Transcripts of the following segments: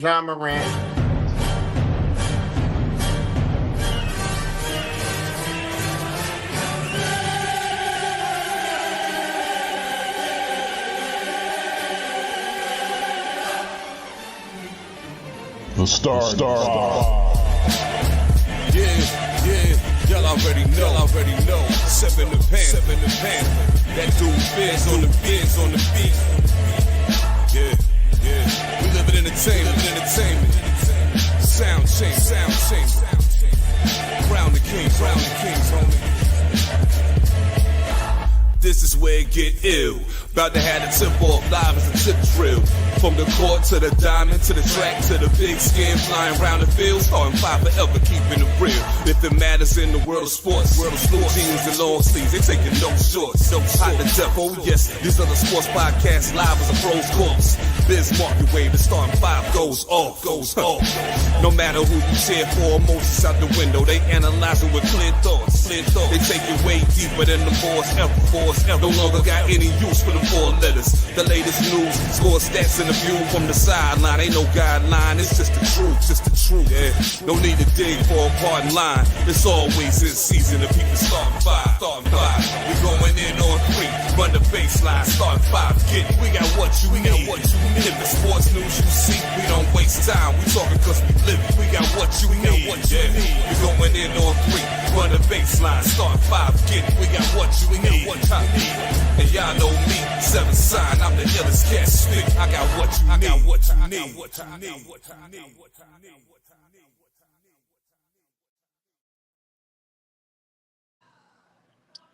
John Morant. The Star. Yeah, y'all already know. Seven the pan. That dude Biz on the beat. Yeah. We live in entertainment. Sound change. Crown the kings, homie. This is where it get ill. About to have the tip off live as a tip drill. From the court to the diamond, to the track, to the big skin, flying around the field, starting five forever, keeping it real. If it matters in the world of sports, blue jeans and long sleeves, they taking no shorts. Hot to death, oh yes, these other sports podcasts live as a pros course. Biz mark your way, the starting five goes off. No matter who you cheer for, emotions out the window, they analyzing with clear thoughts. They take it way deeper than the boys ever. No longer got any use for the four letters. The latest news, score stats and the view from the sideline. Ain't no guideline, it's just the truth. Yeah, no need to dig for a pardon line. It's always in season if people starting five. We going in on three, run the baseline, starting five. Get it, we got what you need. If the sports news you see, we don't waste time. We talking cause we live it. We got what you need. We going in on three, run the baseline, starting five. Get it, we got what you need. And y'all know me, seven sign, I'm the illest cat spit. I got what you need.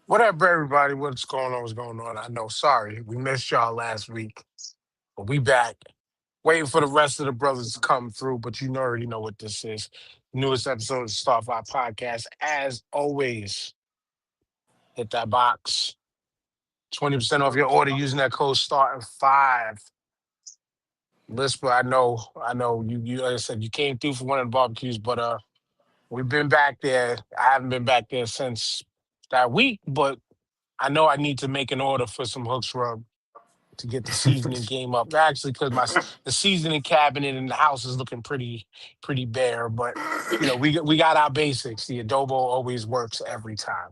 What up, everybody? What's going on? I know, sorry, we missed y'all last week, but we back. Waiting for the rest of the brothers to come through, but you already know what this is. Newest episode of the Starfire Podcast. As always, hit that box. 20% off your order using that code STARTING5. Lisper, I know you like I said, you came through for one of the barbecues, but we've been back there. I haven't been back there since that week, but I know I need to make an order for some hooks rub to get the seasoning game up. Actually, because the seasoning cabinet in the house is looking pretty bare. But you know, we got our basics. The adobo always works every time.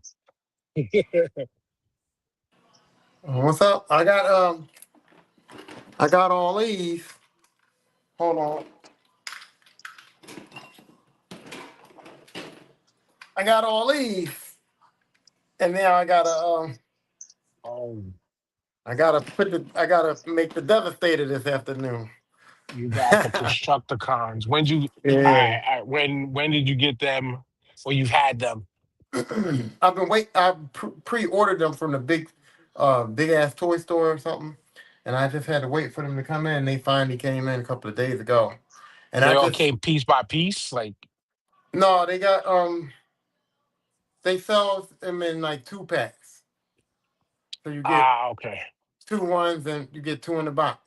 What's up? I got all these. Hold on. I got all these. And now I gotta I gotta make the Devastator this afternoon. You got the Constructicons. When you Yeah. when did you get them? Or you've had them? I pre-ordered them from the big ass toy store or something, and I just had to wait for them to come in. They finally came in a couple of days ago, and They all came piece by piece, like. No, they got they sell them in like 2-packs, so you get Okay. 2 ones and you get 2 in the box.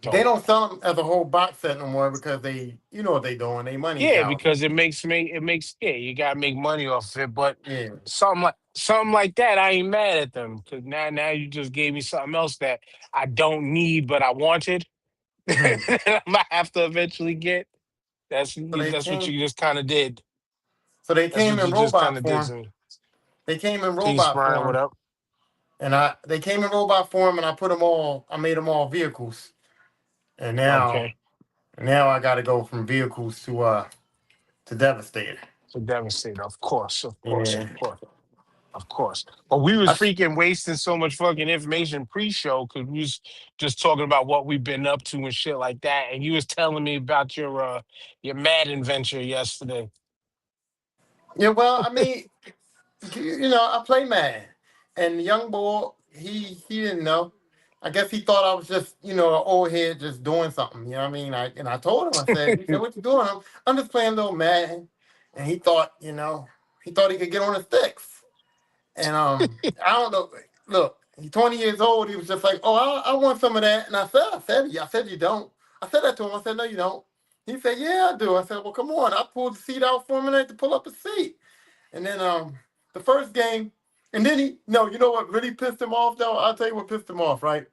So, they don't sell them as a whole box set no more because you know what they doing. They money. yeah, out. because it makes you gotta make money off of it. But Yeah. something like that, I ain't mad at them because now you just gave me something else that I don't need but I wanted. I might have to eventually get. That's what you just kind of did. So they came in robot did form. They came in Peace, robot Brian, form. what up? And they came in robot form, and I made them all vehicles. And now, I got to go from vehicles to Devastator. To Devastator, of course. But we was freaking wasting so much fucking information pre-show because we was just talking about what we've been up to and shit like that. And you was telling me about your Madden venture yesterday. Yeah, well, I mean, I play Madden, and the young boy, he didn't know. I guess he thought I was just, an old head just doing something. You know what I mean? I told him, he said, what you doing? I'm just playing a little Madden. And he thought, he could get on the sticks. And I don't know. Look, he's 20 years old. He was just like, oh, I want some of that. And I said, you don't. I said that to him. I said, no, you don't. He said, yeah, I do. I said, well, come on. I pulled the seat out for him and I had to pull up a seat. And then the first game, and then you know what really pissed him off, though? I'll tell you what pissed him off, right?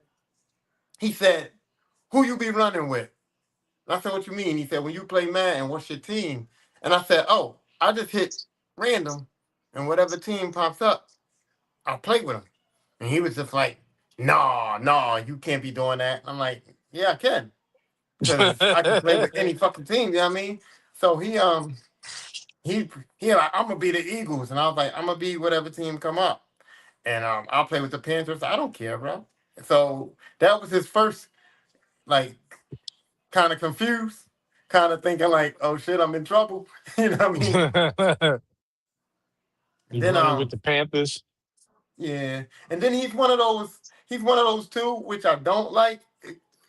He said, who you be running with? And I said, what you mean? He said, when you play Madden, what's your team? And I said, oh, I just hit random, and whatever team pops up, I'll play with them. And he was just like, no, no, you can't be doing that. I'm like, yeah, I can. Because I can play with any fucking team, you know what I mean? So he he like, I'm gonna be the Eagles. And I was like, I'm gonna be whatever team come up. And I'll play with the Panthers. I don't care, bro. So that was his first like kind of confused, kind of thinking like, oh shit, I'm in trouble. You know what I mean? And He's then running with the Panthers. yeah. And then he's one of those too, which I don't like.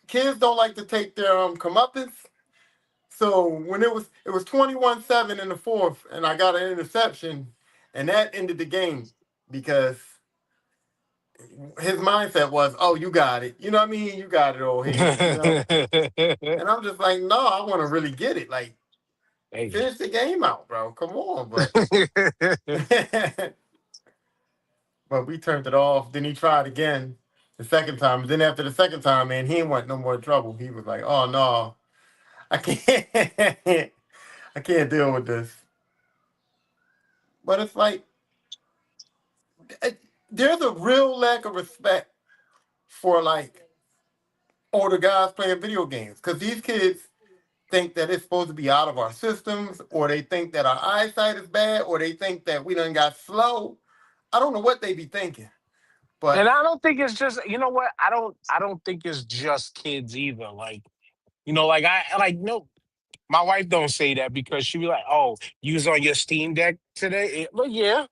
Kids don't like to take their comeuppance. So when it was 21-7 in the fourth, and I got an interception, and that ended the game because his mindset was, oh, you got it. You know what I mean? You got it, old head, you know? And I'm just like, no, I want to really get it. Like, Hey. finish the game out, bro. Come on. But but we turned it off. Then he tried again the second time. And then after the second time, man, he didn't want no more trouble. He was like, oh no, I can't I can't deal with this. But it's like eh, there's a real lack of respect for like older guys playing video games. Cause these kids think that it's supposed to be out of our systems, or they think that our eyesight is bad, or they think that we done got slow. I don't know what they be thinking, And but I don't think it's just, you know what? I don't think it's just kids either. Like, like I like no, my wife don't say that because she be like, "Oh, you was on your Steam Deck today?" Well, yeah,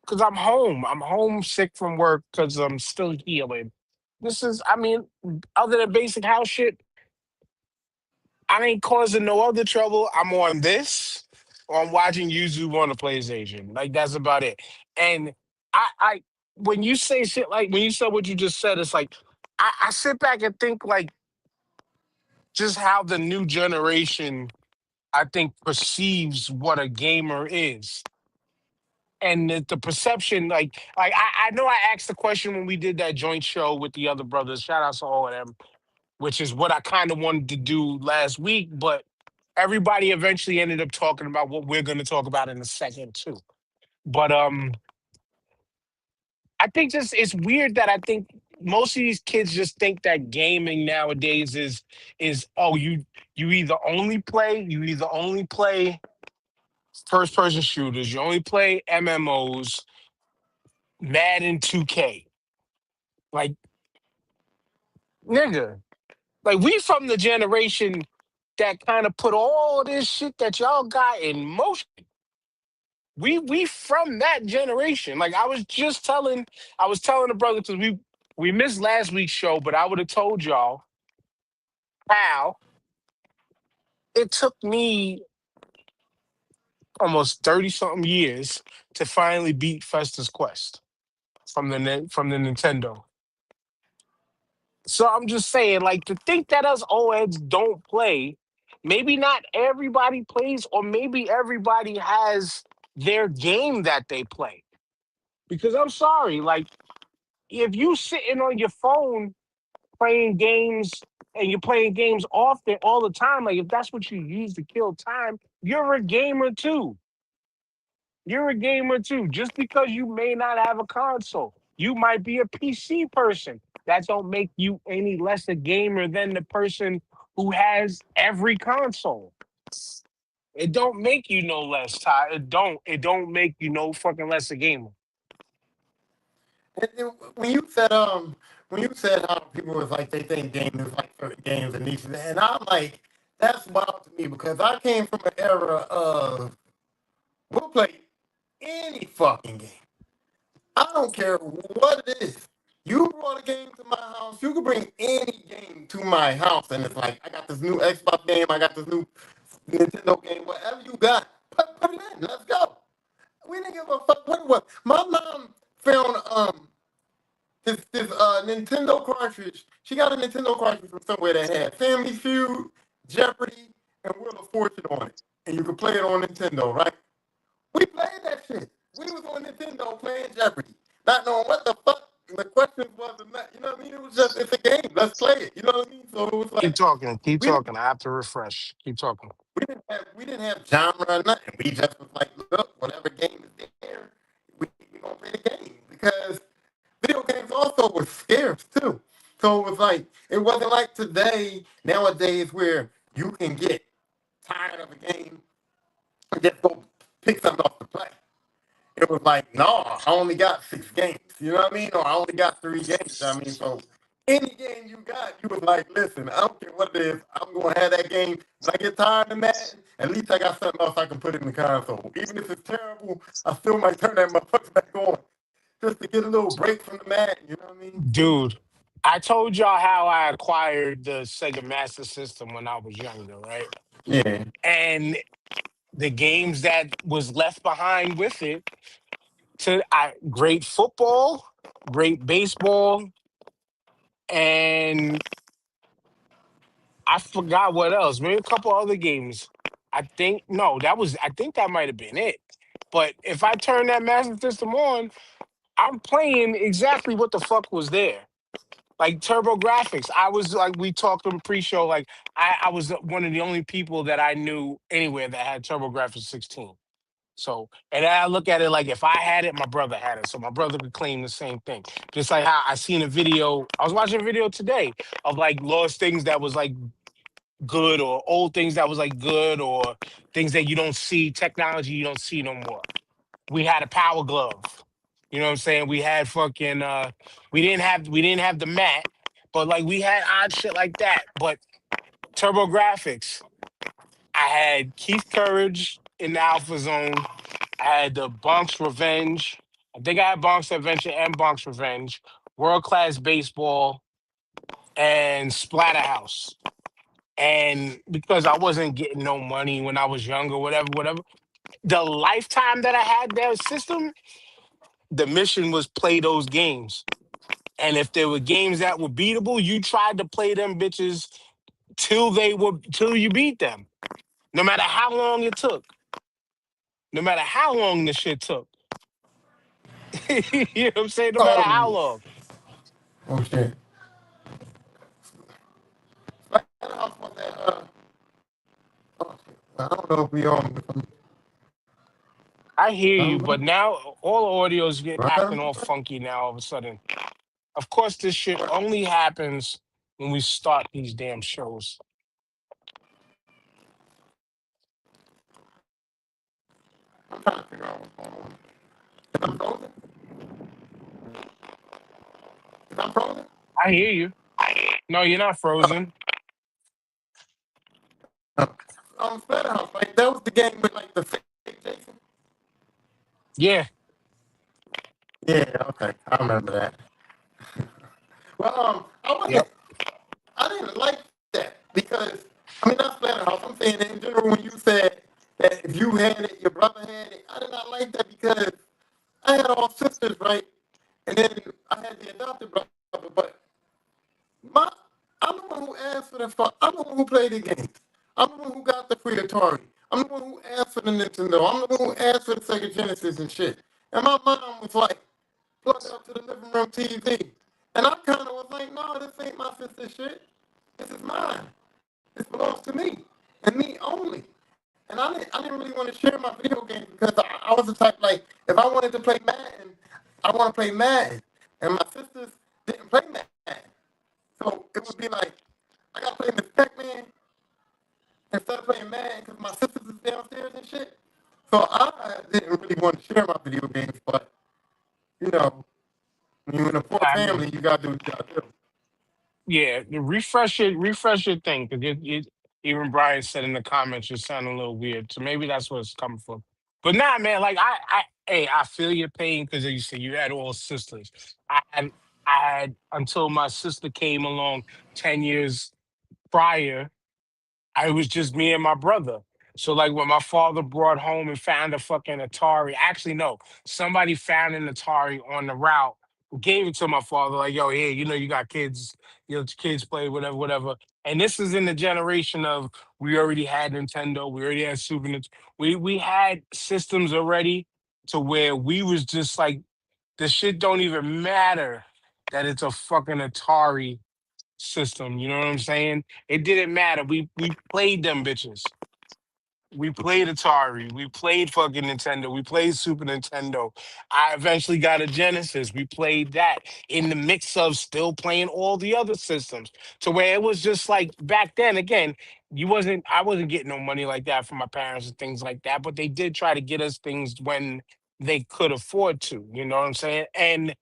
because I'm home. I'm homesick from work because I'm still healing. I mean, other than basic house shit, I ain't causing no other trouble. I'm on this, or I'm watching YouTube on the PlayStation. Like that's about it. And I when you say shit like when you said what you just said, it's like I sit back and think like just how the new generation I think perceives what a gamer is. And the perception, like I know I asked the question when we did that joint show with the other brothers. Shout out to all of them, which is what I kind of wanted to do last week, but everybody eventually ended up talking about what we're going to talk about in a second too. But I think just it's weird that I think most of these kids just think that gaming nowadays is oh you either only play first person shooters, you only play MMOs, Madden 2K. Like nigga, like we from the generation that kind of put all this shit that y'all got in motion. We from that generation. Like I was telling the brother because we missed last week's show, but I would have told y'all how it took me almost 30 something years to finally beat Festus Quest from the Nintendo. So I'm just saying, like, to think that us old heads don't play, maybe not everybody plays, or maybe everybody has their game that they play. Because I'm sorry, like, if you sitting on your phone playing games and you're playing games often all the time, like if that's what you use to kill time, you're a gamer too. You're a gamer too. Just because you may not have a console, you might be a PC person. That don't make you any less a gamer than the person who has every console. It don't make you no less, Ty. It don't. It don't make you no fucking less a gamer. and then when you said how people was like they think games is like certain games and niches, and I'm like, that's wild to me because I came from an era of we'll play any fucking game. I don't care what it is. You brought a game to my house. You can bring any game to my house, and it's like I got this new Xbox game. I got this new Nintendo game. Whatever you got, put it in. Let's go. We didn't give a fuck what it was. My mom found this Nintendo cartridge. She got a Nintendo cartridge from somewhere that had Family Feud, Jeopardy, and Wheel of Fortune on it, and you could play it on Nintendo, right? We played that shit. We was on Nintendo playing Jeopardy, not knowing what the fuck. The questions wasn't that. You know what I mean? It was just it's a game. Let's play it. You know what I mean? So it was Keep like talking. Keep we didn't talking. I have to refresh. Keep talking. we didn't have genre or nothing. We just was like, look, whatever game is there, we gonna play the game because video games also were scarce too. So it was like it wasn't like today nowadays where you can get tired of a game and just go pick something off the play. It was like, no, I only got 6 games. You know what I mean? Or I only got 3 games. I mean, so any game you got, you was like, listen, I don't care what it is, I'm gonna have that game. When I get tired of that, at least I got something else I can put in the console. Even if it's terrible, I still might turn that motherfucker back on just to get a little break from the mat. You know what I mean? Dude, I told y'all how I acquired the Sega Master System when I was younger, right? Yeah. And the games that was left behind with it great football, great baseball, and I forgot what else. Maybe a couple other games. I think that might have been it. But if I turn that Master System on, I'm playing exactly what the fuck was there. Like Turbo Graphics. I was like, we talked on pre-show. Like I was one of the only people that I knew anywhere that had Turbo Graphics 16. So, and I look at it like if I had it, my brother had it. So my brother could claim the same thing. Just like how I seen a video, I was watching a video today of like lost things that was like good or old things that was like good or things that you don't see, technology you don't see no more. We had a power glove. You know what I'm saying? We had fucking we didn't have the mat, but like we had odd shit like that. But Turbo Graphics, I had Keith Courage in the Alpha Zone. I had the Bonk's Revenge. I think I had Bonk's Adventure and Bonk's Revenge, World Class Baseball, and Splatterhouse. And because I wasn't getting no money when I was younger, whatever, the lifetime that I had that system, the mission was play those games. And if there were games that were beatable, you tried to play them bitches till you beat them. No matter how long it took. No matter how long the shit took. You know what I'm saying? No matter how Oh, long. oh shit. Like, I don't know if we on. I hear you, Um, but now all audio's get acting I'm all funky now all of a sudden. Of course, this shit only happens when we start these damn shows. trying to figure out what's going on. If I'm frozen, if I'm frozen. I hear you. No, you're not frozen. Splatterhouse, like that was the game with like the fake Jason. Yeah. Yeah, okay, I remember that. Well, I wasn't, Yep. I didn't like that because I mean not Splatterhouse. I'm saying in general when you said that if you had it, your brother had it, I did not like that because I had all sisters, right? And then I had the adopted brother, but my, I'm the one who asked for the fuck. I'm the one who played the games. I'm the one who got the free Atari. I'm the one who asked for the Nintendo. I'm the one who asked for the Sega Genesis and shit. And my mom was like, plug it up to the living room TV. And I kind of was like, no, this ain't my sister's shit. This is mine. This belongs to me and me only. And I didn't really want to share my video games because I was the type like, if I wanted to play Madden, I want to play Madden. And my sisters didn't play Madden. So it would be like, I got to play Miss Pac-Man instead of playing Madden because my sisters is downstairs and shit. So I didn't really want to share my video games, but, you know, when you're in a poor I mean, family, you got to do what you got to do. yeah, refresh your thing, because even Brian said in the comments you're sounding a little weird. So maybe that's where it's coming from. But nah, man, like hey, I feel your pain because you said you had all sisters. I had I had until my sister came along 10 years prior. I was just me and my brother. So like when my father brought home and found a fucking Atari, actually no, somebody found an Atari on the route, gave it to my father, like, yo, here, you got kids, kids play, whatever, whatever. And this is in the generation of we already had Nintendo, we already had Super Nintendo, we had systems already to where we was just like the shit don't even matter that it's a fucking Atari system. You know what I'm saying? It didn't matter. We played them bitches. We played Atari. We played fucking Nintendo. We played Super Nintendo. I eventually got a Genesis. We played that in the mix of still playing all the other systems. To where it was just like back then, again, I wasn't getting no money like that from my parents and things like that, but they did try to get us things when they could afford to. You know what I'm saying? And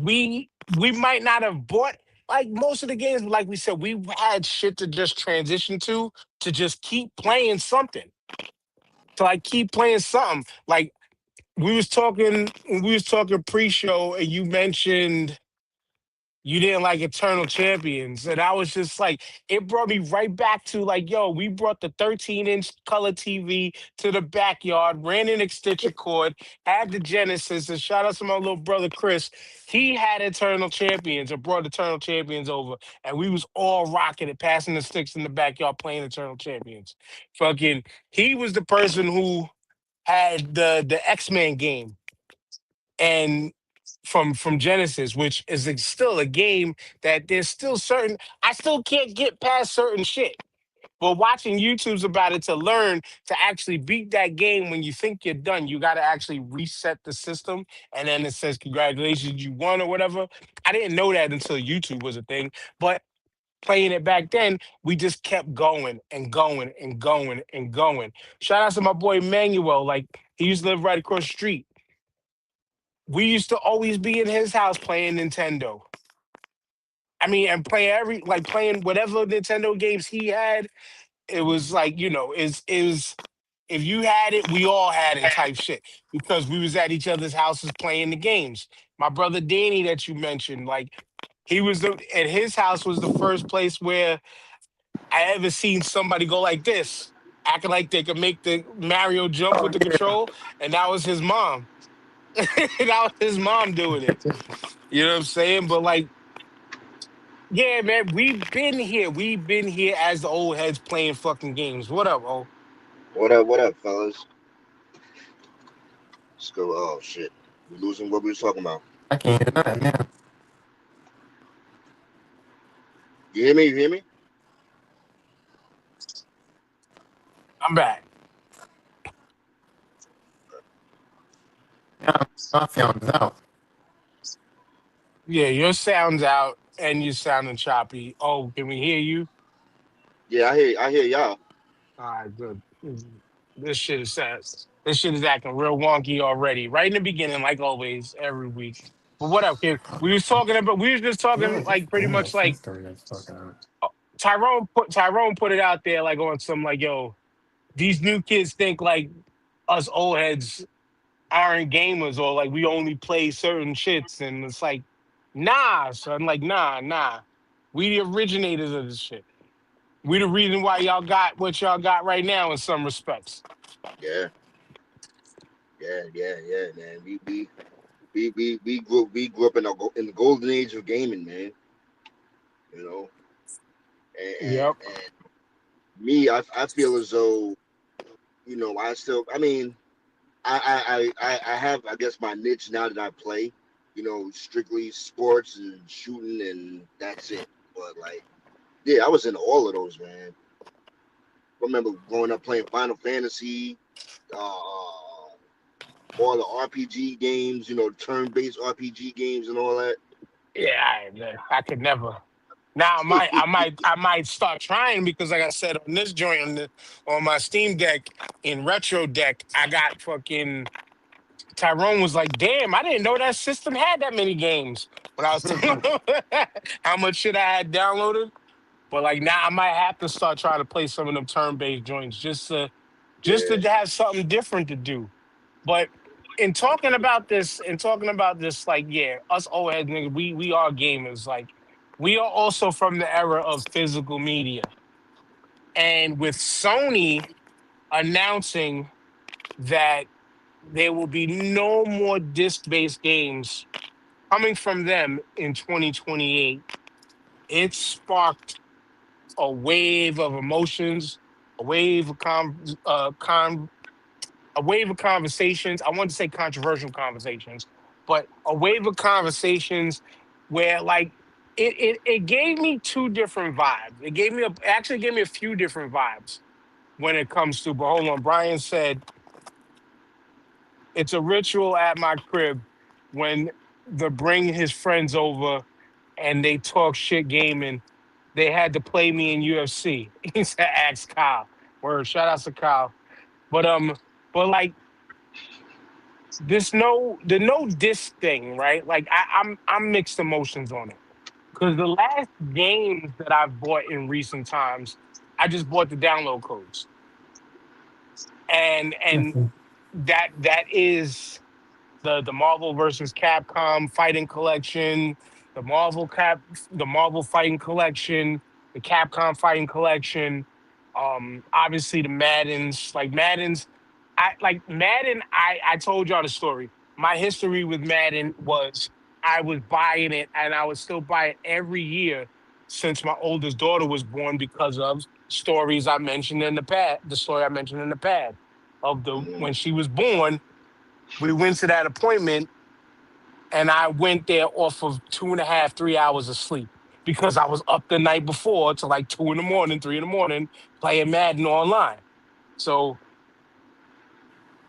we might not have bought like most of the games, but like we said, we had shit to just transition to just keep playing something. To like keep playing something. Like we was talking pre-show and you mentioned you didn't like Eternal Champions. And I was just like, it brought me right back to like, yo, we brought the 13-inch color TV to the backyard, ran an extension cord, had the Genesis, and shout out to my little brother Chris. He had Eternal Champions and brought Eternal Champions over, and we was all rocking it, passing the sticks in the backyard, playing Eternal Champions. Fucking, he was the person who had the X-Men game and from Genesis, which is still a game that there's still certain I still can't get past certain shit. But watching YouTube's about it to learn to actually beat that game when you think you're done, you got to actually reset the system, and then it says congratulations, you won or whatever. I didn't know that until YouTube was a thing, but playing it back then, we just kept going and going and going and going. Shout out to my boy Manuel, like he used to live right across the street. We used to always be in his house playing Nintendo. I mean, and playing whatever Nintendo games he had. It was like, is if you had it, we all had it type shit because we was at each other's houses playing the games. My brother Danny that you mentioned, like he was at his house was the first place where I ever seen somebody go like this, acting like they could make the Mario jump Oh with the yeah. control, and that was his mom. That was his mom doing it. You know what I'm saying? But like, yeah, man, we've been here. We've been here as the old heads playing fucking games. What up, oh? What up, fellas? Let's go. Oh shit, we losing what we was talking about. I can't hear nothing now. You hear me? You hear me? I'm back. Now my sound is out. Yeah, your sound's out and you're sounding choppy. Oh, can we hear you? Yeah, I hear y'all. All right, good. This shit is sad. This shit is acting real wonky already. Right in the beginning, like always, every week. But what up, kid? We was just talking Yeah, this like pretty damn much like system that's fucking up. Tyrone put it out there like on some like, yo, these new kids think like us old heads aren't gamers or like we only play certain shits, and it's like, nah, son, like nah. We the originators of this shit. We the reason why y'all got what y'all got right now in some respects. Yeah, yeah, man. We grew up in the golden age of gaming, man. You know, Yep. and me, I feel as though I still. I mean, I have I guess my niche now that I play. Strictly sports and shooting, and that's it. But like, yeah, I was in all of those, man. I remember growing up playing Final Fantasy, all the RPG games, turn-based RPG games and all that. Yeah, I could never. Now I might start trying because like I said on this joint on my Steam Deck in Retro Deck, I got fucking Tyrone was like, damn, I didn't know that system had that many games. When I was telling him how much shit I had downloaded. But like now I might have to start trying to play some of them turn-based joints just to Yeah, have something different to do. But in talking about this, like, yeah, us old heads niggas, we are gamers. Like we are also from the era of physical media. And with Sony announcing that there will be no more disc-based games coming from them in 2028, it sparked a wave of emotions, a wave of a wave of conversations. I want to say controversial conversations, but a wave of conversations where like it gave me two different vibes. It actually gave me a few different vibes when it comes to. But hold on, Brian said it's a ritual at my crib when the bring his friends over and they talk shit gaming. They had to play me in UFC. He said, "Ask Kyle." Word, shout out to Kyle. But like the no disc thing, right? Like I'm mixed emotions on it because the last games that I've bought in recent times, I just bought the download codes, and Mhm. that is the Marvel versus Capcom fighting collection, the Marvel fighting collection, the Capcom fighting collection, obviously the Maddens, like Maddens, I like Madden, I told y'all the story. My history with Madden was I was buying it and I would still buy it every year since my oldest daughter was born because of stories I mentioned in the past, the story I mentioned in the past of the Hmm. when she was born, we went to that appointment and I went there off of 2.5, 3 hours of sleep because I was up the night before to like 2 in the morning, 3 in the morning, playing Madden online. So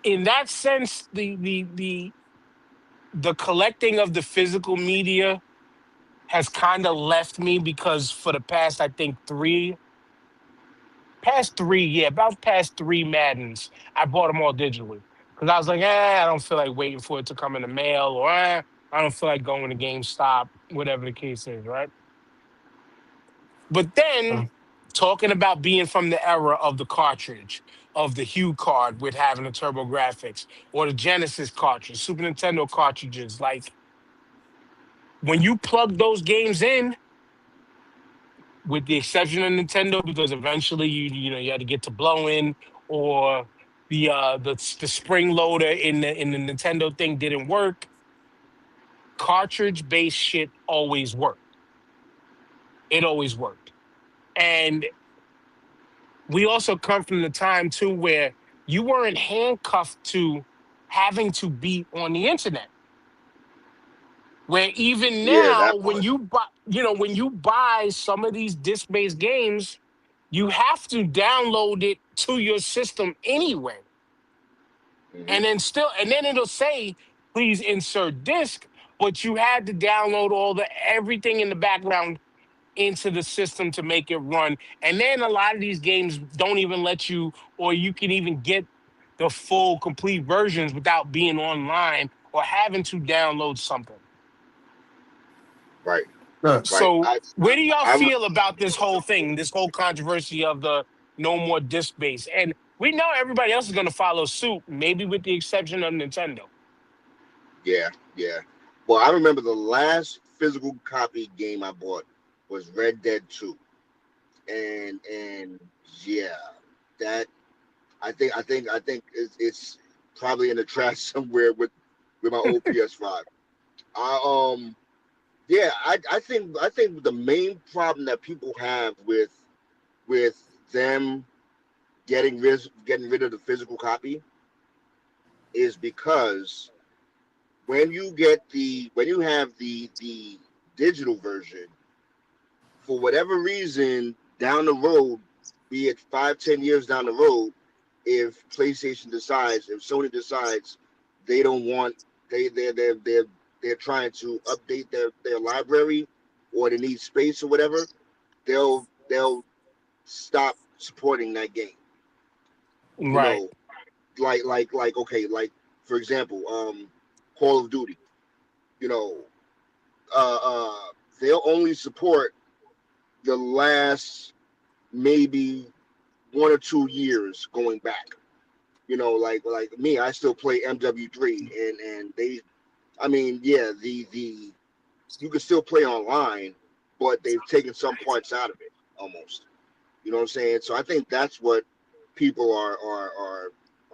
in that sense, the collecting of the physical media has kind of left me because for the past, I think yeah, about past three Maddens, I bought them all digitally because I was like, I don't feel like waiting for it to come in the mail, or I don't feel like going to GameStop, whatever the case is, right? But then talking about being from the era of the cartridge, of the Hue card with having the turbo graphics, or the Genesis cartridge, Super Nintendo cartridges, like when you plug those games in, with the exception of Nintendo, because eventually you had to get to blowing, or the spring loader in the Nintendo thing didn't work. Cartridge based shit always worked. It always worked. And we also come from the time too where you weren't handcuffed to having to be on the internet. Where even Yeah, now, that when part. you buy some of these disc-based games, you have to download it to your system anyway. Hmm. And then it'll say, please insert disk, but you had to download all the everything in the background into the system to make it run. And then a lot of these games don't even let you, or you can even get the full complete versions without being online or having to download something. Right, Look, right. So, where do y'all I'm feel about this whole thing, this whole controversy of the no more disc base? And we know everybody else is going to follow suit, maybe with the exception of Nintendo. Yeah, yeah. Well, I remember the last physical copy game I bought was Red Dead 2. And yeah, that I think it's probably in the trash somewhere with my old PS5. I yeah, I think the main problem that people have with them getting rid of the physical copy is because when you have the digital version, for whatever reason down the road, be it 5, 10 years down the road, if Sony decides they don't want they're trying to update their library, or they need space or whatever, they'll stop supporting that game. You Right. know, like okay, like for example, Call of Duty. You know, uh, uh, they'll only support the last maybe 1 or 2 years going back. Like me, I still play MW3, and I mean, yeah, the you can still play online, but they've taken some parts out of it almost. You know what I'm saying? So I think that's what people are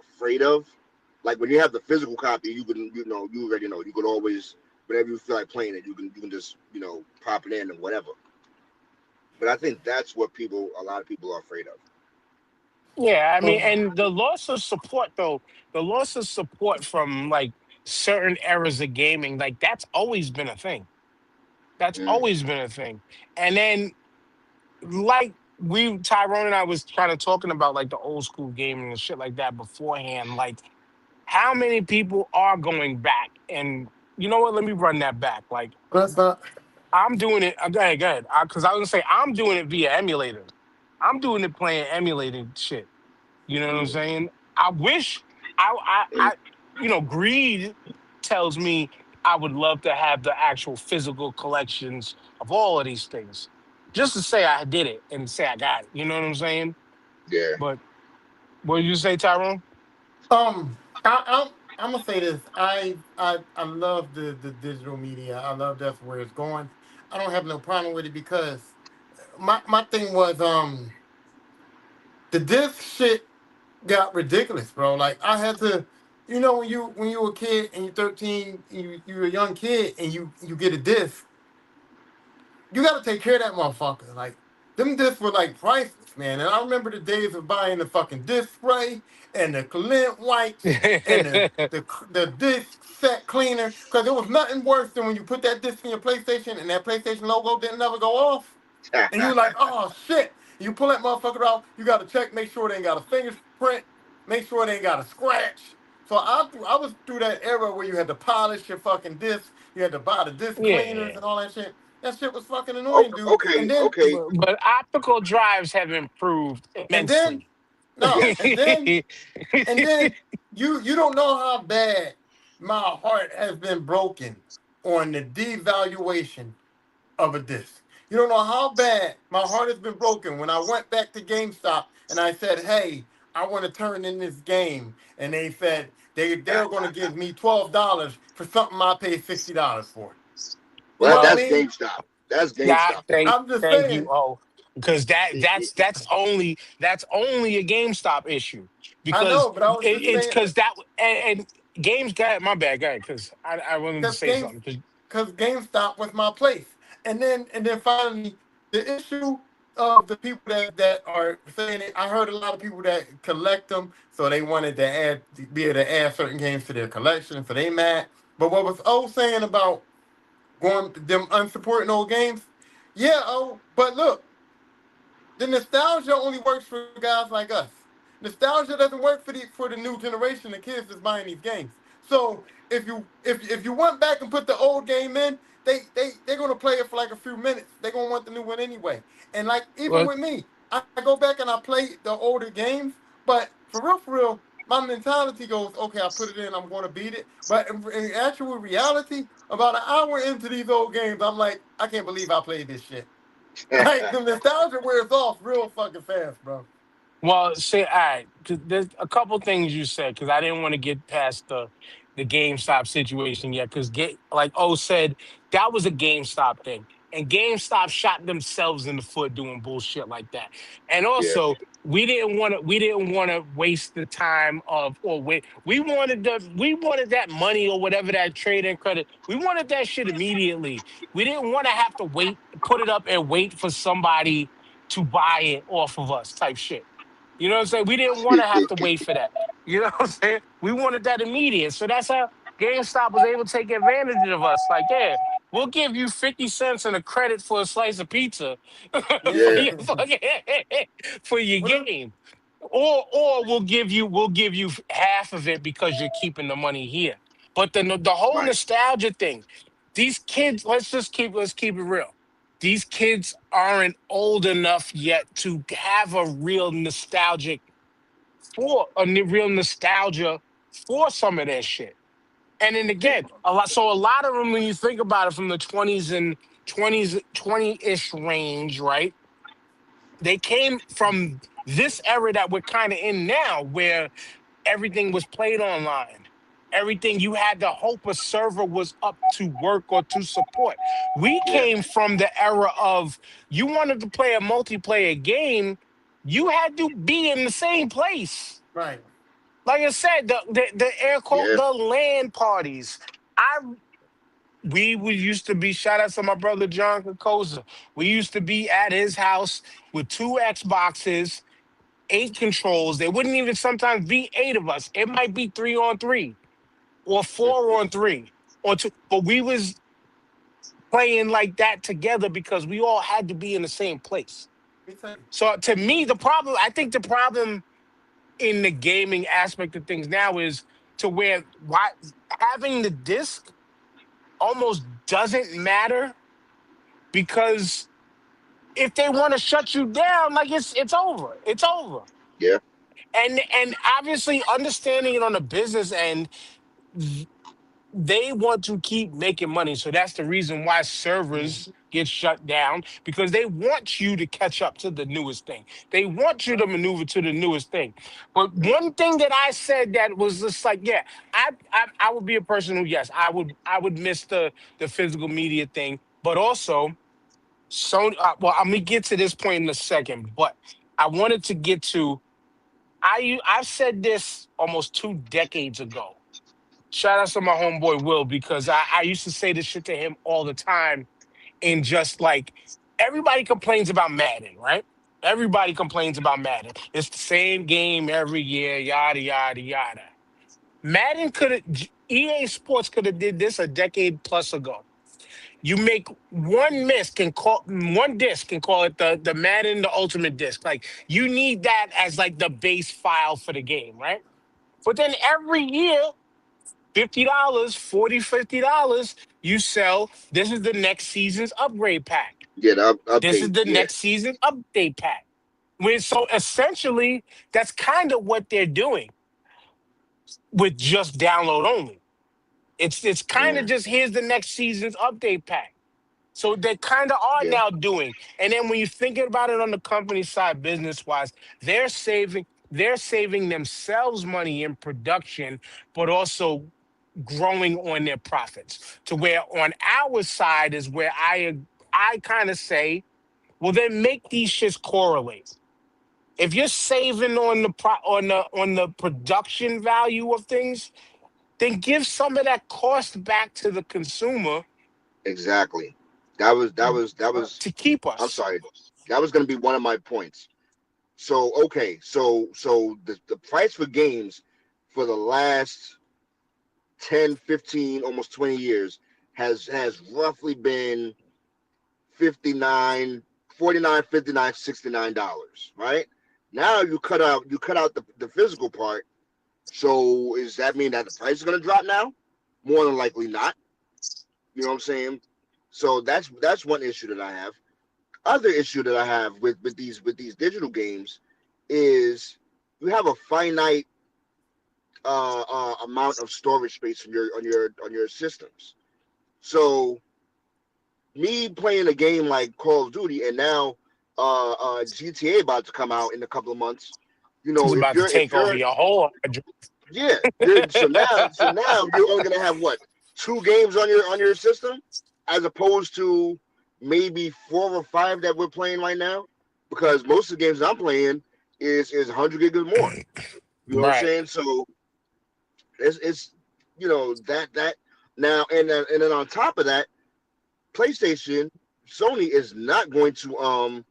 afraid of. Like when you have the physical copy, you already know you could always, whenever you feel like playing it, you can just pop it in and whatever. But I think that's what a lot of people are afraid of. Yeah, I mean, um, and the loss of support, though, the loss of support from like certain eras of gaming, like that's always been a thing. That's Mm, always been a thing. And then like we Tyrone and I was kind of talking about like the old school gaming and shit like that beforehand. Like how many people are going back and you know what? Let me run that back. Like That's not. I'm doing it. Go ahead. Because I was gonna say I'm doing it via emulator. I'm doing it playing emulated shit. You know what I'm mm, saying? I wish mm. greed tells me I would love to have the actual physical collections of all of these things. Just to say I did it and say I got it. You know what I'm saying? Yeah. But what did you say, Tyrone? I'm gonna say this. I love the digital media. I love that's where it's going. I don't have no problem with it because my thing was the disc shit got ridiculous, bro. Like I had to, when you were a kid and you're 13, you're a young kid and you get a disc, you got to take care of that motherfucker. Like them discs were like priceless, man. And I remember the days of buying the fucking disc spray and the lint wipes and the disc set cleaner because there was nothing worse than when you put that disc in your PlayStation and that PlayStation logo didn't never go off. And you like, oh shit. You pull that motherfucker out, you gotta check, make sure it ain't got a fingerprint, make sure it ain't got a scratch. So I was through that era where you had to polish your fucking disc, you had to buy the disc cleaners Yeah. and all that shit. That shit was fucking Okay, annoying, dude. okay, okay. But optical drives have improved And then, immensely. no, and then you don't know how bad my heart has been broken on the devaluation of a disc. You don't know how bad my heart has been broken when I went back to GameStop and I said, "Hey, I want to turn in this game," and they said they're going to give me $12 for something I paid $60 for. You Well, know what I that's mean? GameStop. That's Yeah, GameStop. I'm just thank you. saying. Oh, because that's only a GameStop issue I because know, but I was just it's saying because and games got my bad guy because I wanted to because say something 'cause- GameStop was my place, and then finally the issue of the people that are saying it. I heard a lot of people that collect them, so they wanted to be able to add certain games to their collection, so they mad. But what was O saying about going them unsupporting old games? Yeah, but look, the nostalgia only works for guys like us. Nostalgia doesn't work for the new generation, the kids that's buying these games. So if you went back and put the old game in, they're gonna play it for like a few minutes. They're gonna want the new one anyway. And like even well, with me, I go back and I play the older games, but for real, my mentality goes, okay, I put it in, I'm gonna beat it. But in actual reality, about an hour into these old games, I'm like, I can't believe I played this shit. Like the nostalgia wears off real fucking fast, bro. well, say all right. 'Cause there's a couple things you said because I didn't want to get past the GameStop situation yet because like O said that was a GameStop thing. And GameStop shot themselves in the foot doing bullshit like that. And Yeah. also, we didn't want to waste the time of or wait. We wanted that money or whatever that trade in credit. We wanted that shit immediately. We didn't want to have to wait, put it up and wait for somebody to buy it off of us type shit. You know what I'm saying? We didn't want to have to wait for that. You know what I'm saying? We wanted that immediate. So that's how GameStop was able to take advantage of us. Like, yeah, we'll give you 50 cents and a credit for a slice of pizza for Yeah. Yeah. your fucking for your What up? game. Or we'll give you half of it because you're keeping the money here. But the whole Right. nostalgia thing, these kids, let's keep it real. These kids aren't old enough yet to have a real real nostalgia for some of that shit. And then Yeah. again, a lot of them when you think about it from the 20s and 20-ish range, right? They came from this era that we're kind of in now where everything was played online. Everything you had to hope a server was up to work or to support. We Yeah. came from the era of you wanted to play a multiplayer game, you had to be in the same place. Right. Like I said, the air quote Yeah. the LAN parties. I we would used to be shout out to my brother John Kokoza. We used to be at his house with two Xboxes, eight controls. There wouldn't even sometimes be eight of us. It might be three on three or 4-on-3 or two, but we was playing like that together because we all had to be in the same place. Let me tell you. So to me, I think the problem in the gaming aspect of things now is to where why having the disc almost doesn't matter because if they want to shut you down, like it's over. It's over. Yeah. And obviously understanding it on the business end, they want to keep making money. So that's the reason why servers get shut down because they want you to catch up to the newest thing. They want you to maneuver to the newest thing. But one thing that I said that was just like, yeah, I would be a person who, yes, I would miss the physical media thing, but also Sony. Well, I'm gonna get to this point in a second, but I wanted to get to. I've said this almost 2 decades ago. Shout out to my homeboy Will because I used to say this shit to him all the time. And just like everybody complains about Madden, right? Everybody complains about Madden. It's the same game every year, yada yada yada. Madden could have EA Sports could have did this a decade plus ago. You make one disc and call it the Madden the Ultimate Disc. Like you need that as like the base file for the game, right? But then every year $50, 40, $50, you sell. This is the next season's upgrade pack. Yeah, the This is update. the Yeah, next season update pack. So essentially, that's kind of what they're doing with just download only. It's kind of mm, just here's the next season's update pack. So they kind of are yeah, now doing. And then when you're thinking about it on the company side, business wise, they're saving themselves money in production, but also growing on their profits. To where on our side is where I kind of say, well, then make these shits correlate. If you're saving on the production value of things, then give some of that cost back to the consumer exactly. That was. to keep I'm us. sorry. That was going to be one of my points. So okay, so the price for games for the last 10, 15, almost 20 years has roughly been 59, 49, 59, $69, right? Now you cut out the physical part. So does that mean that the price is going to drop now? More than likely not. You know what I'm saying? So that's one issue that I have. Other issue that I have with these digital games is you have a finite amount of storage space on your systems. So me playing a game like Call of Duty and now GTA about to come out in a couple of months. You It's know, if about to you're if take over you're your whole. yeah, so now you're only gonna have what, two games on your system, as opposed to maybe four or five that we're playing right now, because most of the games I'm playing is 100 gig or more. You know what I'm Right. saying? So it's that now, and then on top of that, PlayStation, Sony is not going to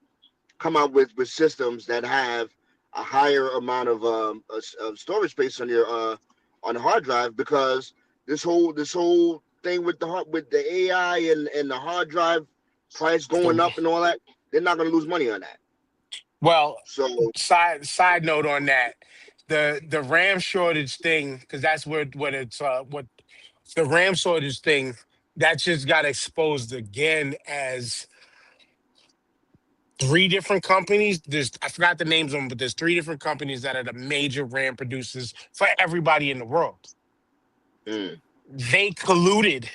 come out with systems that have a higher amount of storage space on the hard drive, because this whole thing with the AI and the hard drive price going So, up and all that, they're not going to lose money on that. well, So side note on that, the RAM shortage thing, because that's what it's what the RAM shortage thing that just got exposed again as three different companies. I forgot the names of them, but there's three different companies that are the major RAM producers for everybody in the world. mm, They colluded.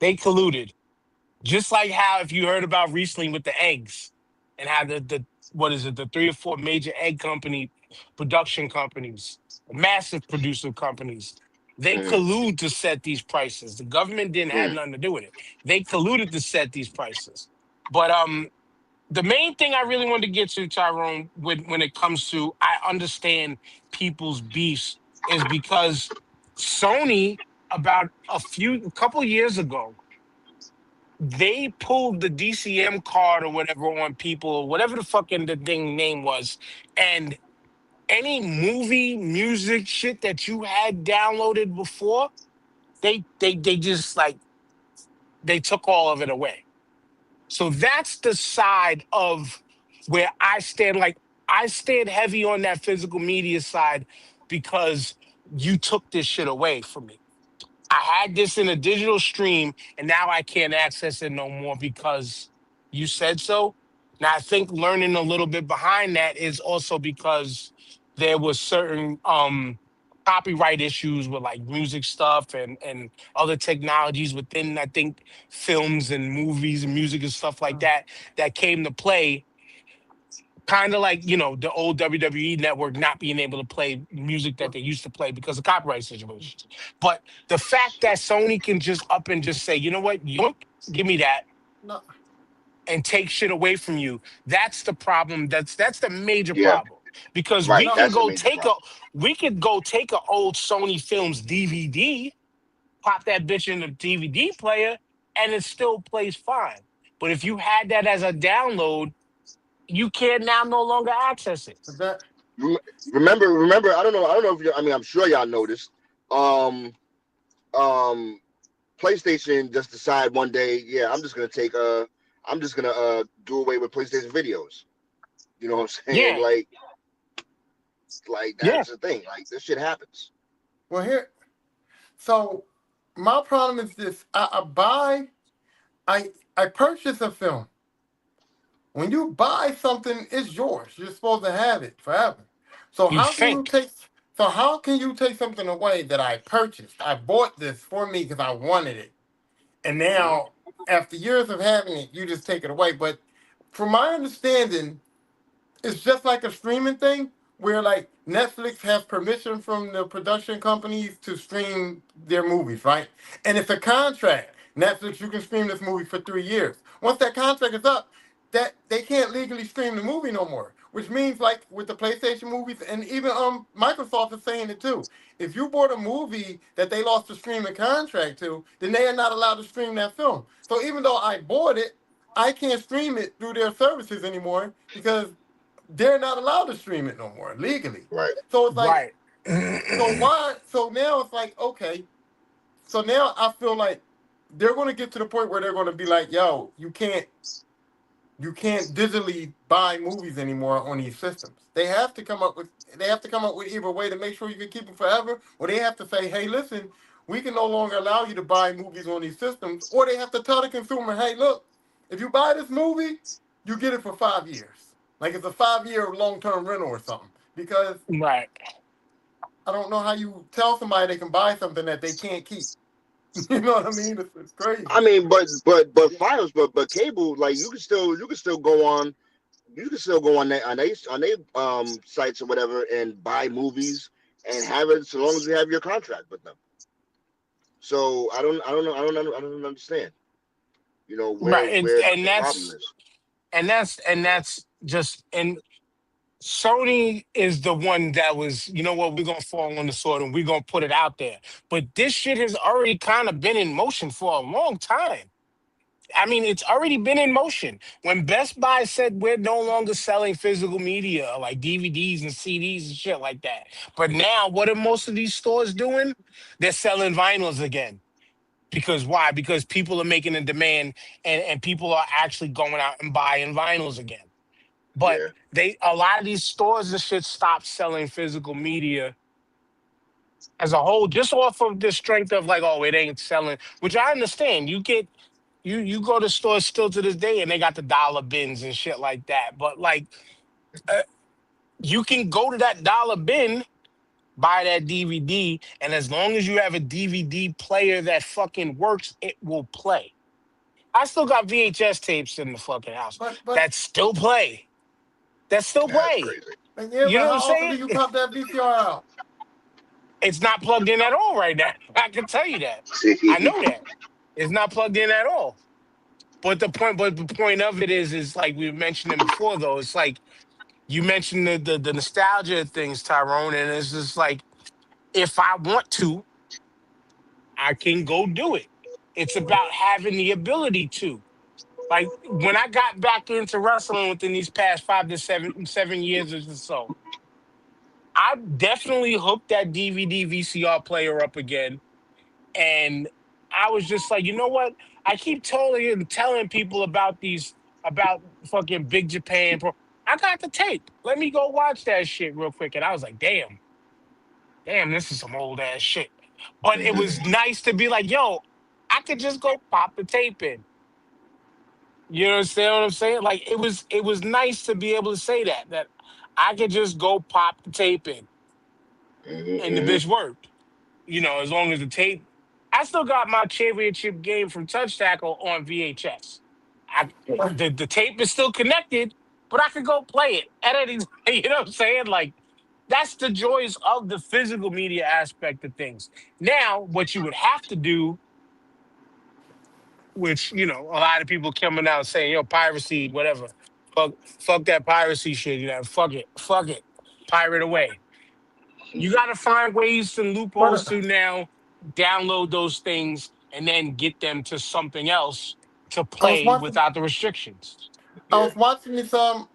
They colluded. Just like how if you heard about recently with the eggs and how the what is it, the three or four major egg company production companies, massive producer companies, they mm, collude to set these prices. The government didn't have mm, nothing to do with it. They colluded to set these prices. But the main thing I really wanted to get to, Tyrone, when it comes to I understand people's beefs is because Sony about a couple years ago they pulled the DCM card or whatever on people or whatever the fucking the thing name was, and any movie, music shit that you had downloaded before, they just like they took all of it away. So that's the side of where I stand. Like I stand heavy on that physical media side because you took this shit away from me. I had this in a digital stream and now I can't access it no more because you said so. Now I think learning a little bit behind that is also because there was certain copyright issues with like music stuff and other technologies within I think films and movies and music and stuff like that that came to play, kind of like the old WWE network not being able to play music that Well, they used to play because of copyright situations. But the fact that Sony can just up and just say, you know what, you give me that no, and take shit away from you, that's the problem. That's the major Yeah, problem because right. no. That's a major problem. we could go take a old Sony Films DVD, pop that bitch in the DVD player, and it still plays fine. But if you had that as a download, you can now no longer access it. But that Rem- remember. I don't know if you. I mean, I'm sure y'all noticed. Um, um, PlayStation just decided one day, yeah, I'm just gonna do away with PlayStation videos. You know what I'm saying? Yeah, Like yeah. that's the thing. Like this shit happens. well here. So my problem is this: I purchase a film. When you buy something, it's yours. You're supposed to have it forever. So You how can you think. take? So how can you take something away that I purchased? I bought this for me because I wanted it, and Hmm. now after years of having it, you just take it away. But from my understanding, it's just like a streaming thing where like Netflix has permission from the production companies to stream their movies, right? And it's a contract. Netflix, you can stream this movie for 3 years. Once that contract is up, that they can't legally stream the movie no more. Which means like with the PlayStation movies and even Microsoft is saying it too. If you bought a movie that they lost the streaming contract to, then they are not allowed to stream that film. So even though I bought it, I can't stream it through their services anymore because they're not allowed to stream it no more legally. Right. So it's like, Right. so why? So now it's like, okay. So now I feel like they're going to get to the point where they're going to be like, yo, you can't digitally buy movies anymore on these systems. They have to come up with either a way to make sure you can keep them forever, or they have to say, hey, listen, we can no longer allow you to buy movies on these systems, or they have to tell the consumer, hey, look, if you buy this movie, you get it for 5 years. Like it's a 5 year long term rental or something. Because Right. I don't know how you tell somebody they can buy something that they can't keep. You know what I mean? It's I crazy. mean, but files, but cable, like you can still go on on they sites or whatever and buy movies and have it so long as you have your contract with them. So I don't understand. You know Right. where And the problem that's is. just and Sony is the one that was, you know what, we're gonna fall on the sword and we're gonna put it out there. But this shit has already kind of been in motion for a long time. I mean, it's already been in motion. When Best Buy said we're no longer selling physical media like DVDs and CDs and shit like that. But now, what are most of these stores doing? They're selling vinyls again. Because why? Because people are making a demand and people are actually going out and buying vinyls again. But Yeah, a lot of these stores and shit stopped selling physical media as a whole, just off of the strength of like, oh, it ain't selling, which I understand. You go to stores still to this day and they got the dollar bins and shit like that. But like uh, you can go to that dollar bin, buy that DVD, and as long as you have a DVD player that fucking works, it will play. I still got VHS tapes in the fucking house But that still play. That still that's play. crazy. yeah, You but know what I'm how often do saying? you pop that VCR out? It's not plugged in at all right now. I can tell you that. I See, know that. It's not plugged in at all. But the point of it is like we mentioned it before though. It's like you mentioned the nostalgia of things, Tyrone, and it's just like if I want to, I can go do it. It's about having the ability to. Like when I got back into wrestling within these past 5 to 7 years or so, I definitely hooked that DVD VCR player up again, and I was just like, you know what? I keep telling people about fucking Big Japan. I got the tape. Let me go watch that shit real quick. And I was like, damn, this is some old ass shit. But it Hmm. was nice to be like, yo, I could just go pop the tape in. You understand what I'm saying? Like it was nice to be able to say that I could just go pop the tape in and the Hmm. bitch worked. As long as the tape. I still got my championship game from Touch Tackle on VHS. The tape is still connected, but I could go play it at any time. You know what I'm saying? Like that's the joys of the physical media aspect of things. Now, what you would have to do, which a lot of people coming out saying, piracy, whatever, fuck that piracy shit. Fuck it, pirate away. You got to find ways and loopholes But to now download those things and then get them to something else to I was play watching. without the restrictions. Yeah.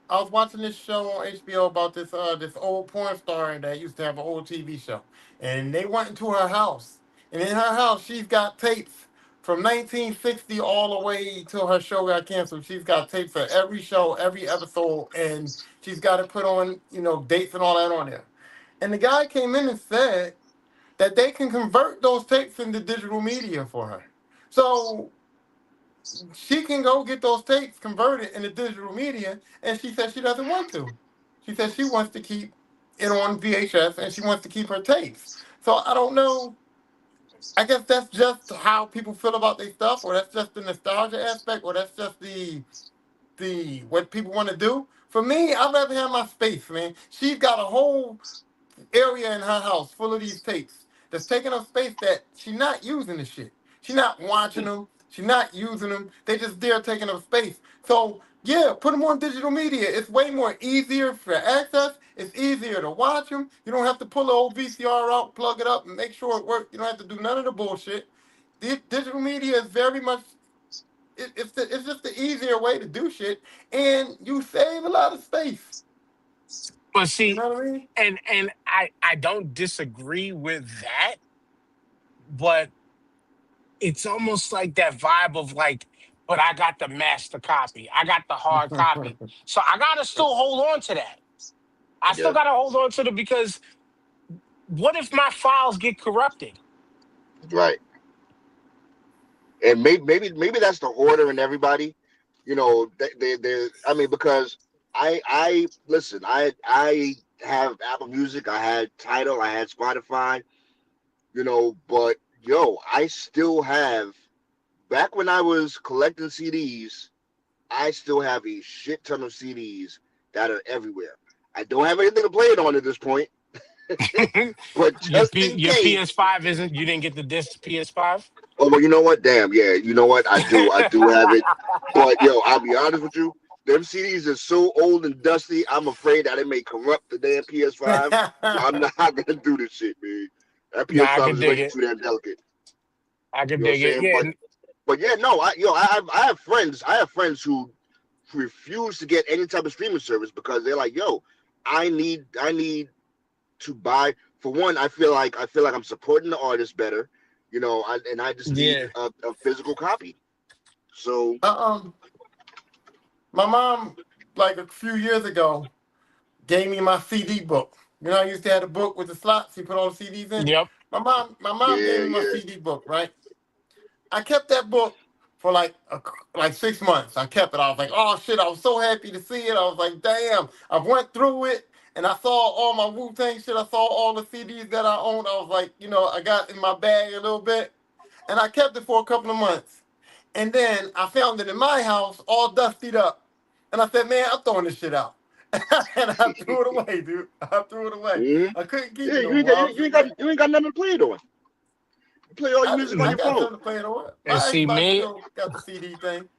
I was watching this show on HBO about this old porn star that used to have an old TV show, and they went into her house, and in her house she's got tapes from 1960 all the way till her show got canceled. She's got tapes of every show, every episode, and she's got to put on dates and all that on there. And the guy came in and said that they can convert those tapes into digital media for her. So she can go get those tapes converted into digital media, and she says she doesn't want to. She says she wants to keep it on VHS and she wants to keep her tapes. So I don't know. I guess that's just how people feel about their stuff, or that's just the nostalgia aspect, or that's just the what people want to do. For me, I'd rather have my space, man. She's got a whole area in her house full of these tapes that's taking up space that she's not using the shit. She's not watching them. She's not using them. They just there taking up space. So yeah, put them on digital media. It's way more easier for access. It's easier to watch them. You don't have to pull the old VCR out, plug it up, and make sure it works. You don't have to do none of the bullshit. Digital media is very much. It's just the easier way to do shit, and you save a lot of space. But You see, know what I mean? and I don't disagree with that, but it's almost like that vibe of like, but I got the master copy. I got the hard copy. So I gotta still hold on to that. I still Yeah. gotta hold on to it because what if my files get corrupted? Right. And maybe that's the order in everybody. They I mean, because I listen. I have Apple Music. I had Tidal. I had Spotify. But I still have. Back when I was collecting CDs, I still have a shit ton of CDs that are everywhere. I don't have anything to play it on at this point, but just in Your case. PS5 isn't. You didn't get the disc PS5. Oh well, you know what? Damn, yeah. You know what? I do have it. But I'll be honest with you. Them CDs are so old and dusty. I'm afraid that it may corrupt the damn PS5. So I'm not gonna do this shit, man. That Nah, I PS5 could is dig already it. too damn delicate. I could You know what I'm dig it. saying? Yeah. But yeah, no. I have friends who refuse to get any type of streaming service because they're like, I need to buy. For one, I feel like I'm supporting the artist better, and I just need Yeah. a physical copy. So Uh, um, my mom, like a few years ago, gave me my CD book. I used to have a book with the slots you put all the CDs in. Yep. My mom gave yeah, me my yeah, CD book, right? I kept that book for like 6 months. I kept it. I was like, oh shit! I was so happy to see it. I was like, damn! I went through it and I saw all my Wu Tang shit. I saw all the CDs that I owned. I was like, I got in my bag a little bit, and I kept it for a couple of months. And then I found it in my house, all dustied up. And I said, man, I'm throwing this shit out. And I threw it away, dude. I threw it away. hmm I couldn't keep yeah. it no You ain't more. got I you, was you just ain't got like, you ain't got nothing to play it on. You play all your music on I your got phone. something to play it on. And My see Xbox me, still got the CD thing.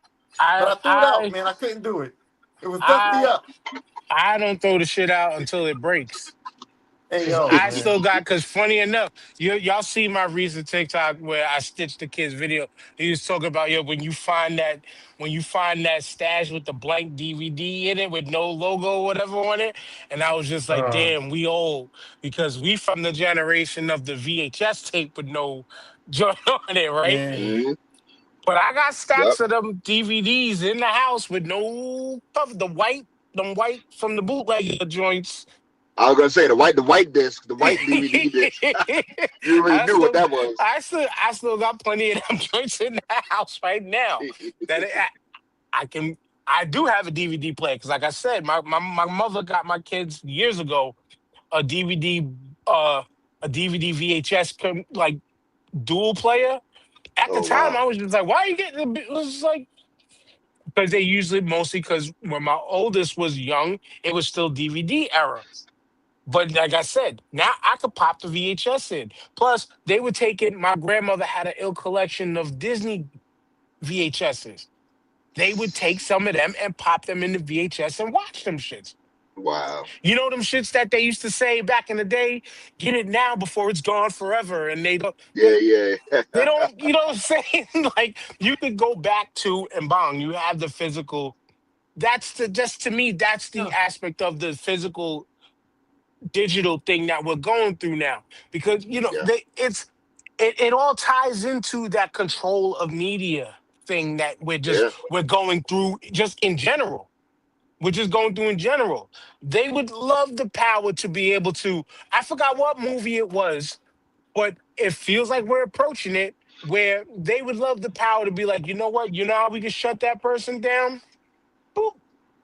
But I I threw it out, I man. I couldn't do it. It was dusty I up. I don't throw the shit out until it breaks. Hey Cause yo, I man. still got, cause funny enough, y'all see my recent TikTok where I stitched the kid's video. He was talking about, yo, when you find that stash with the blank DVD in it with no logo or whatever on it. And I was just like, Uh, damn, we old because we from the generation of the VHS tape with no joint on it, right? yeah. Hmm. But I got Yep. stacks of them DVDs in the house with no cover. Them white from the bootleg joints. I was gonna say the white disc, the white DVD disc. You already I knew what still, that was. I still got plenty of them joints in the house right now. That I can, I do have a DVD player because, like I said, my mother got my kids years ago a DVD, uh, a DVD VHS like dual player. At the Oh time, wow. I was just like, "Why are you getting?" It was like because they usually mostly because when my oldest was young, it was still DVD era. But like I said, now I could pop the VHS in. Plus, they would take it. My grandmother had an ill collection of Disney VHSs. They would take some of them and pop them in the VHS and watch them shits. Wow. You know them shits that they used to say back in the day, get it now before it's gone forever. And Yeah, yeah. they don't, you know what I'm saying? Like you could go back to and bong, you have the physical. That's the just to me, that's the Yeah. aspect of the physical digital thing that we're going through now because Yeah, it all ties into that control of media thing that yeah. we're going through just in general. We're just going through in general. They would love the power to be able to, I forgot what movie it was, but it feels like we're approaching it where they would love the power to be like, you know what, you know how we can shut that person down. Boop,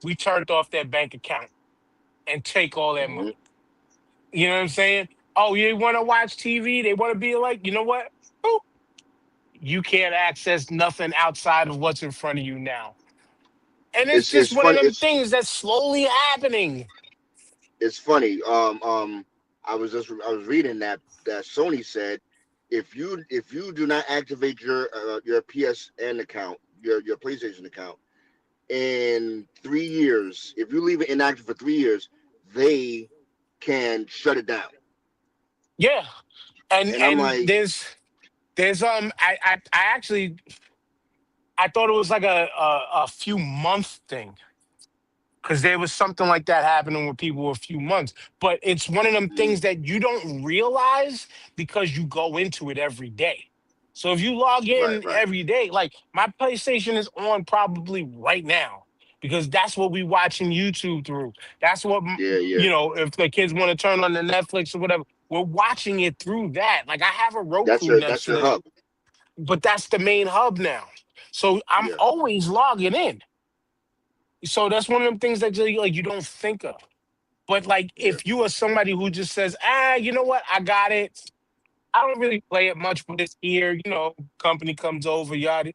we turned off their bank account and take all that Hmm. money. You know what I'm saying? Oh, you want to watch TV? They want to be like, you know what? Boop. You can't access nothing outside of what's in front of you now. And it's just It's one of funny. them things that's slowly happening. It's funny. I was reading that Sony said if you do not activate your PSN account, your PlayStation account in 3 years, if you leave it inactive for 3 years, they can shut it down. Yeah. And And I'm like, I actually I thought it was like a few month thing because there was something like that happening with people a few months. But it's one of them mm, things that you don't realize because you go into it every day. So if you log right, in right, every day, like my PlayStation is on probably right now because that's what we watching YouTube through. That's what yeah, yeah. you know. If the kids want to turn on the Netflix or whatever, we're watching it through that. Like I have a Roku next That's to your the, hub. but that's the main hub now. So I'm Yeah, always logging in. So that's one of them things that you don't think of. But like yeah. if you are somebody who just says, you know what, I got it. I don't really play it much, but it's here. Company comes over, yada.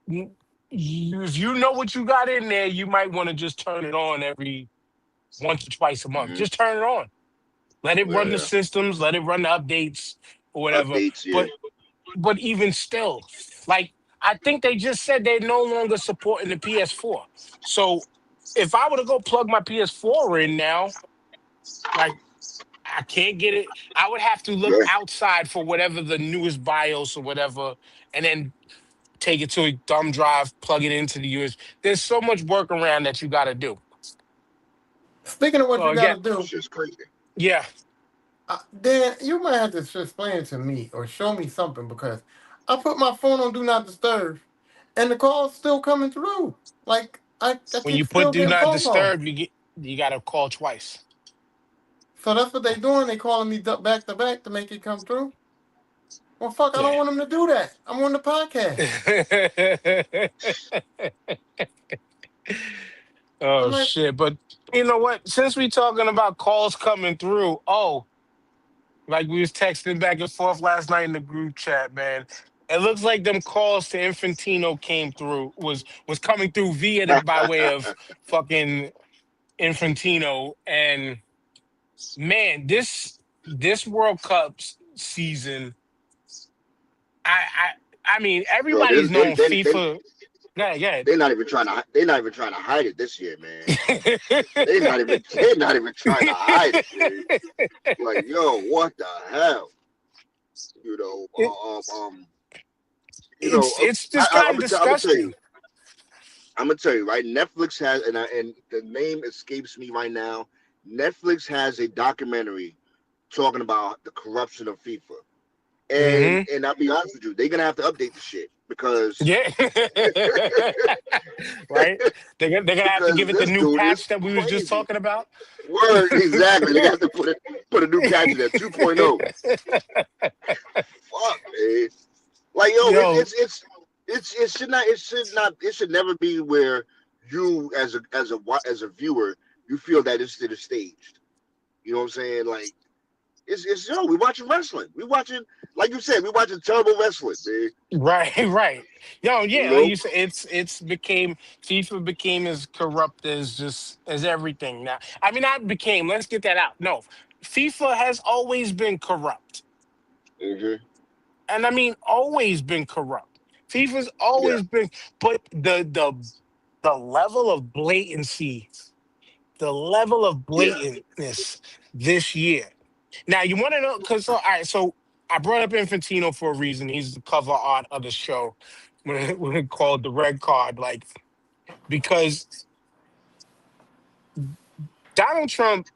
If you know what you got in there, you might want to just turn it on every once or twice a month. Hmm. Just turn it on. Let it Yeah, run the yeah. systems. Let it run the updates or whatever. Updates. Yeah. But even still, like I think they just said they're no longer supporting the PS4. So if I were to go plug my PS4 in now, like I can't get it. I would have to look Yeah. outside for whatever the newest BIOS or whatever, and then take it to a thumb drive, plug it into the USB. There's so much workaround that you got to do. Speaking of what So you got again, to do, Shit's crazy. yeah, Dan, you might have to explain it to me or show me something because I put my phone on Do Not Disturb and the call's still coming through. Like I when keep you put still Do getting Not phone calls. Disturb, you got to call twice. So that's what they doing. They calling me back to back to make it come through. Well, fuck, I Yeah. don't want them to do that. I'm on the podcast. I'm Oh like, shit! But you know what? Since we talking about calls coming through, like we was texting back and forth last night in the group chat, man. It looks like them calls to Infantino came through was coming through via by way of fucking Infantino, and man, this World Cup season, I I I mean Bro, everybody's known FIFA. Yeah, They're not even trying to hide it this year, man. yeah. They're not even trying to hide it, dude. Like, yo, what the hell? You know, it, you know, it's just I'm gotten gonna I'm gonna tell you, disgusting. right? Netflix has, and the name escapes me right now. Netflix has a documentary talking about the corruption of FIFA, Hmm. and I'll be honest with you, they're gonna have to update the shit because Yeah. Right? They're gonna have to give it the this new dude is patch that we was just crazy. talking about. Word, exactly. They got to put a new patch in there, 2.0. Fuck, man. Like, yo, Yo, it should never be where you as a viewer you feel that it is staged. You know what I'm saying? Like, it's yo, we watching wrestling. We watching, like you said, we watching terrible wrestling, man. right, right. Yo, You yeah, like know? you said, it's became FIFA became as corrupt as just as everything now. I mean, not became. Let's get that out. No, FIFA has always been corrupt, Hmm. and I mean always been corrupt. FIFA's Yeah. always been, but the level of blatancy, the level of Yeah. blatantness this year. Now you want to know because all right, so I brought up Infantino for a reason. He's the cover art of the show when it called the red card, like because Donald Trump.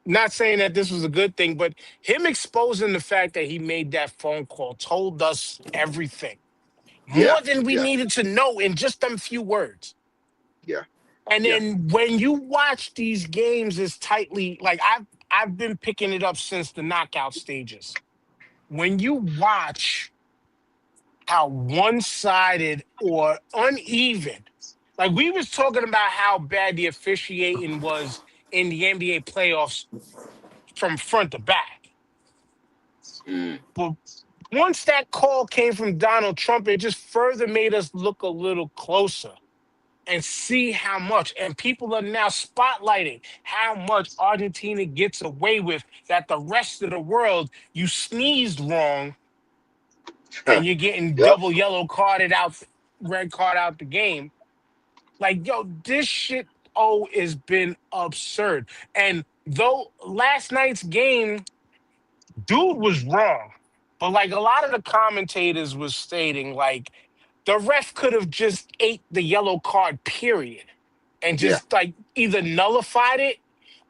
Not saying that this was a good thing, but him exposing the fact that he made that phone call told us everything, Yeah. more than we Yeah. needed to know in just them few words. Yeah. And Yeah. then when you watch these games as tightly, like I've been picking it up since the knockout stages. When you watch how one-sided or uneven, like we was talking about how bad the officiating was in the NBA playoffs from front to back. Mm. But once that call came from Donald Trump, it just further made us look a little closer and see how much. And people are now spotlighting how much Argentina gets away with that the rest of the world, you sneezed wrong and you're getting Yep. double yellow carded out, red card out the game. Like, yo, this shit, oh, has been absurd. And though last night's game, dude was wrong. But like a lot of the commentators was stating, like, the ref could have just ate the yellow card, period, and Yeah. just like either nullified it,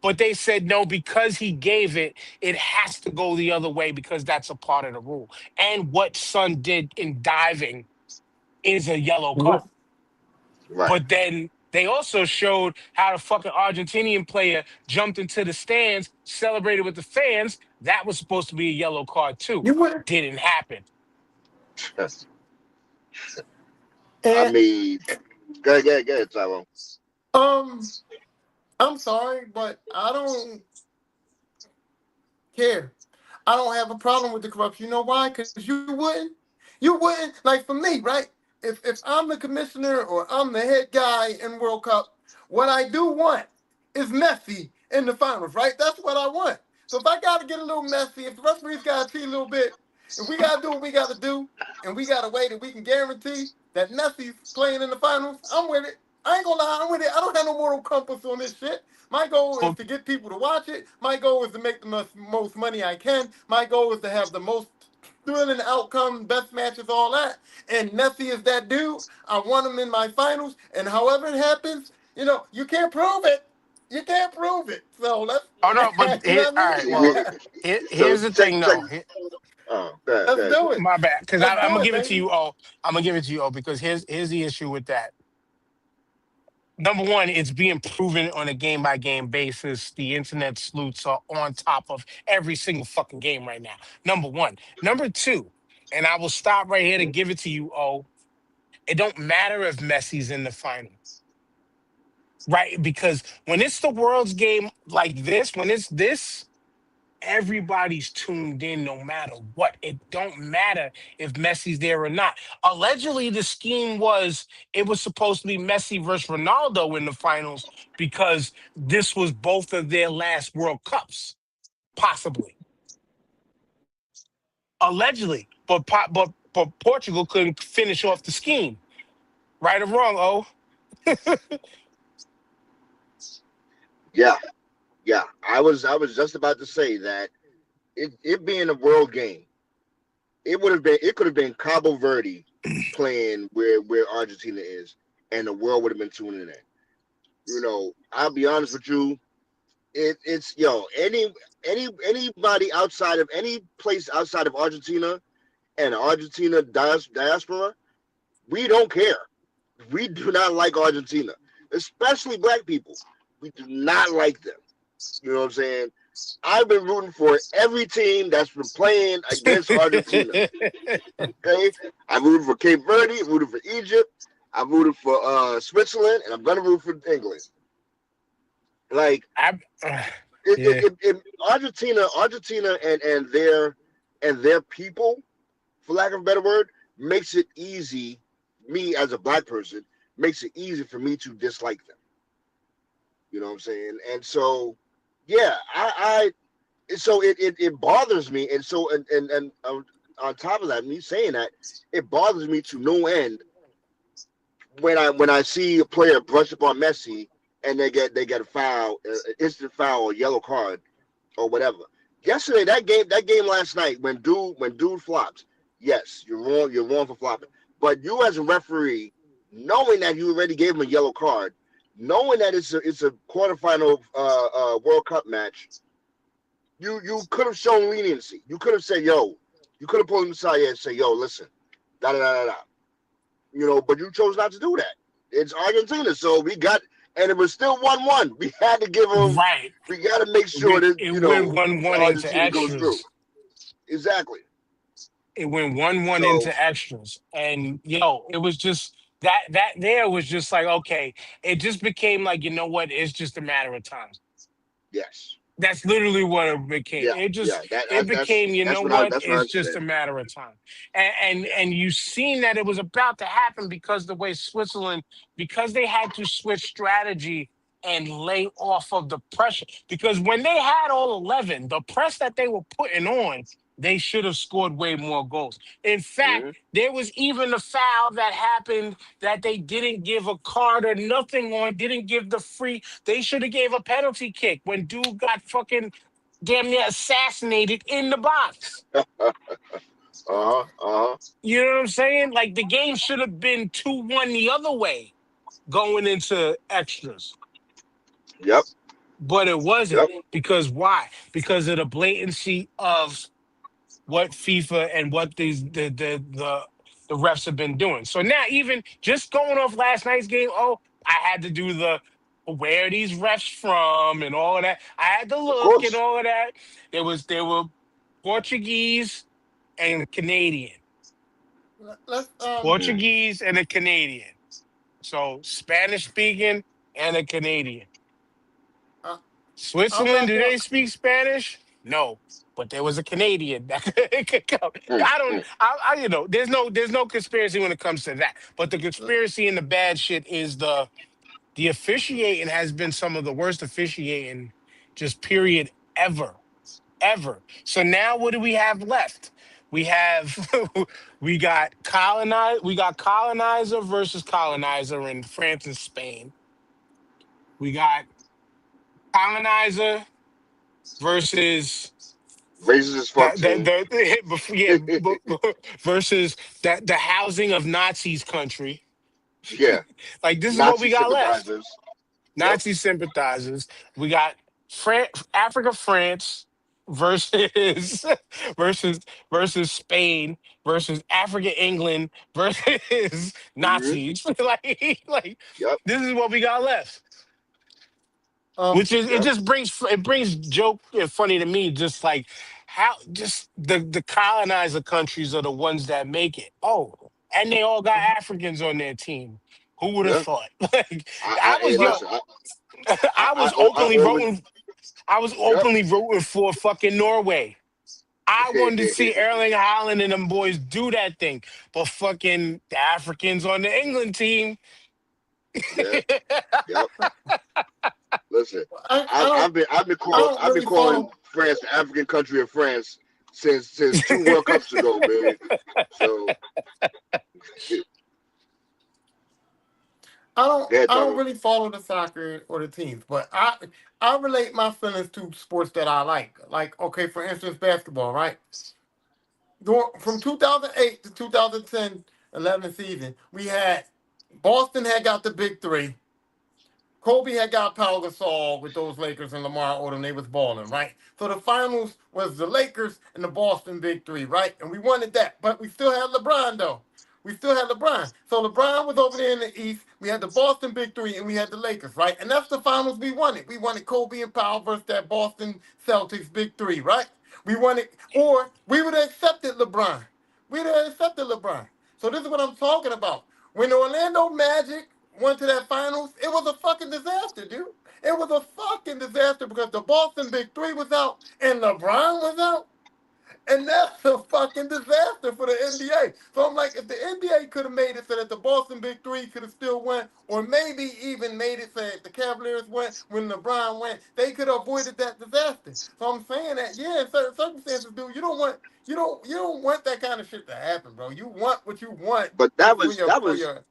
but they said no, because he gave it, it has to go the other way because that's a part of the rule. And what Son did in diving is a yellow card. Right. But then they also showed how the fucking Argentinian player jumped into the stands, celebrated with the fans. That was supposed to be a yellow card too. You would, Didn't happen. I and mean, go ahead, Tyrone. um, I'm sorry, but I don't care. I don't have a problem with the corruption. You know why? Because you wouldn't. You wouldn't. Like for me, right? If I'm the commissioner or I'm the head guy in World Cup, what I do want is Messi in the finals, right? That's what I want. So if I got to get a little messy, if the referees got to cheat a little bit, if we got to do what we got to do, and we got a way that we can guarantee that Messi's playing in the finals, I'm with it. I ain't gonna lie, I'm with it. I don't have no moral compass on this shit. My goal is Well, to get people to watch it. My goal is to make the most money I can. My goal is to have the most thrilling outcome, best matches, all that. And Messi is that dude. I want him in my finals. And however it happens, you can't prove it. You can't prove it. So let's, oh no, but you here, know what all I right. mean? Well, So here's the thing, check. though. Oh, go Let's ahead. do it. My bad, because Let's I'm do gonna it, give it to baby. you. Oh, I'm gonna give it to you. Oh, because here's the issue with that. Number one, it's being proven on a game by game basis. The internet sleuths are on top of every single fucking game right now. Number one. Number two, and I will stop right here to give it to you. Oh, it don't matter if Messi's in the finals, right? Because when it's the world's game like this, when it's this, everybody's tuned in no matter what. It don't matter if Messi's there or not. Allegedly, the scheme was it was supposed to be Messi versus Ronaldo in the finals because this was both of their last World Cups, possibly. Allegedly. But Portugal couldn't finish off the scheme. Right or wrong, Yeah, yeah. I was just about to say that it being a world game, it could have been Cabo Verde playing where Argentina is, and the world would have been tuning in. I'll be honest with you. It's anybody outside of any place outside of Argentina and Argentina diaspora, we don't care. We do not like Argentina, especially black people. We do not like them. You know what I'm saying? I've been rooting for every team that's been playing against Argentina. Okay, I rooted for Cape Verde, rooted for Egypt, I rooted for Switzerland, and I'm gonna root for England. Like I, it, yeah. it, it, Argentina, and their people, for lack of a better word, makes it easy. Me as a black person makes it easy for me to dislike them. You know what I'm saying? And so, yeah, it bothers me, and so and on top of that, me saying that, it bothers me to no end when I see a player brush up on Messi and they get a foul, an instant foul or yellow card or whatever. Yesterday, that game last night, when dude flops, yes, you're wrong for flopping. But you as a referee, knowing that you already gave him a yellow card, knowing that it's a quarterfinal World Cup match, you could have shown leniency. You could have said, yo, you could have pulled him aside and say, yo, listen, da da da da da. But you chose not to do that. It's Argentina, so and it was still 1-1. We had to give them. Right. We got to make sure that It went 1-1 into Argentina goes through. extras. Exactly. It went 1-1 So into extras, and it was just that there was just like, okay, it just became like, you know what? It's just a matter of time. yes, That's literally what it became. yeah, It yeah. just it became, you know what? That's what I It's just understand. a matter of time. And you seen that it was about to happen because the way Switzerland, because they had to switch strategy and lay off of the pressure. Because when they had all 11, the press that they were putting on, they should have scored way more goals. In fact, Mm-hmm. there was even a foul that happened that they didn't give a card or nothing on, didn't give the free. They should have gave a penalty kick when dude got fucking damn near assassinated in the box. Uh-huh. You know what I'm saying? Like the game should have been 2-1 the other way going into extras. Yep. But it wasn't Yep. because why? Because of the blatancy of what FIFA and what the refs have been doing. So now, even just going off last night's game, I had to do the where are these refs from and all of that. I had to Of look and course. all of that. There were Portuguese and Canadian, Let's Mm. Portuguese and a Canadian. So Spanish speaking and a Canadian. uh, I'm Switzerland, not do gonna. they speak Spanish? No, but there was a Canadian that could come. Mm. I don't, Mm. there's no conspiracy when it comes to that. But the conspiracy and the bad shit is the officiating has been some of the worst officiating, just period ever, ever. So now what do we have left? We have we got colonizer versus colonizer in France and Spain. We got colonizer versus Racist as fuck team. versus that the housing of Nazis country. Yeah. Like this is what Nazi we got left. sympathizers. Yep. Nazi sympathizers. We got Africa, France versus versus versus Spain versus Africa, England versus Mm-hmm. Nazis. like Yep. this is what we got left. Um, Which is Yep. it brings joke and funny to me, just like how just the colonizer countries are the ones that make it. Oh, and they all got Africans on their team. Who would have Yeah. thought? Like I Hey, was well, listen. I was I openly always. voting. I was Yep. openly rooting for fucking Norway. I wanted to see Erling Haaland and them boys do that thing, but fucking the Africans on the England team. Yeah. Yep. Listen. I don't. I don't I've been really calling follow. France the African country of France since 2 World Cups ago, man. So Go ahead, I don't Tyrone. really follow the soccer or the teams, but I relate my feelings to sports that I like. Like, okay, for instance, basketball, right? From 2008 to 2010, 11 season, we had Boston had got the big three. Kobe had got Pau Gasol with those Lakers and Lamar Odom. They was balling, right? So the finals was the Lakers and the Boston Big Three, right? And we wanted that, but we still had LeBron though. We still had LeBron. So LeBron was over there in the East. We had the Boston Big Three and we had the Lakers, right? And that's the finals we wanted. We wanted Kobe and Powell versus that Boston Celtics Big Three, right? We wanted, or we would have accepted LeBron. We would have accepted LeBron. So this is what I'm talking about. When the Orlando Magic went to that finals, it was a fucking disaster, dude. It was a fucking disaster because the Boston Big Three was out and LeBron was out. And that's a fucking disaster for the NBA. So I'm like, if the NBA could have made it so that the Boston Big Three could have still went, or maybe even made it so that the Cavaliers went when LeBron went, they could have avoided that disaster. So I'm saying that, yeah, in certain circumstances, dude, you don't want that kind of shit to happen, bro. You want what you want But for, that for was your that for was your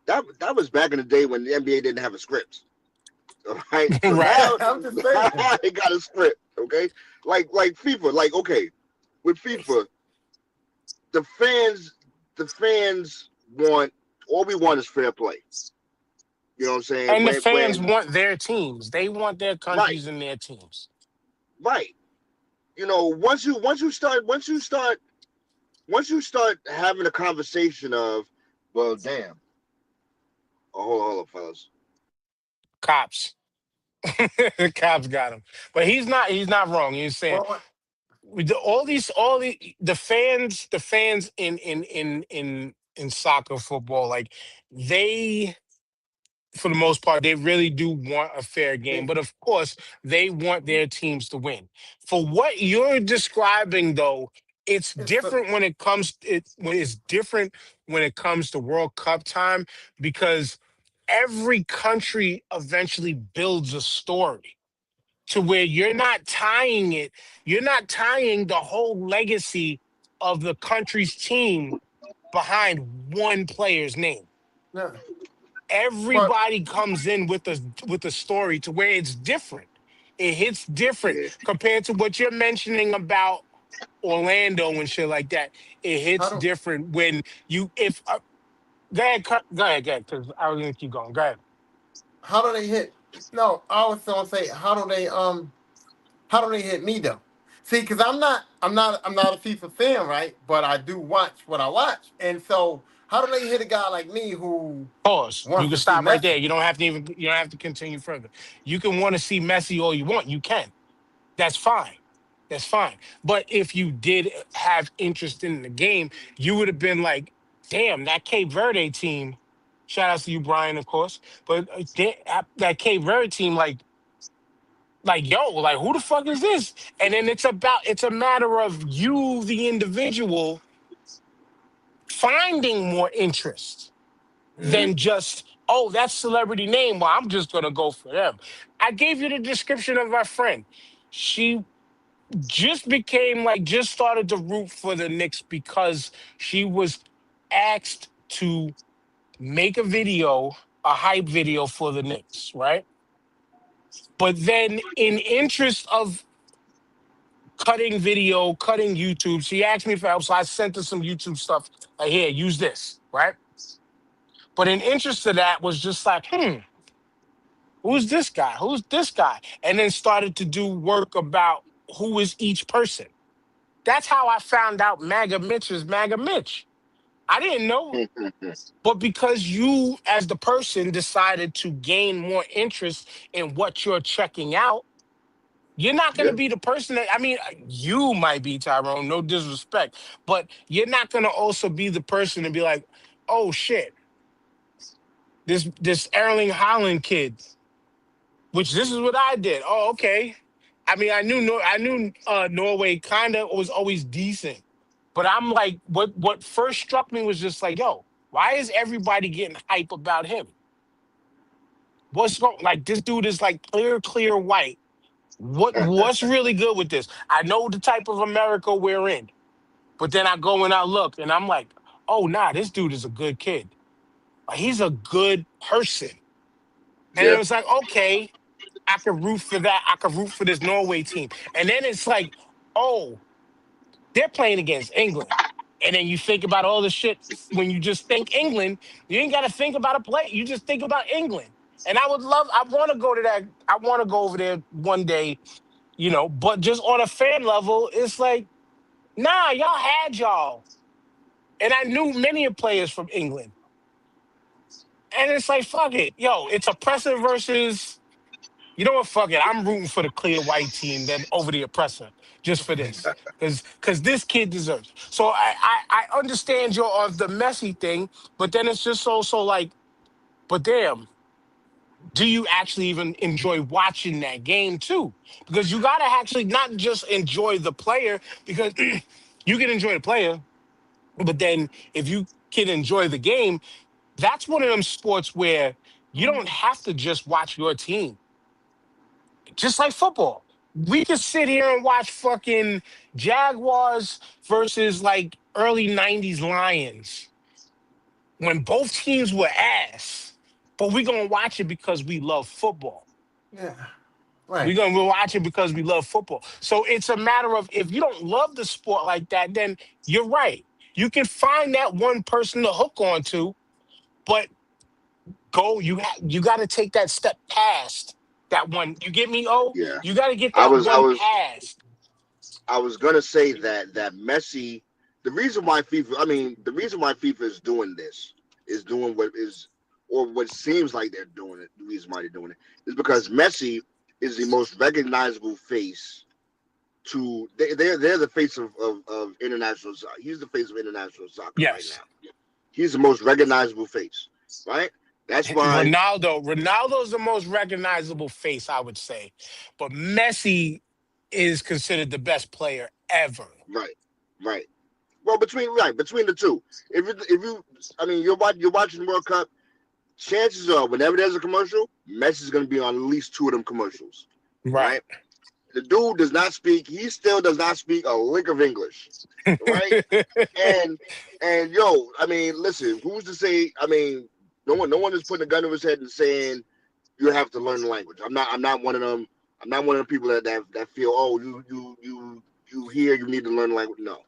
that was back in the day when the NBA didn't have a script. All right. So Right. now, I'm just now saying. they got a script. Okay. Like FIFA. Like, okay, with FIFA, the fans want, all we want is fair play. You know what I'm saying? And the fans When want their teams. They want their right, countries and their teams. right. You know, once you start having a conversation of, well, damn. Oh, hold on, fellas. Cops. The cops got him. But he's not wrong. He's saying Well, all the fans in soccer football, like they, for the most part, they really do want a fair game. it, But of course, they want their teams to win. For what you're describing, though, it's it's for different when it's different when it comes to World Cup time because every country eventually builds a story to where you're not tying the whole legacy of the country's team behind one player's name. yeah. But Everybody comes in with a story to where it's different. It hits different Yeah. compared to what you're mentioning about Orlando and shit like that. It how hits do different when you if go ahead, because I was gonna keep going. Go ahead. how do they hit? No, I was gonna say how do they hit me though? See, because I'm not a FIFA fan, right? But I do watch what I watch, and so how do they hit a guy like me who Pause. You wants can to see stop right there. Messi? You don't have to continue further. You can want to see Messi all you want. You can. That's fine. That's fine. But if you did have interest in the game, you would have been like, damn, that Cape Verde team. Shout out to you, Brian, of course. But that Cape Verde team, yo, like who the fuck is this? And then it's a matter of you, the individual, finding more interest Hmm. than just, oh, that's celebrity name. Well, I'm just gonna go for them. I gave you the description of my friend. She just started to root for the Knicks because she was asked to make a hype video for the Knicks, right? But then in interest of cutting YouTube, she asked me for help. So I sent her some YouTube stuff. Like, here, use this, right? But in interest of that was just like, who's this guy? Who's this guy? And then started to do work about who is each person. That's how I found out MAGA Mitch is MAGA Mitch. I didn't know. But because you, as the person, decided to gain more interest in what you're checking out, you're not going Yeah. to be the person that, I mean, you might be, Tyrone, no disrespect, but you're not going to also be the person to be like, oh shit, this Erling Haaland kid, which this is what I did. Oh, okay. I mean, I knew Norway kind of was always decent, but I'm like, what first struck me was just like, yo, why is everybody getting hype about him? What's going like this dude is like clear white. What's really good with this? I know the type of America we're in, but then I go and I look and I'm like, oh nah, this dude is a good kid. He's a good person. And Yeah, it was like, okay, I could root for that. I could root for this Norway team. And then it's like, oh, they're playing against England. And then you think about all the shit when you just think England, you ain't got to think about a play. You just think about England. And I want to go to that. I want to go over there one day, but just on a fan level, it's like, nah, y'all had y'all. And I knew many of players from England. And it's like, fuck it. Yo, it's oppressor versus, you know what, fuck it. I'm rooting for the clear white team than over the oppressor just for this. Because this kid deserves it. So I understand your of the messy thing, but then it's just so like, but damn, do you actually even enjoy watching that game too? Because you gotta actually not just enjoy the player, because you can enjoy the player, but then if you can enjoy the game, that's one of them sports where you don't have to just watch your team. Just like football. We could sit here and watch fucking Jaguars versus like early 90s Lions when both teams were ass. But we're going to watch it because we love football. Yeah. We're Right. going to watch it because we love football. So it's a matter of, if you don't love the sport like that, then you're right. You can find that one person to hook onto, but you got to take that step past that one. You get me? Oh, yeah. you got to get I that was I one was past. I was gonna say that Messi. The reason why FIFA is doing this, is doing what is, or what seems like they're doing it. The reason why they're doing it is because Messi is the most recognizable face they're the face of international soccer. He's the face of international soccer right Yes. now. He's the most recognizable face, right? That's why. Ronaldo's the most recognizable face, I would say. But Messi is considered the best player ever. Right, right. Well, between the two, you're watching the World Cup. Chances are, whenever there's a commercial, Messi's going to be on at least two of them commercials, right? Right. The dude does not speak. He still does not speak a lick of English, right? And listen, who's to say? No one is putting a gun to his head and saying you have to learn the language. I'm not one of them. I'm not one of the people that feel, oh, you here, you need to learn the language. No,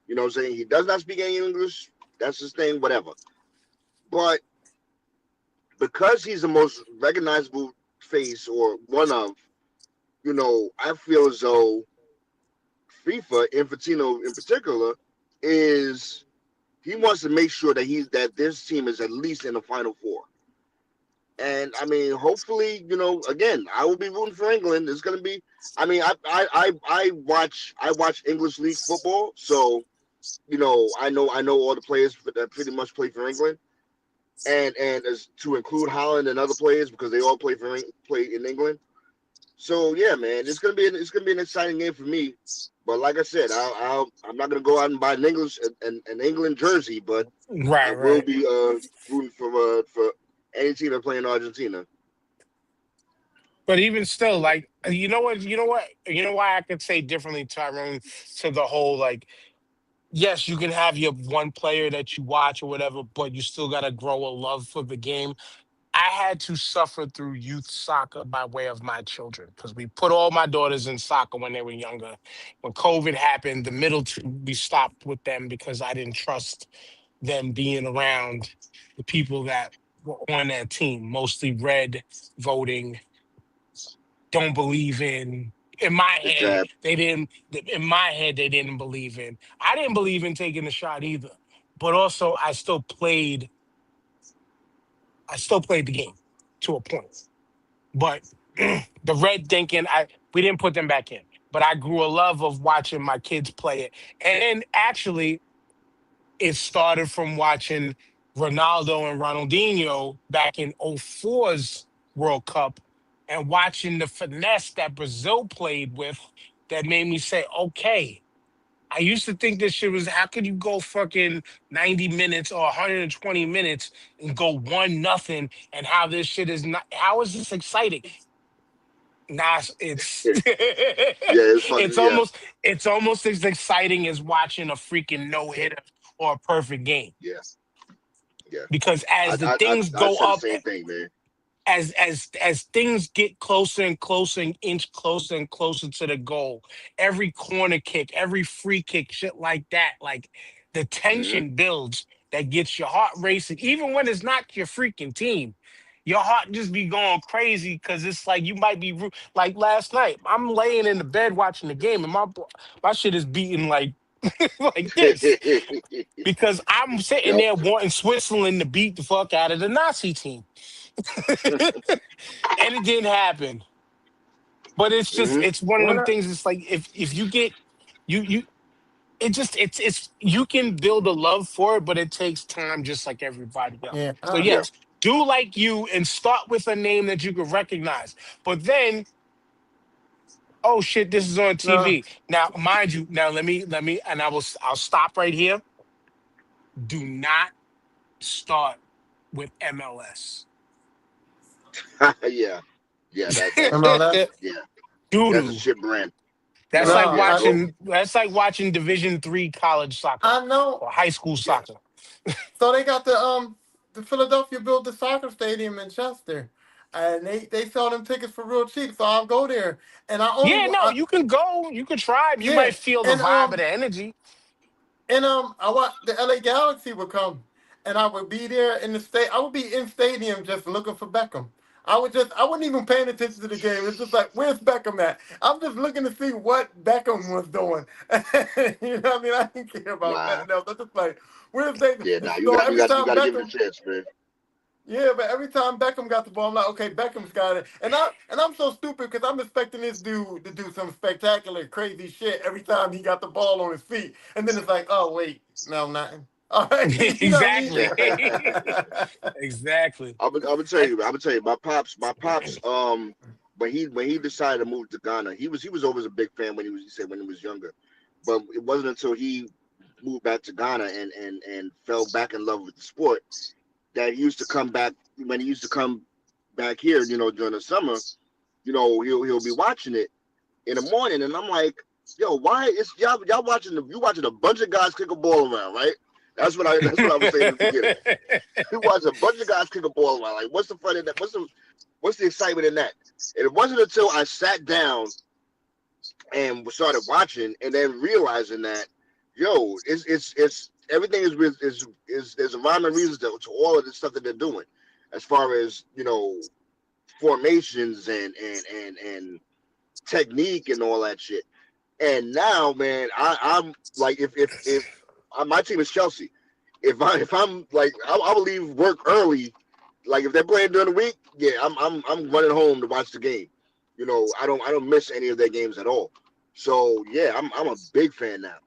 you know what I'm saying. He does not speak any English. That's his thing, whatever. But because he's the most recognizable face, or one of, I feel as though FIFA, Infantino in particular, is he wants to make sure that this team is at least in the Final Four. And hopefully, again, I will be rooting for England. It's going to be. I watch English league football, so I know all the players that pretty much play for England, and as to include Holland and other players, because they all play in England. So yeah, man, it's gonna be an exciting game for me. But like I said, I'm not gonna go out and buy an England jersey, but I Right, will right. be rooting for any team that play in Argentina. But even still, like, you know why I could say differently, Tyrone, to the whole, like, yes, you can have your one player that you watch or whatever, but you still gotta grow a love for the game. I had to suffer through youth soccer by way of my children, because we put all my daughters in soccer when they were younger. When COVID happened, the middle two, we stopped with them because I didn't trust them being around the people that were on that team, mostly red voting, don't believe in. In my head, Exactly. they didn't. In my head, they didn't believe in. I didn't believe in taking the shot either, but also I still played the game to a point. But the red thinking, we didn't put them back in. But I grew a love of watching my kids play it. And then actually, it started from watching Ronaldo and Ronaldinho back in '04's World Cup, and watching the finesse that Brazil played with, that made me say, okay. I used to think this shit was, how could you go fucking 90 minutes or 120 minutes and go 1-0, and how this shit is not, how is this exciting? Nah, it's Yeah, it's fun. it's Yeah, almost it's almost as exciting as watching a freaking no hitter or a perfect game. yeah, Yeah. because as the things I go said the up, same thing, man. as things get closer and closer, and inch closer and closer to the goal, every corner kick, every free kick, shit like that, like the Hmm. tension builds, that gets your heart racing, even when it's not your freaking team. Your heart just be going crazy because it's like you might be like last night. I'm laying in the bed watching the game, and my shit is beating like like this because I'm sitting Yep. there wanting Switzerland to beat the fuck out of the Nazi team. And it didn't happen. But it's just Hmm. it's one of When them I, things. It's like if you get you it just it's you can build a love for it, but it takes time, just like everybody else. yeah, So Yeah. yes, do like you and start with a name that you can recognize. But then, oh shit, this is on no, TV. Now, mind you, now let me, and I'll stop right here. Do not start with MLS. Yeah. Yeah. MLS. Yeah. That's a Doo-doo. shit brand. That's Yeah. like No, Yeah. Go. watching Division III college soccer I know. or high school Yeah. soccer. So they got the Philadelphia built the soccer stadium in Chester, and they sell them tickets for real cheap. So I'll go there, and I only Yeah, no, you can go, you can try. You yeah, might feel the and vibe of the energy. I want the LA Galaxy would come, and I would be there in the state. I would be in stadium just looking for Beckham. I wasn't even paying attention to the game. It's just like, where's Beckham at? I'm just looking to see what Beckham was doing. You know what I mean? I didn't care about Wow. nothing else. I'm just like, where's David? Yeah. Nah. So every You time got to give it a Beckham, chance, man. yeah, but every time Beckham got the ball, I'm like, okay, Beckham's got it, and I'm so stupid because I'm expecting this dude to do some spectacular, crazy shit every time he got the ball on his feet, and then it's like, oh wait, no, nothing. All right, you know what I mean? Exactly. Exactly. I'm gonna tell And you. I'm gonna tell you. My pops. When he decided to move to Ghana, he was always a big fan when he said when he was younger, but it wasn't until he moved back to Ghana and fell back in love with the sport that he used to come back when he used to come back here. You know, during the summer, you know, he'll be watching it in the morning, and I'm like, yo, why is y'all watching you watching a bunch of guys kick a ball around, right? That's what I was saying in the beginning. You watch a bunch of guys kick a ball around. Like, what's the fun in that? What's the excitement in that? And it wasn't until I sat down and started watching, and then realizing that, yo, it's everything is there's a rhyme and reason to all of the stuff that they're doing, as far as you know, formations and technique and all that shit. And now, man, I'm like, if my team is Chelsea, if I'm like, I will leave work early. Like if they're playing during the week, yeah, I'm running home to watch the game. You know, I don't miss any of their games at all. So yeah, I'm a big fan now.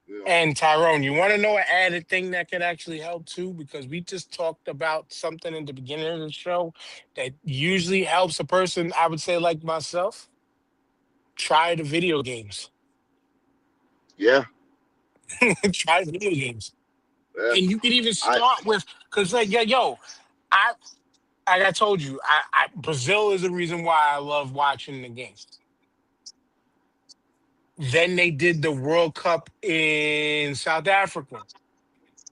You know, and Tyrone, you want to know an added thing that could actually help too? Because we just talked about something in the beginning of the show that usually helps a person, I would say, like myself, try the video games. yeah, Try video games. yeah. And you could even I start with, because, like, yeah, yo, I, like I told you, Brazil is the reason why I love watching the games. Then they did the World Cup in South Africa.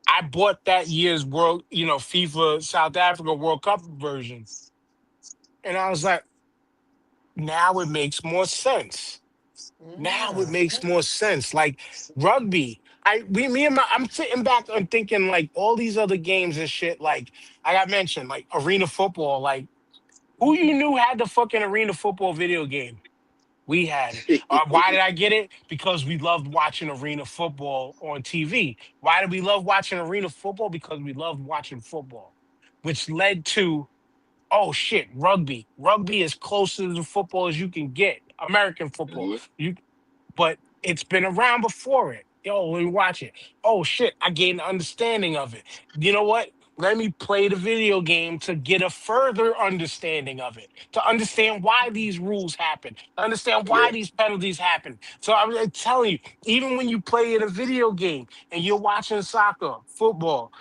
I bought that year's FIFA South Africa World Cup version. And I was like, now it makes more sense. Now it Yeah. makes more sense. Like rugby. I'm sitting back and thinking like all these other games and shit, like I got mentioned, like arena football, like who you knew had the fucking arena football video game? We had it. Why did I get it? Because we loved watching arena football on TV. Why did we love watching arena football? Because we loved watching football, which led to, oh shit, rugby. Rugby is closer to football as you can get. American football. Mhm. But it's been around before it. Yo, let me watch it. Oh shit, I gained an understanding of it. You know what? Let me play the video game to get a further understanding of it, to understand why these rules happen, to understand Yeah, why these penalties happen. So I'm telling you, even when you play in a video game and you're watching soccer, football,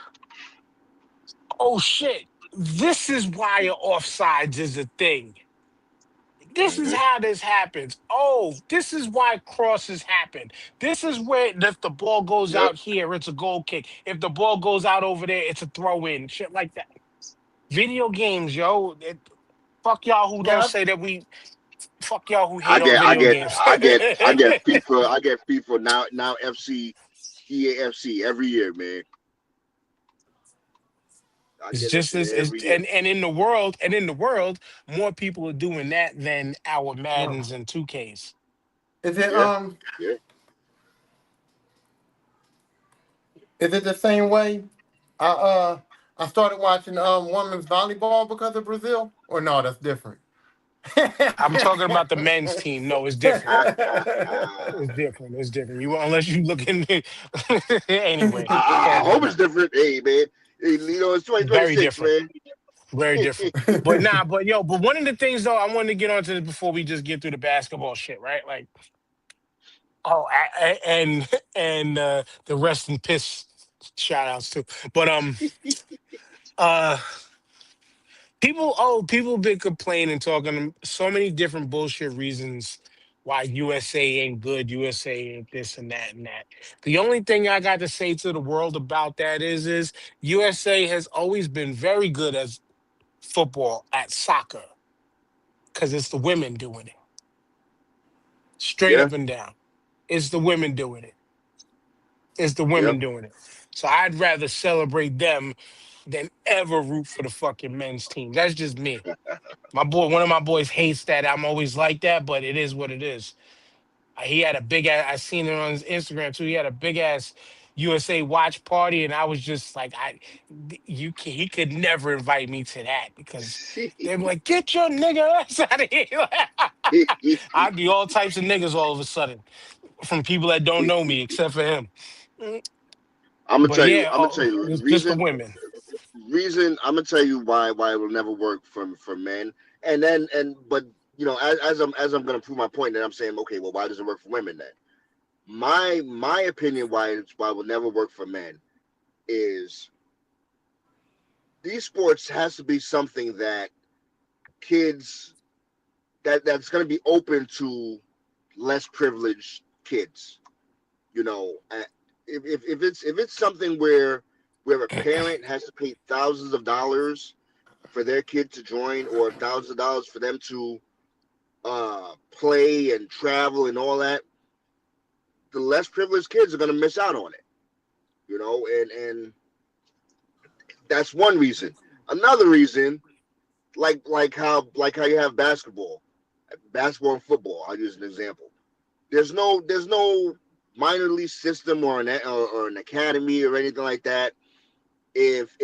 oh shit, this is why offsides is a thing. this is Hmm. how this happens. Oh, this is why crosses happen. This is where if the ball goes Yep. out here, it's a goal kick. If the ball goes out over there, it's a throw in. Shit like that. Video games, yo. Fuck y'all who don't Yeah, say that we. Fuck y'all who I hate on get, I video get, games. I get FIFA. I get FIFA now. FC, EAFC every year, man. I It's get that just shit as every year. and in the world, more people are doing that than our no. Maddens and 2Ks. Is it Yeah, yeah. is it the same way? I uh I started watching women's volleyball because of Brazil. Or no, that's different. I'm talking about the men's team. No, it's different. It's different. It's different. You unless you look in anyway. I But hope it's different. Hey, man. Hey, you know, it's very 2026, different. man. Very different. But nah, but yo, but one of the things though, I wanted to get onto this before we just get through the basketball shit, right? Like, oh, and the rest in piss shout outs too. But uh people been complaining, talking so many different bullshit reasons why USA ain't good, USA ain't this and that and that. The only thing I got to say to the world about that is USA has always been very good as football at soccer because it's the women doing it, straight Yeah, up and down. It's the women doing it. It's the yep. women doing it. So I'd rather celebrate them than ever root for the fucking men's team. That's just me. My boy, one of my boys hates that I'm always like that, but it is what it is. He had a big ass. I seen it on his Instagram too. He had a big ass USA watch party, and I was just like, you can. He could never invite me to that because they'd be like, "Get your nigga ass out of here." I'd be all types of niggas all of a sudden from people that don't know me except for him. Mm, I'm gonna But tell you. yeah, I'm gonna tell you. it's just the women. Reason. I'm gonna tell you why it will never work for men. But as I'm gonna prove my point, then I'm saying, okay, well, why does it work for women then? My opinion why it will never work for men is these sports has to be something that kids that's going to be open to less privileged kids. You know, if it's something where a parent has to pay thousands of dollars for their kid to join, or thousands of dollars for them to play and travel and all that, the less privileged kids are going to miss out on it. You know, and that's one reason. Another reason, like how you have basketball and football. I'll use an example. There's no minor league system or an academy or anything like that. If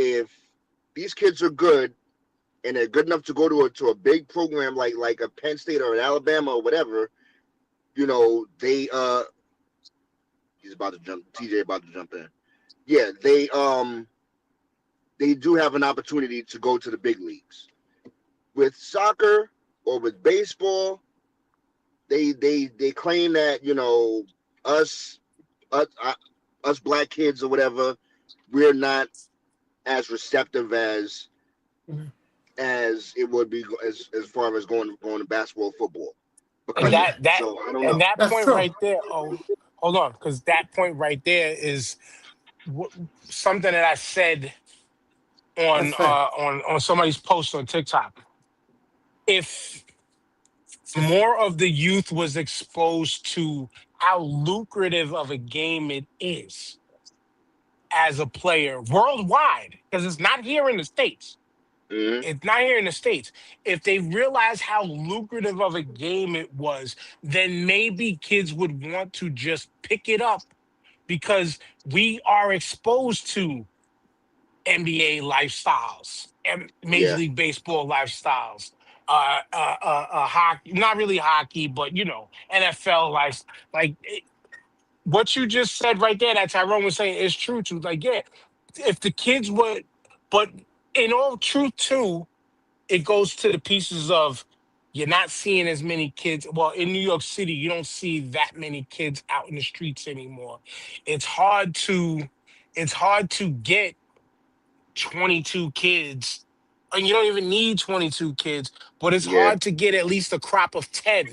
these kids are good and they're good enough to go to a big program like a Penn State or an Alabama or whatever, they he's about to jump. TJ about to jump in. Yeah, they do have an opportunity to go to the big leagues. With soccer or with baseball, they claim that us us us black kids or whatever, we're not as receptive as it would be as far as going to basketball, football, And because of Yeah, that. So I don't and know. that that's point true. right there. Oh, hold on, because that point right there is something that I said That's on fair. somebody's post on TikTok. If more of the youth was exposed to how lucrative of a game it is as a player worldwide, because it's not here in the States. Hmm. It's not here in the States. If they realize how lucrative of a game it was, then maybe kids would want to just pick it up because we are exposed to NBA lifestyles and Major Yeah, League Baseball lifestyles. Hockey, not really hockey, but NFL life. Like what you just said right there, that Tyrone was saying is true too. Like, yeah, if the kids would, but in all truth too, it goes to the pieces of you're not seeing as many kids. Well, in New York City, you don't see that many kids out in the streets anymore. It's hard to, it's hard to get 22 kids and you don't even need 22 kids, but it's Yeah. hard to get at least a crop of 10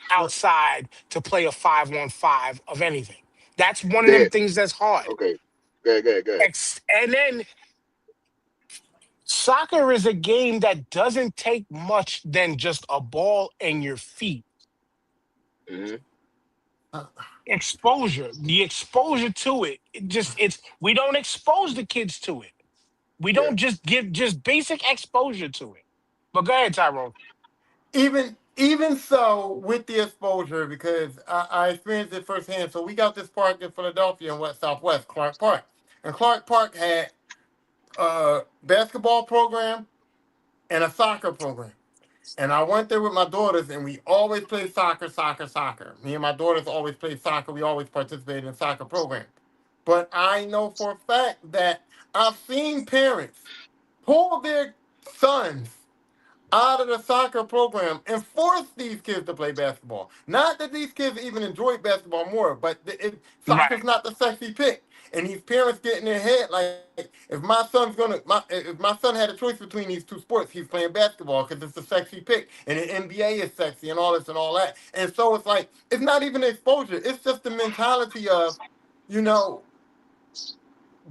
Well, outside to play a 5-on-5 of anything. That's one of them There. things that's hard. Okay. Good. Good. Good. And then soccer is a game that doesn't take much than just a ball and your feet. Hmm. uh, The exposure to it, it's we don't expose the kids to it. We yeah. don't just give just basic exposure to it. But go ahead, Tyrone. Even so, with the exposure, because I experienced it firsthand. So we got this park in Philadelphia in West Southwest, Clark Park, and Clark Park had a basketball program and a soccer program. And I went there with my daughters, and we always played soccer, soccer, soccer. Me and my daughters always played soccer. We always participated in soccer programs. But I know for a fact that I've seen parents pull their sons out of the soccer program and force these kids to play basketball. Not that these kids even enjoy basketball more, but soccer's Right, not the sexy pick. And these parents get in their head like, if my son had a choice between these two sports, he's playing basketball because it's the sexy pick, and the NBA is sexy and all this and all that. And so it's like it's not even exposure; it's just the mentality of, you know,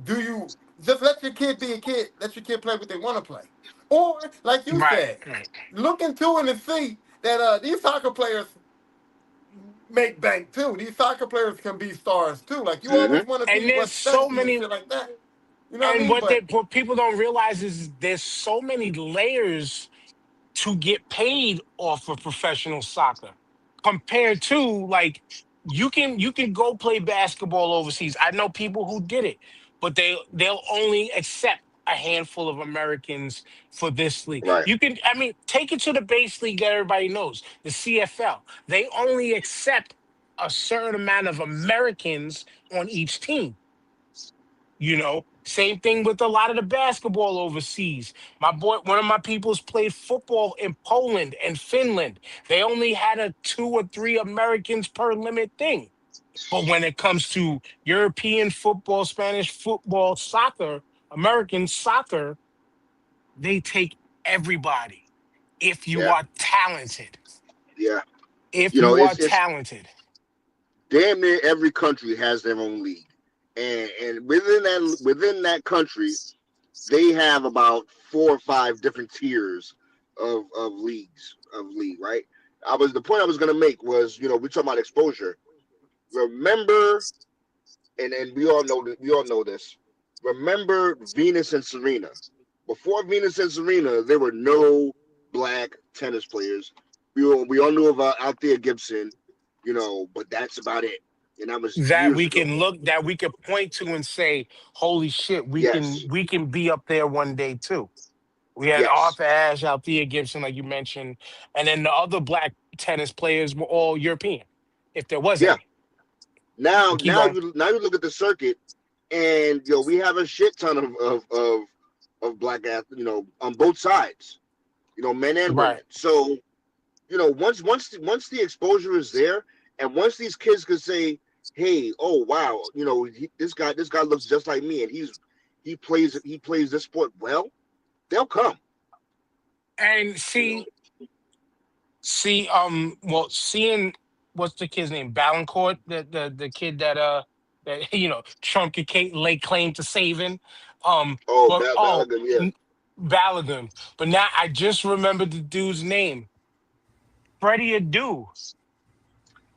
do you just let your kid be a kid, let your kid play what they want to play, or like you right, said, right. look into it and see that these soccer players make bank too. These soccer players can be stars too. Like you Hmm. always want to And be there's what's so sexy and many, shit like that. You know what I and mean? But what people don't realize is there's so many layers to get paid off of professional soccer compared to like you can go play basketball overseas. I know people who did it, but they'll only accept a handful of Americans for this league. Right. You can, I mean, take it to the base league that everybody knows, the CFL. They only accept a certain amount of Americans on each team. Same thing with a lot of the basketball overseas. One of my peoples played football in Poland and Finland. They only had a 2 or 3 Americans per limit thing. But when it comes to European football, Spanish football, soccer, American soccer, they take everybody if you Yeah. are talented. Yeah. If You know, you are it's talented. damn near every country has their own league, and within that country, they have about 4 or 5 different tiers of league. Right. The point I was gonna make was, we talking about exposure. Remember, and we all know this. Remember Venus and Serena. Before Venus and Serena, there were no black tennis players. We all knew about Althea Gibson, but that's about it. And that was That years we ago. can look that we could point to and say, holy shit, we can Yes, we can be up there one day too. We had yes, Arthur Ashe, Althea Gibson, like you mentioned, and then the other black tennis players were all European, if there was yeah. any. Now, And keep now going. you look at the circuit, and we have a shit ton of black athletes, on both sides, men and women. Right. So, once the exposure is there, and once these kids could say, "Hey, oh wow, this guy looks just like me, and he plays this sport well," they'll come. And You know, seeing what's the kid's name? Ballancourt, the kid that Trump could lay claim to saving. oh, But Balogun, yeah, Balogun. But now I just remembered the dude's name. Freddie Adu.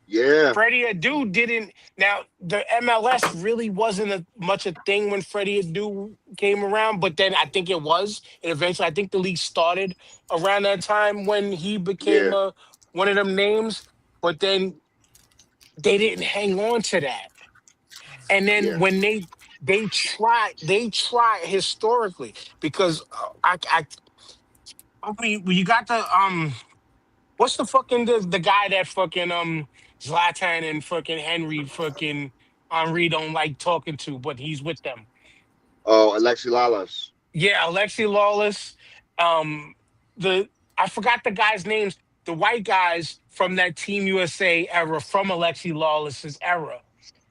yeah, Freddie Adu didn't. Now the MLS really wasn't much a thing when Freddie Adu came around, but then I think it was, and eventually I think the league started around that time when he became yeah, one of them names. But then they didn't hang on to that, and yeah. then when they try historically because I mean you got the what's the fucking the guy that fucking Zlatan and fucking Henry fucking Henri don't like talking to, but he's with them. Oh, Alexi Lalas. Yeah, Alexi Lawless. Um the I forgot the guys' names, the white guys from that Team USA era, from Alexi Lawless's era.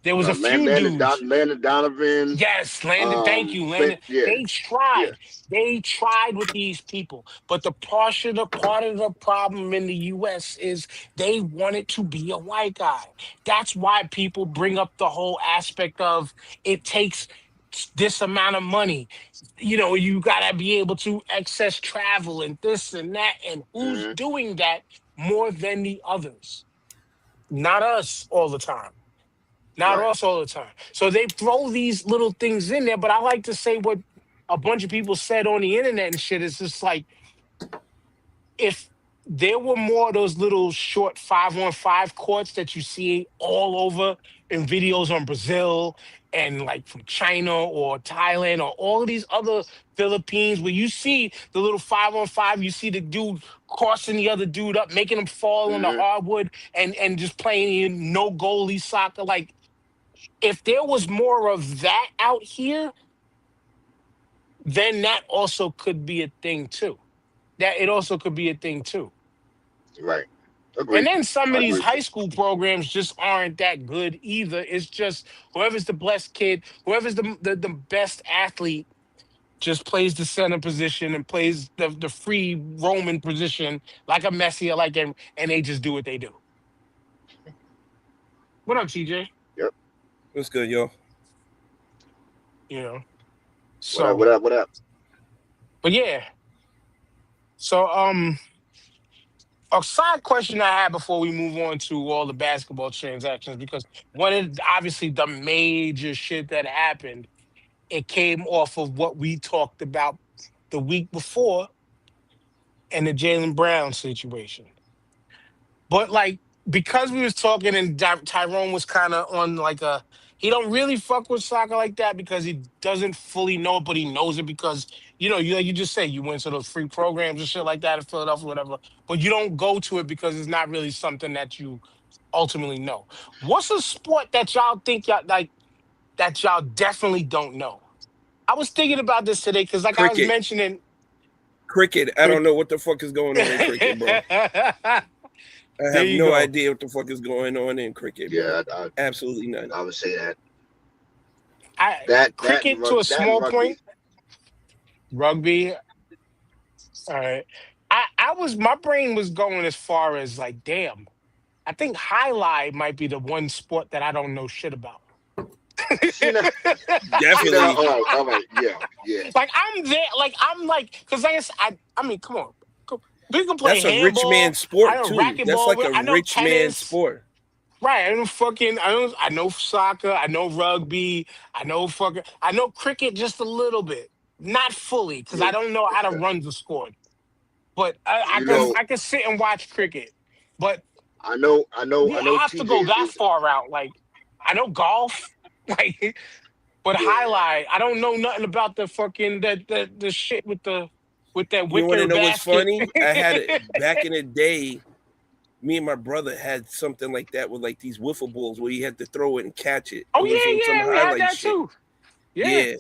There was a few dudes. Landon Donovan. Yes, Landon. Thank you, Landon. Yeah, They yeah. tried. They tried with these people, but the part of the problem in the U.S. is they wanted to be a white guy. That's why people bring up the whole aspect of it takes this amount of money. You gotta be able to access travel and this and that, and who's Hmm. doing that more than the others? Not us all the time. Not Right. us all the time. So they throw these little things in there, but I like to say what a bunch of people said on the internet and shit. It's just like if there were more of those little short 5-on-5 courts that you see all over in videos on Brazil and like from China or Thailand or all of these other Philippines where you see the little 5-on-5, you see the dude crossing the other dude up, making him fall on the Hmm. hardwood and just playing no goalie soccer. Like if there was more of that out here, then that also could be a thing too. That it also could be a thing too. Right. And Agreed. then some of I these agree. high school programs just aren't that good either. It's just whoever's the blessed kid, whoever's the best athlete just plays the center position and plays the free Roman position like a Messi or like and they just do what they do. What up, TJ? Yep. What's good, yo? You know. What up? So, What up? What up? but yeah. So a side question I had before we move on to all the basketball transactions, because one of obviously the major shit that happened, it came off of what we talked about the week before and the Jalen Brown situation. But like because we was talking and Tyrone was kind of on like he don't really fuck with soccer like that because he doesn't fully know it, but he knows it because you just say you went to those free programs and shit like that in Philadelphia, whatever. But you don't go to it because it's not really something that you ultimately know. What's a sport that y'all think y'all like that y'all definitely don't know? I was thinking about this today because like I was Cricket. mentioning. Cricket. I don't know what the fuck is going on in cricket, bro. There I have you no go. idea what the fuck is going on in cricket, bro. Yeah, Absolutely none. I would say that. I That and cricket to a that and small rugby. point. Rugby. All right. I was my brain was going as far as like, damn. I think highlight might be the one sport that I don't know shit about. See now, see now. Definitely. All right. Yeah, yeah, Like I'm there, like I'm like, because I mean, come on, we can play That's a rich man handball. I sport know too. That's like racquetball. a I know rich man tennis. sport. Right. I know soccer. I know rugby. I know cricket just a little bit, not fully, because yeah. I don't know how to Okay. run the score. But You know, I can sit and watch cricket. But I yeah, know. I have to TJ go that is far out. Like I know golf, like, but yeah. highlight. I don't know nothing about the fucking the shit with that You want to wicker know what's basket. funny? I had it back in the day. Me and my brother had something like that with like these wiffle balls where you had to throw it and catch it. It Oh was on some yeah, we had highlight that shit. too. Yeah, Yeah,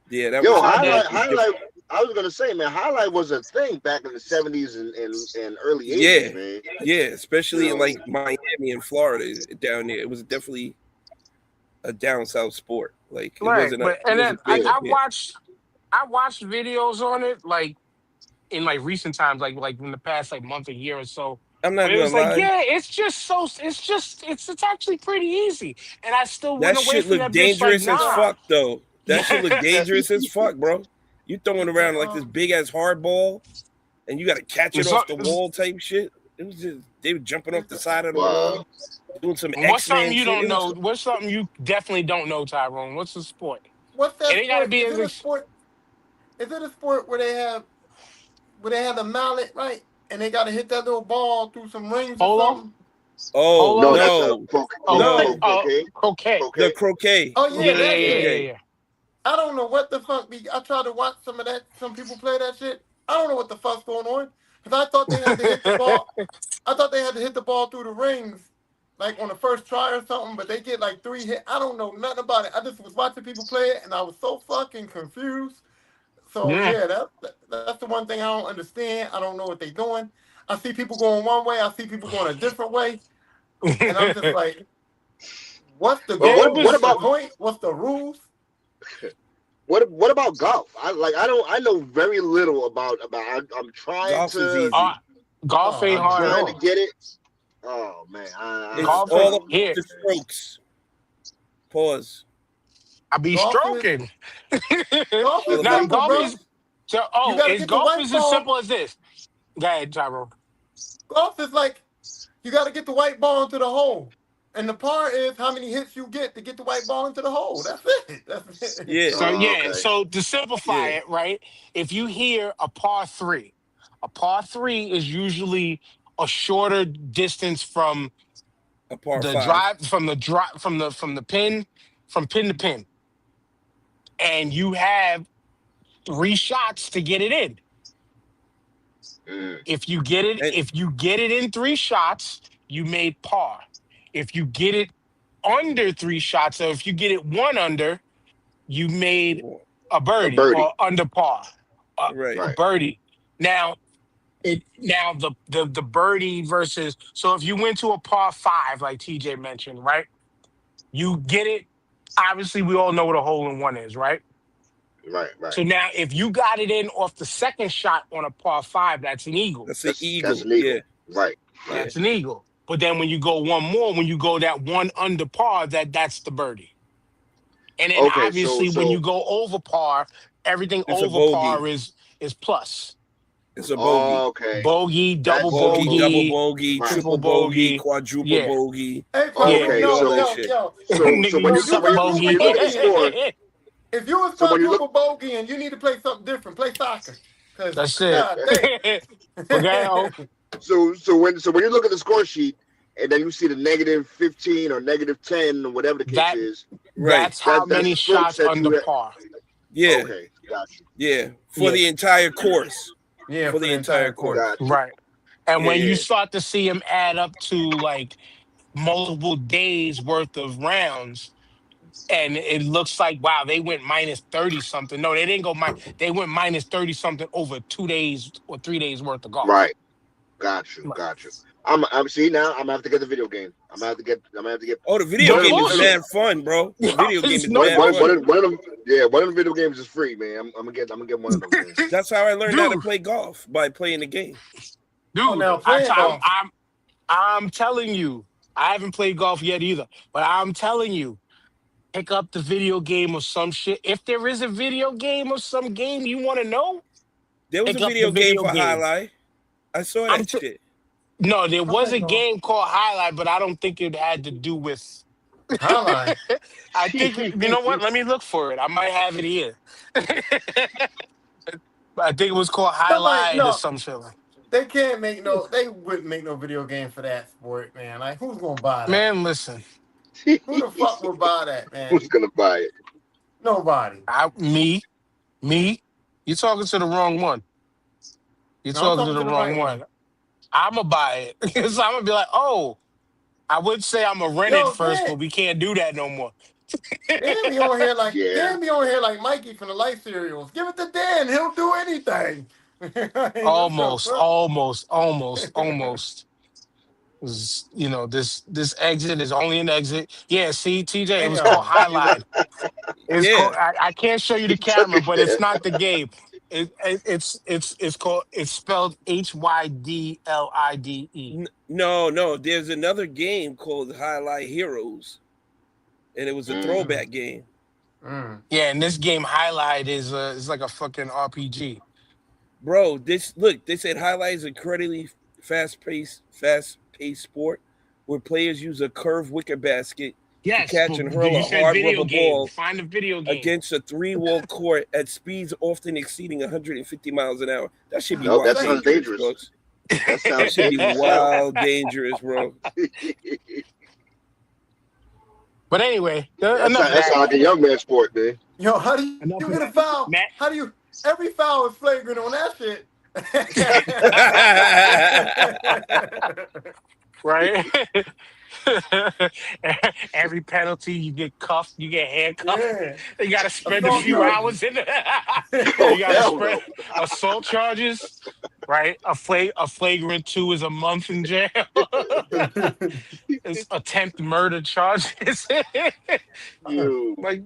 yeah, that Yo, was I had that that. was highlight. different. I was gonna say, man, highlight was a thing back in the '70s and early '80s, Yeah, man. yeah, You especially in know, like Miami and Florida down there. It was definitely a down south sport. Like Right, but it and then wasn't big up here. I watched videos on it like in like recent times, like in the past like month, a year or so. I'm But not it was gonna like, lie. yeah, it's actually pretty easy. And I still That went away shit from looked that bitch like, dangerous as nah. fuck though. That shit looked Yeah. dangerous as fuck, bro. You throwing around like this Um, big ass hard ball and you gotta catch it So, off the wall type shit. It was just they were jumping off the side of the wow. wall, doing some what's something X-Men you shit. don't It was know? What's something you definitely don't know, Tyrone? What's the sport? what's It that ain't gotta sport? be Is as it a sport? Is it a sport where they have a mallet, right? And they got to hit that little ball through some rings or polo, something? oh polo. No, that's a no, Oh, croquet, no. croquet, croquet. The croquet. croquet. Oh Yeah, yeah, Yeah, the yeah, that yeah, shit. yeah, croquet. yeah. I don't know what the fuck. I tried to watch some of that. Some people play that shit. I don't know what the fuck's going on because I thought they had to hit the ball. I thought they had to hit the ball through the rings, like on the first try or something. But they get like 3 hits. I don't know nothing about it. I just was watching people play it, and I was so fucking confused. So Yeah. yeah, that's the one thing I don't understand. I don't know what they're doing. I see people going one way. I see people going a different way, and I'm just like, What's the But game? what What's the about point? What's the rules? what about golf? I know very little about. I'm trying Golf is to easy. Golf Oh, ain't I hard at trying to all. get it. Oh man, I It's Golf don't ain't all know. about here. the strokes. Pause. I be golf is stroking. golf All is Now about simple, golf bro. is so. You Oh, got to is get the golf white is as ball. simple as this? Go ahead, Tyrone. Golf is like you got to get the white ball into the hole, and the par is how many hits you get to get the white ball into the hole. That's it. That's it. Yeah, So yeah, Okay. so to simplify yeah. it, right? If you hear a par three is usually a shorter distance from A par the five. drive from the pin from pin to pin, and you have three shots to get it in. Mm, And If you get it in three shots, you made par. If you get it under three shots, so if you get it one under, you made a a birdie birdie. or under par, right. a Right. birdie. Now the birdie versus, so if you went to a par five like TJ mentioned, right? You get it. Obviously, we all know what a hole in one is, right? Right. Right. So now, if you got it in off the second shot on a par five, that's an eagle. That's an That's eagle. an Yeah, eagle. Right. Right. yeah. That's an eagle. But then when you go one more, when you go that one under par, that's the birdie. And then Okay. obviously when you go over par, everything It's a over par bogey. is plus. It's a bogey. Okay. Bogey, double That's the Bogey, double bogey, bogey, right. triple triple bogey, bogey. quadruple Yeah. bogey. Hey, You Pablo, can Okay. get all that So shit. Nigga, when you you suck a quadruple when you look at the score, bogey. if you was so when you look, quadruple bogey and you need to play something different, play soccer. Cause That's it. god damn. Okay. Oh, when you look at the score sheet and then you see the -15 or -10 or whatever the case that is, Right. that's how that's many strokes shots that under you have. par. Yeah, Okay. Got you. yeah. For Yeah. the entire course. Yeah, For the entire course. Got you. Right. And Yeah, when you yeah. start to see them add up to like multiple days worth of rounds, and it looks like wow, they went minus 30 something. No, they didn't go they went minus 30 something over 2 days or 3 days worth of golf. Right. Got you. Right. Got you. I'm see now. I'm gonna have to get the video game. I'm gonna have to get. Oh, the video No one of game is them. bullshit. mad fun, bro. The video game It's is no mad bullshit. fun. One of them. Yeah, one of the video games is free, man. I'm gonna get one of them games. That's how I learned how to Dude, play golf, by playing the game. Oh, dude, now playing golf. I'm telling you, I haven't played golf yet either, but I'm telling you, pick up the video game or some shit. If there is a video game or some game you want to know, There was pick a up the video game video for game. Highlight. I saw I'm that t- shit. no, there was Okay, a golf. game called Highlight, but I don't think it had to do with. Highline. I think you know what? Let me look for it. I might have it here. I think it was called Somebody Highlight or no, some shit. they can't make no they wouldn't make no video game for that sport, man. Like who's gonna buy that? Man, listen, Who the fuck would buy that, man? Who's gonna buy it? Nobody. me. You're talking to the wrong one. You're No, I'm talking to talking the to the wrong right one. one. I'm gonna buy it. So I'm gonna be like, oh, I would say I'm gonna rent it Yo, first, but we can't do that no more. Dan be on here like Yeah. Dan be on here like Mikey from the Life Cereals. Give it to Dan, he'll do anything. Almost. You know, this exit is only an exit. Yeah, see, TJ, it was called Highlight. It's Yeah. called. I can't show you the camera, but it's not the game. It's called. It's spelled HYDLIDE. No. There's another game called Highlight Heroes, and it was a throwback game. Yeah, and this game Highlight is like a fucking RPG. Bro, they said Highlight is incredibly fast-paced sport where players use a curved wicker basket Yes, to catch but and hurl you a said hard video rubber game. ball Find a video game. against a 3-wall court at speeds often exceeding 150 miles an hour. That should be No, wild that sounds dangerous. folks. That That sounds should be dangerous. wild dangerous, bro. But anyway, That enough of sounds that. like a young man sport, man. Yo, how do you Enough of get a that. foul? Matt? How do you every foul is flagrant on that shit? Right? Every penalty, you get cuffed, you get handcuffed. Yeah. You got to spend a Assault few charges. hours in there. Oh You got to hell spread no. assault charges, right? A flagrant two is a month in jail. It's attempt murder charges. You. Like,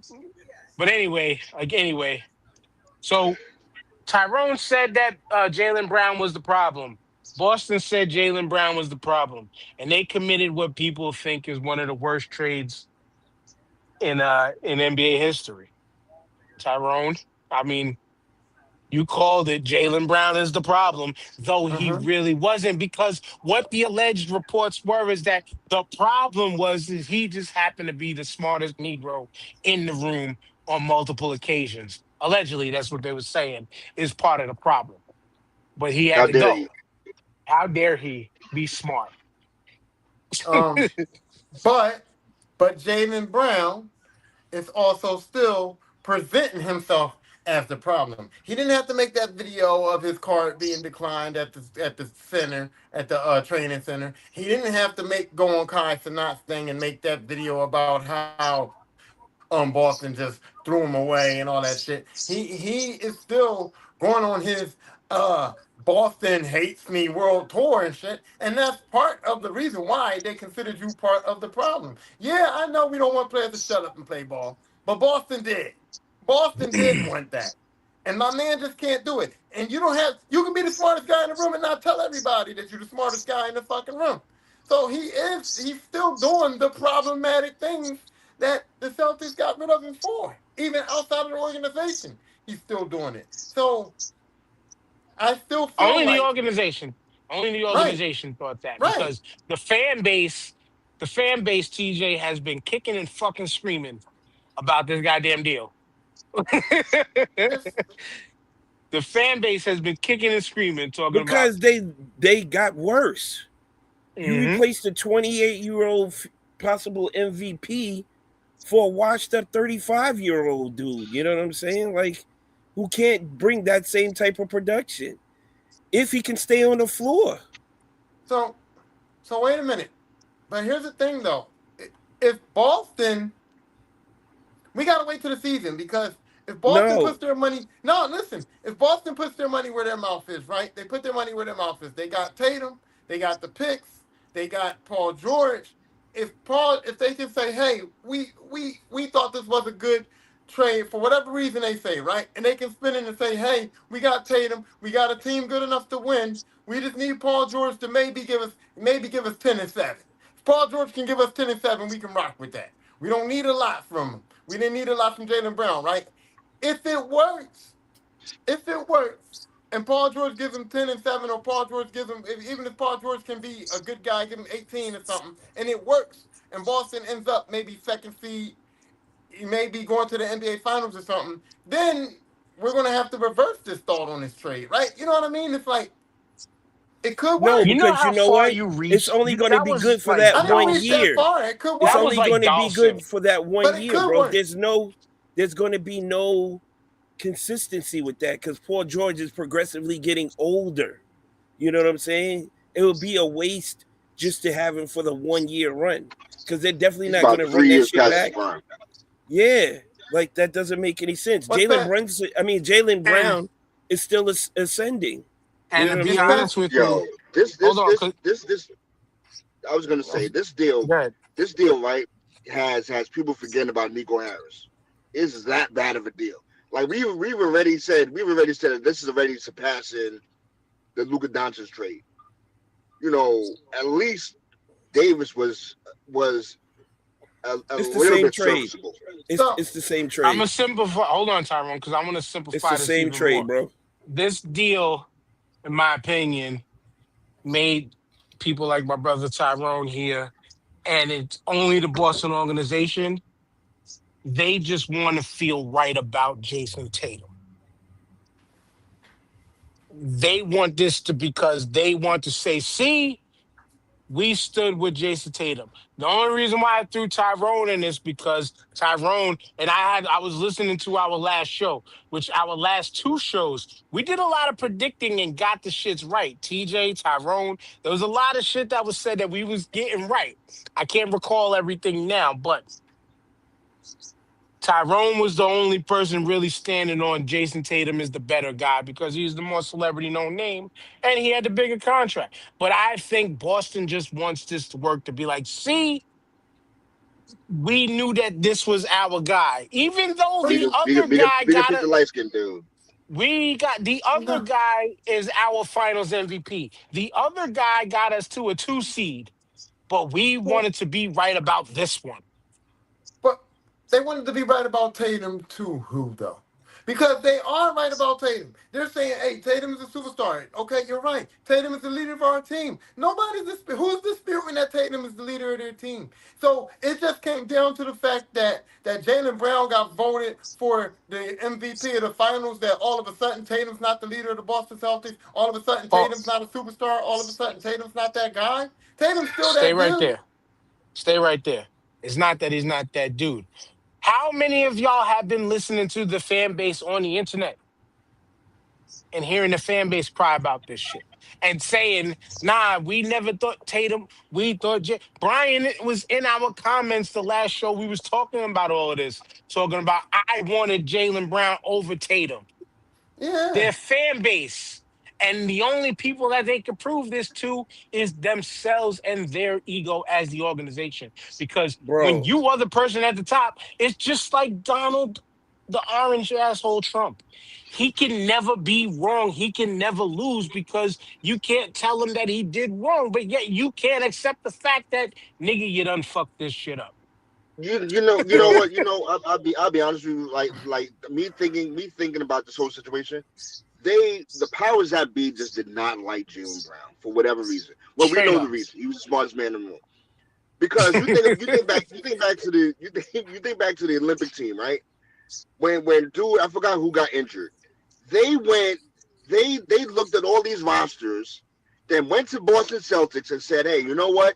but anyway. So Tyrone said that Jalen Brown was the problem. Boston said Jalen Brown was the problem, and they committed what people think is one of the worst trades in NBA history. Tyrone, I mean, you called it. Jalen Brown is the problem, though he Uh-huh. really wasn't, because what the alleged reports were is that the problem was is he just happened to be the smartest Negro in the room on multiple occasions. Allegedly, that's what they were saying is part of the problem. But he had How to dare go. you? How dare he be smart? um, but Jalen Brown is also still presenting himself as the problem. He didn't have to make that video of his card being declined at the center at the training center. He didn't have to make go on Kai Sanat's thing and make that video about how Boston just threw him away and all that shit. He is still going on his Boston hates me world tour and shit, and that's part of the reason why they considered you part of the problem. Yeah, I know we don't want players to shut up and play ball, but Boston did. Boston did want that. And my man just can't do it. And you can be the smartest guy in the room and not tell everybody that you're the smartest guy in the fucking room. So he's still doing the problematic things that the Celtics got rid of him for. Even outside of the organization, he's still doing it. So I still feel Only the like, organization, only the right, organization thought that, right. because the fan base, TJ, has been kicking and fucking screaming about this goddamn deal. It's, The fan base has been kicking and screaming, talking about. because they got worse. You Hmm. replaced a 28-year-old possible MVP for a washed up 35-year-old dude. You know what I'm saying? Like, who can't bring that same type of production if he can stay on the floor. so so wait a minute. But here's the thing though. If Boston We gotta wait till the season because if Boston No, puts their money, no, listen, if Boston puts their money where their mouth is, right? They put their money where their mouth is. They got Tatum, they got the picks, they got Paul George. If they can say, hey, we thought this was a good trade for whatever reason they say, right? And they can spin it and say, hey, we got Tatum, we got a team good enough to win. We just need Paul George to maybe give us 10-7. If Paul George can give us 10-7, we can rock with that. We don't need a lot from him. We didn't need a lot from Jalen Brown, right? If it works, if it works, and Paul George gives him 10-7, or Paul George gives him, even if Paul George can be a good guy, give him 18 or something, and it works, and Boston ends up maybe second seed, he may be going to the NBA Finals or something, then we're going to have to reverse this thought on this trade, right? You know what I mean? It's like, it could no, work. You know because you how know far what? you It's reached. only going to That be was good for like that I never one reached that year. Dawson. far. It could It's That work, was only like going to be Dawson. good for that but one it year, could bro. work. There's going to be no consistency with that because Paul George is progressively getting older. You know what I'm saying? It would be a waste just to have him for the 1 year run because they're definitely He's not going about to run three that years shit past his back. prime. Yeah, like that doesn't make any sense. What's that? Jalen And Brown is still ascending. You and know to what I'm be He saying? said, honest with you, Yo, this hold this on, this 'cause- this this. I was gonna say good. this deal, right, has people forgetting about Nico Harris. Is that bad of a deal? Like we've already said that this is already surpassing the Luka Doncic trade. At least Davis was a It's the little same bit trade. serviceable. so, It's the same I'm trade. gonna simplify. Hold on, Tyrone, because I want to It's the simplify this same even trade, more. bro. This deal, in my opinion, made people like my brother Tyrone here, and it's only the Boston organization. They just want to feel right about Jason Tatum. They want this to because they want to say, see, we stood with Jason Tatum. The only reason why I threw Tyrone in is because Tyrone and I was listening to our last show, which our last two shows, we did a lot of predicting and got the shits right. TJ, Tyrone, there was a lot of shit that was said that we was getting right. I can't recall everything now, but Tyrone was the only person really standing on Jason Tatum is the better guy because he's the more celebrity known name and he had the bigger contract. But I think Boston just wants this to work to be like, see, we knew that this was our guy. Even though the other guy got Pick the a light skin dude. we got the other No, guy is our finals MVP. The other guy got us to a 2 seed, but we well, wanted to be right about this one. but they wanted to be right about Tatum too, who though? Because they are right about Tatum. They're saying, hey, Tatum is a superstar. Okay, you're right. Tatum is the leader of our team. Who's disputing that Tatum is the leader of their team? So it just came down to the fact that Jaylen Brown got voted for the MVP of the finals, that all of a sudden Tatum's not the leader of the Boston Celtics. All of a sudden Oh, Tatum's not a superstar. All of a sudden Tatum's not that guy. Tatum's still stay that right dude. there. Stay right there. It's not that he's not that dude. How many of y'all have been listening to the fan base on the internet and hearing the fan base cry about this shit and saying, nah, we never thought Tatum, we thought Brian was in our comments the last show. We was talking about all of this, talking about I wanted Jaylen Brown over Tatum. Yeah. Their fan base. And the only people that they can prove this to is themselves and their ego as the organization. Because when Bro. you are the person at the top, it's just like Donald, the orange asshole Trump. He can never be wrong. He can never lose because you can't tell him that he did wrong, but yet you can't accept the fact that nigga, you done fucked this shit up. You know what? I'll be honest with you. Like me thinking about this whole situation. The powers that be just did not like Jaylen Brown for whatever reason. Well, we Straight know the up. reason. He was the smartest man in the room. Because you think back to the Olympic team, right? When dude, I forgot who got injured. They looked at all these rosters, then went to Boston Celtics and said, hey, you know what?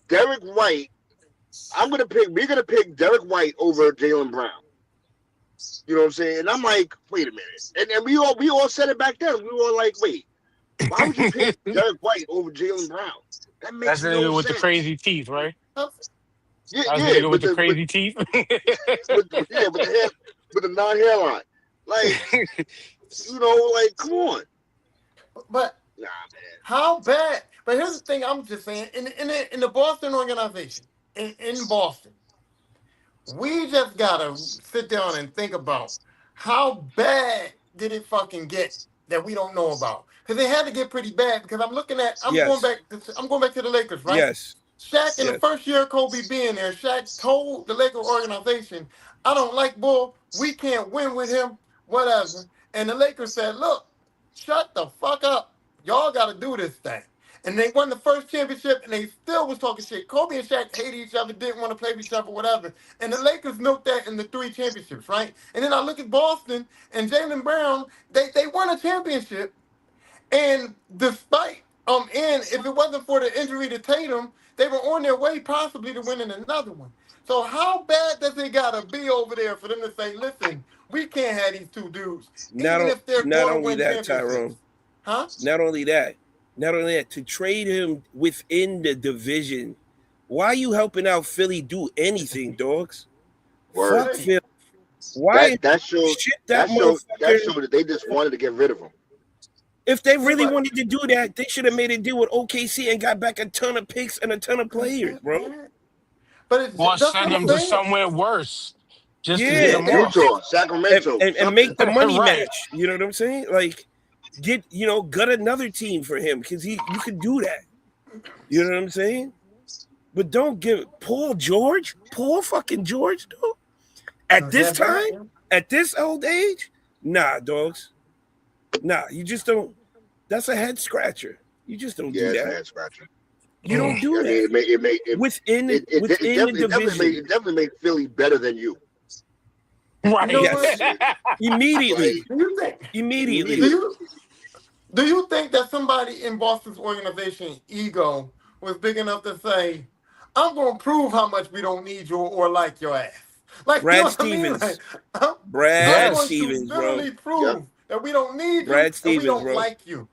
Derek White, we're gonna pick Derek White over Jaylen Brown. You know what I'm saying? And I'm like, wait a minute. And we all said it back then. We were like, wait, why would you pick Derek White over Jaylen Brown? That makes That's the no nigga with sense. the crazy teeth, right? Yeah, That's the nigga with the crazy teeth. with the non-hairline. Like, like, come on. But Nah, man. how bad? But here's the thing: I'm just saying, in the Boston organization, in Boston, we just gotta sit down and think about how bad did it fucking get that we don't know about? Because it had to get pretty bad. Because Yes. I'm going back to the Lakers, right? Yes. Shaq in the Yes. first year of Kobe being there, Shaq told the Lakers organization, "I don't like Bull. We can't win with him. Whatever." And the Lakers said, "Look, shut the fuck up. Y'all got to do this thing." And they won the first championship, and they still was talking shit. Kobe and Shaq hated each other, didn't want to play with each other, whatever. And the Lakers milked that in the 3 championships, right? And then I look at Boston and Jaylen Brown. They won a championship, and despite and if it wasn't for the injury to Tatum, they were on their way possibly to winning another one. So how bad does it gotta be over there for them to say, listen, we can't have these two dudes, even if they're Not going to only win that, championships? Tyrone. Huh? Not only that, to trade him within the division. Why are you helping out Philly do anything, dogs? Word. Fuck Philly. Why That showed shit that that showed motherfucker? that they just wanted to get rid of him. If they really but wanted to do that, they should have made a deal with OKC and got back a ton of picks and a ton of players, bro. But Or that's send what I'm them to saying. somewhere worse just to get Yeah, them off. Utah, Sacramento, and something. make the money Right. match. You know what I'm saying? Like, gut another team for him because you could do that. You know what I'm saying? But don't give Paul fucking George, dude. At this time, at this old age, nah, dogs. Nah, you just don't. That's a head scratcher. You just don't do it's a that. head scratcher. You don't do I that. mean, Within the division. it definitely made Philly better than you. Right. You know Yes. what? Immediately. Do you think? Immediately. Do you think that somebody in Boston's organization ego was big enough to say, I'm going to prove how much we don't need you or like your ass. Like, you know Brad what I mean? Stevens. Like, I'm Brad going Yes. to Stevens, bro. literally prove that we don't need you Brad and we Stevens, don't bro. like you.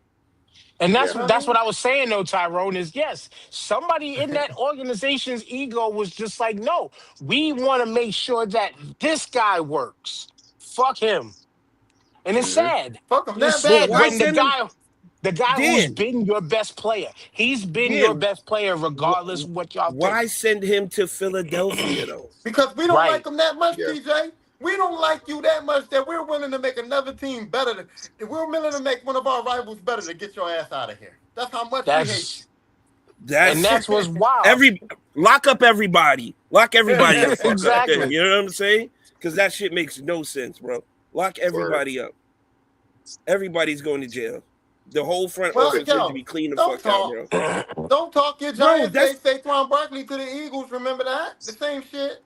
And You Yeah. know what I that's what mean? I was saying though, Tyrone, is yes, somebody in that organization's ego was just like, no, we want to make sure that this guy works. Fuck him. And it's Mm-hmm. sad. Fuck them It's that Well, bad, sad why though. when send him the guy who's Dan? been your best player, he's been your Dan, best player regardless of what y'all think. why send him to Philadelphia though? Because we don't like Right. them that much, Yeah. TJ. We don't like you that much that we're willing to make another team better. We're willing to make one of our rivals better to get your ass out of here. That's how much we hate That's and That's that's what's wild. lock up everybody. Lock everybody you. up. Fuck up then. Exactly. You know what I'm saying? Because that shit makes no sense, bro. Lock everybody up. Everybody's going to jail. The whole front Well, office needs yo, to be cleaned the don't fuck out, talk. bro. Don't talk your Bro, Giants. that's They Saquon Barkley to the Eagles. Remember that? The same shit.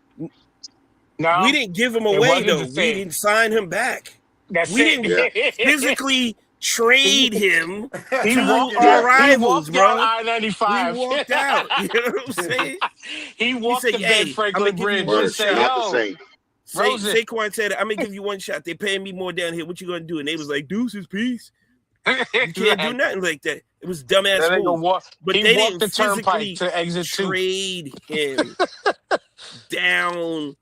No, we didn't give him it away wasn't though. the We same. didn't sign him back. That's We it. didn't physically trade him He to walked. our Yeah. He rivals, walked down bro. I-95. We walked out. You know what I'm saying? He He walked said, the Ben "Hey, I'm gonna Franklin give you Bridge one and said, shot." Not the "Yo, same. Rosen." Saquon said, "I'm gonna give you one shot. They paying me more down here. What you gonna do?" And they was like, "Deuces, peace. You can't do nothing like that." It was dumbass That nigga move. walk. But He they walked didn't the turnpike physically to exit 2. trade him down,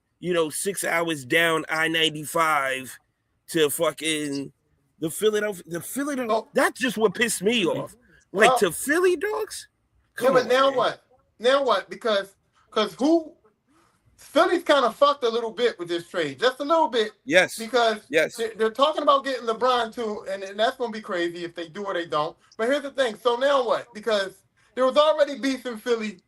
6 hours down I-95 to fucking the Philadelphia. Oh, That's just what pissed me off. Like well, to Philly dogs. yeah, Come but on, now man. what? Now what? Because Philly's kind of fucked a little bit with this trade, just a little bit. Yes. Because Yes. they're talking about getting LeBron too, and that's going to be crazy if they do or they don't. But here's the thing. So now what? Because there was already beef in Philly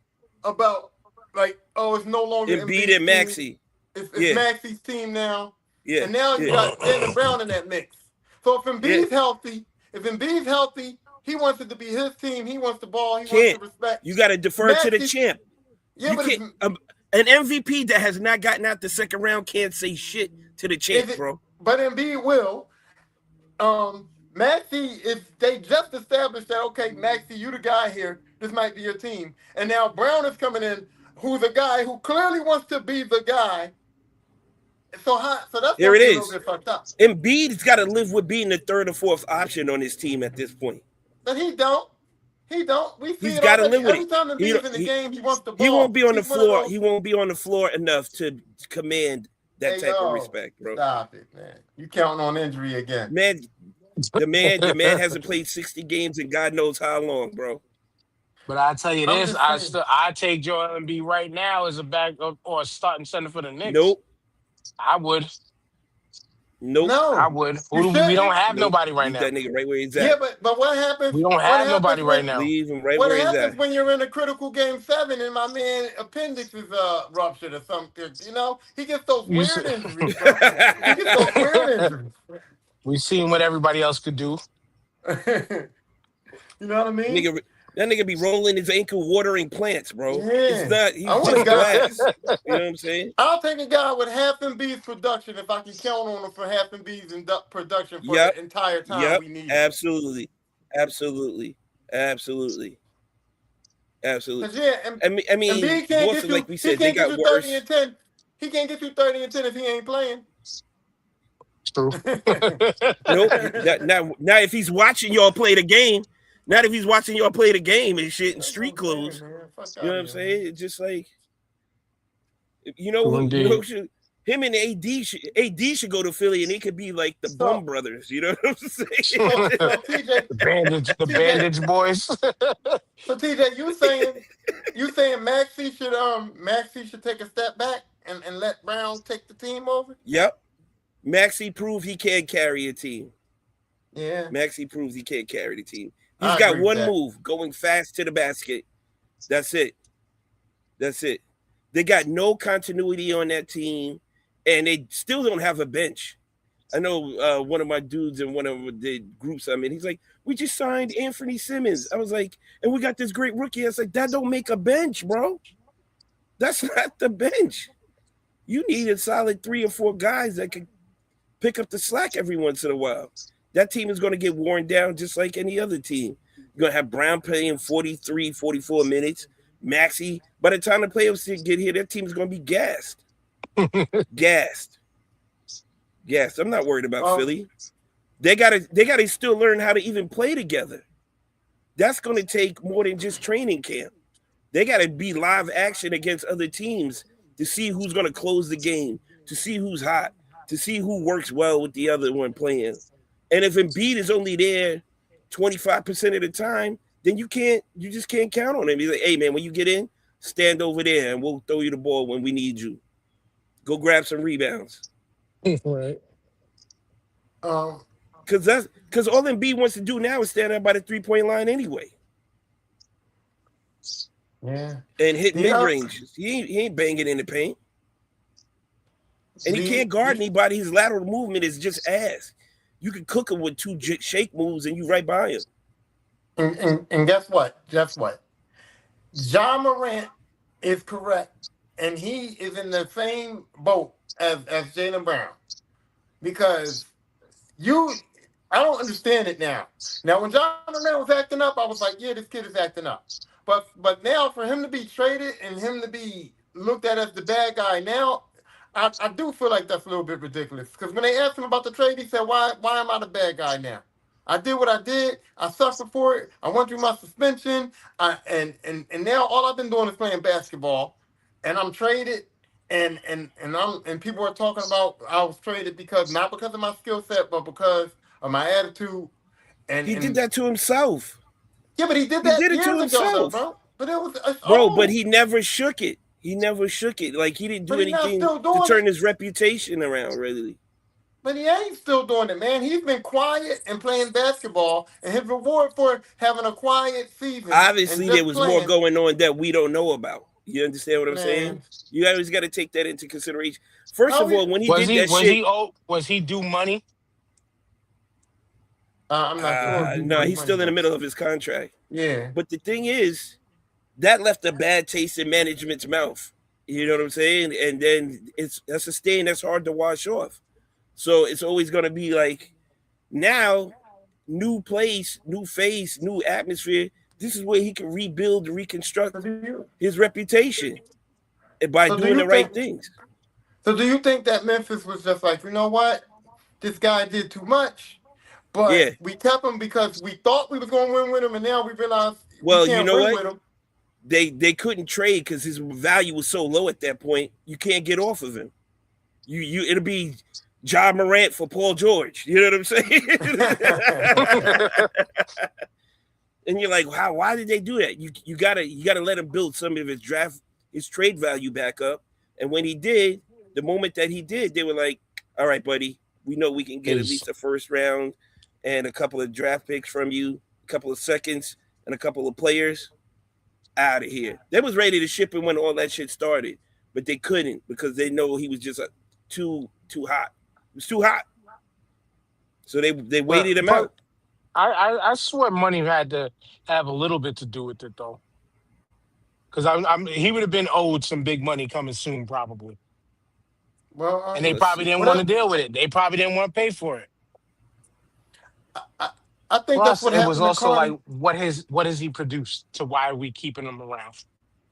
about, like, oh, it's no longer Embiid and Maxey. It's Yeah. Maxey's team now. Yeah. And now you Yeah. got Jaylen Brown in that mix. So if Embiid's Yeah. healthy, he wants it to be his team. He wants the ball. He wants Can't. the respect. You got to defer to the Maxey- champ. Yeah, You but can't, an MVP that has not gotten out the second round can't say shit to the champ, bro. But Embiid will. Maxey, if they just established that, okay, Maxey, you the guy here, this might be your team. And now Brown is coming in, who's a guy who clearly wants to be the guy. So that's Here it a is. little bit fucked up. Embiid's got to live with being the third or fourth option on his team at this point. But he don't. He don't. We see He's it got to already. live with Every it. time Embiid's in the game, he wants the ball. He won't be on the He's one of floor. those- He won't be on the floor enough to command that Hey, type yo, of respect, bro. Stop it, man. You counting on injury again. Man, the man hasn't played 60 games in God knows how long, bro. But I tell you I'm this, just saying. I take Joel Embiid right now as a back or a starting center for the Knicks. Nope. I would. Nope. No. I would. You We shouldn't. don't have Nope. nobody right Leave now. that nigga right where he's at. Yeah, but what happens? We don't what have happens nobody right when- now. Leave him right What where he's happens at. when you're in a critical game 7 and my man appendix is ruptured or something? He gets those You weird see- injuries. Bro. He gets those weird injuries. We seen what everybody else could do. You know what I mean? That nigga be rolling his ankle watering plants, bro. Yeah. It's not. He's I want a just guy- glass. You know what I'm saying? I'll take a guy with half Embiid's production if I can count on him for half Embiid's production for Yep. the entire time Yep. we need him. Absolutely. Absolutely. Absolutely. Absolutely. 'Cause, yeah, I mean, Embiid can't Boston, get you. like we He said, they can't get got you worse. 30 and 10. He can't get you 30 and 10 if he ain't playing. True. Nope. Now, if he's watching y'all play the game, not if he's watching y'all play the game and shit in street clothes. You know what I'm saying? It's just like, him and AD should go to Philly and it could be like the Bum Brothers. You know what I'm saying? TJ, The bandage boys. so TJ, you saying Maxey should take a step back and let Brown take the team over? Yep. Maxey proved he can't carry a team. Yeah. Maxey proves he can't carry the team. I He's got agree with one that. move, going fast to the basket. That's it. They got no continuity on that team, and they still don't have a bench. I know one of my dudes in one of the groups I'm in, he's like, we just signed Anthony Simmons. I was like, and we got this great rookie. I was like, that don't make a bench, bro. That's not the bench. You need a solid 3 or 4 guys that can pick up the slack every once in a while. That team is going to get worn down just like any other team. You're going to have Brown playing 43, 44 minutes. Maxey, by the time the playoffs get here, their team is going to be gassed. Gassed. I'm not worried about Philly. They gotta still learn how to even play together. That's going to take more than just training camp. They got to be live action against other teams to see who's going to close the game, to see who's hot, to see who works well with the other one playing. And if Embiid is only there 25% of the time, then you just can't count on him. He's like, hey man, when you get in, stand over there and we'll throw you the ball when we need you. Go grab some rebounds. Right. Because all Embiid wants to do now is stand up by the 3-point line anyway. Yeah. And hit mid-range. He ain't banging in the paint. And he can't guard anybody. His lateral movement is just ass. You can cook him with 2 shake moves and you right by him. And guess what? Ja Morant is correct. And he is in the same boat as Jaylen Brown. Because I don't understand it now. Now, when Ja Morant was acting up, I was like, yeah, this kid is acting up. But now for him to be traded and him to be looked at as the bad guy now, I do feel like that's a little bit ridiculous. Because when they asked him about the trade, he said, why am I the bad guy now? I did what I did. I suffered for it. I went through my suspension. And now all I've been doing is playing basketball. And I'm traded. And people are talking about I was traded not because of my skill set, but because of my attitude. And he did that to himself. Yeah, but he did it to himself, bro. But but he never shook it. Like he didn't do anything to turn his reputation around, really. But he ain't still doing it, man. He's been quiet and playing basketball, and his reward for having a quiet season. Obviously, there was more going on that we don't know about. You understand what I'm saying? You always got to take that into consideration. First of all, when he did that shit, was he due money? I'm not sure. No, he's still in the middle of his contract. Yeah. But the thing is, that left a bad taste in management's mouth. You know what I'm saying? And then that's a stain that's hard to wash off. So it's always going to be like, now, new place, new face, new atmosphere. This is where he can rebuild and reconstruct his reputation by doing the right things. So do you think that Memphis was just like, you know what? This guy did too much. But we kept him because we thought we was going to win with him, and now we realize we can't win with him. They couldn't trade because his value was so low at that point. You can't get off of him. It'll be Ja Morant for Paul George. You know what I'm saying? And you're like, why did they do that? You gotta let him build some of his trade value back up. And when he did, the moment that he did, they were like, all right, buddy, we know we can get at least a first round and a couple of draft picks from you, a couple of seconds, and a couple of players out of here. They was ready to ship him when all that shit started, but they couldn't because they know he was just too hot. It was too hot. So they waited him out. I swear money had to have a little bit to do with it, though. Because he would have been owed some big money coming soon, probably. Well, and they probably didn't want to deal with it. They probably didn't want to pay for it. I think that's what happened. It was also like, what has he produced? To why are we keeping him around?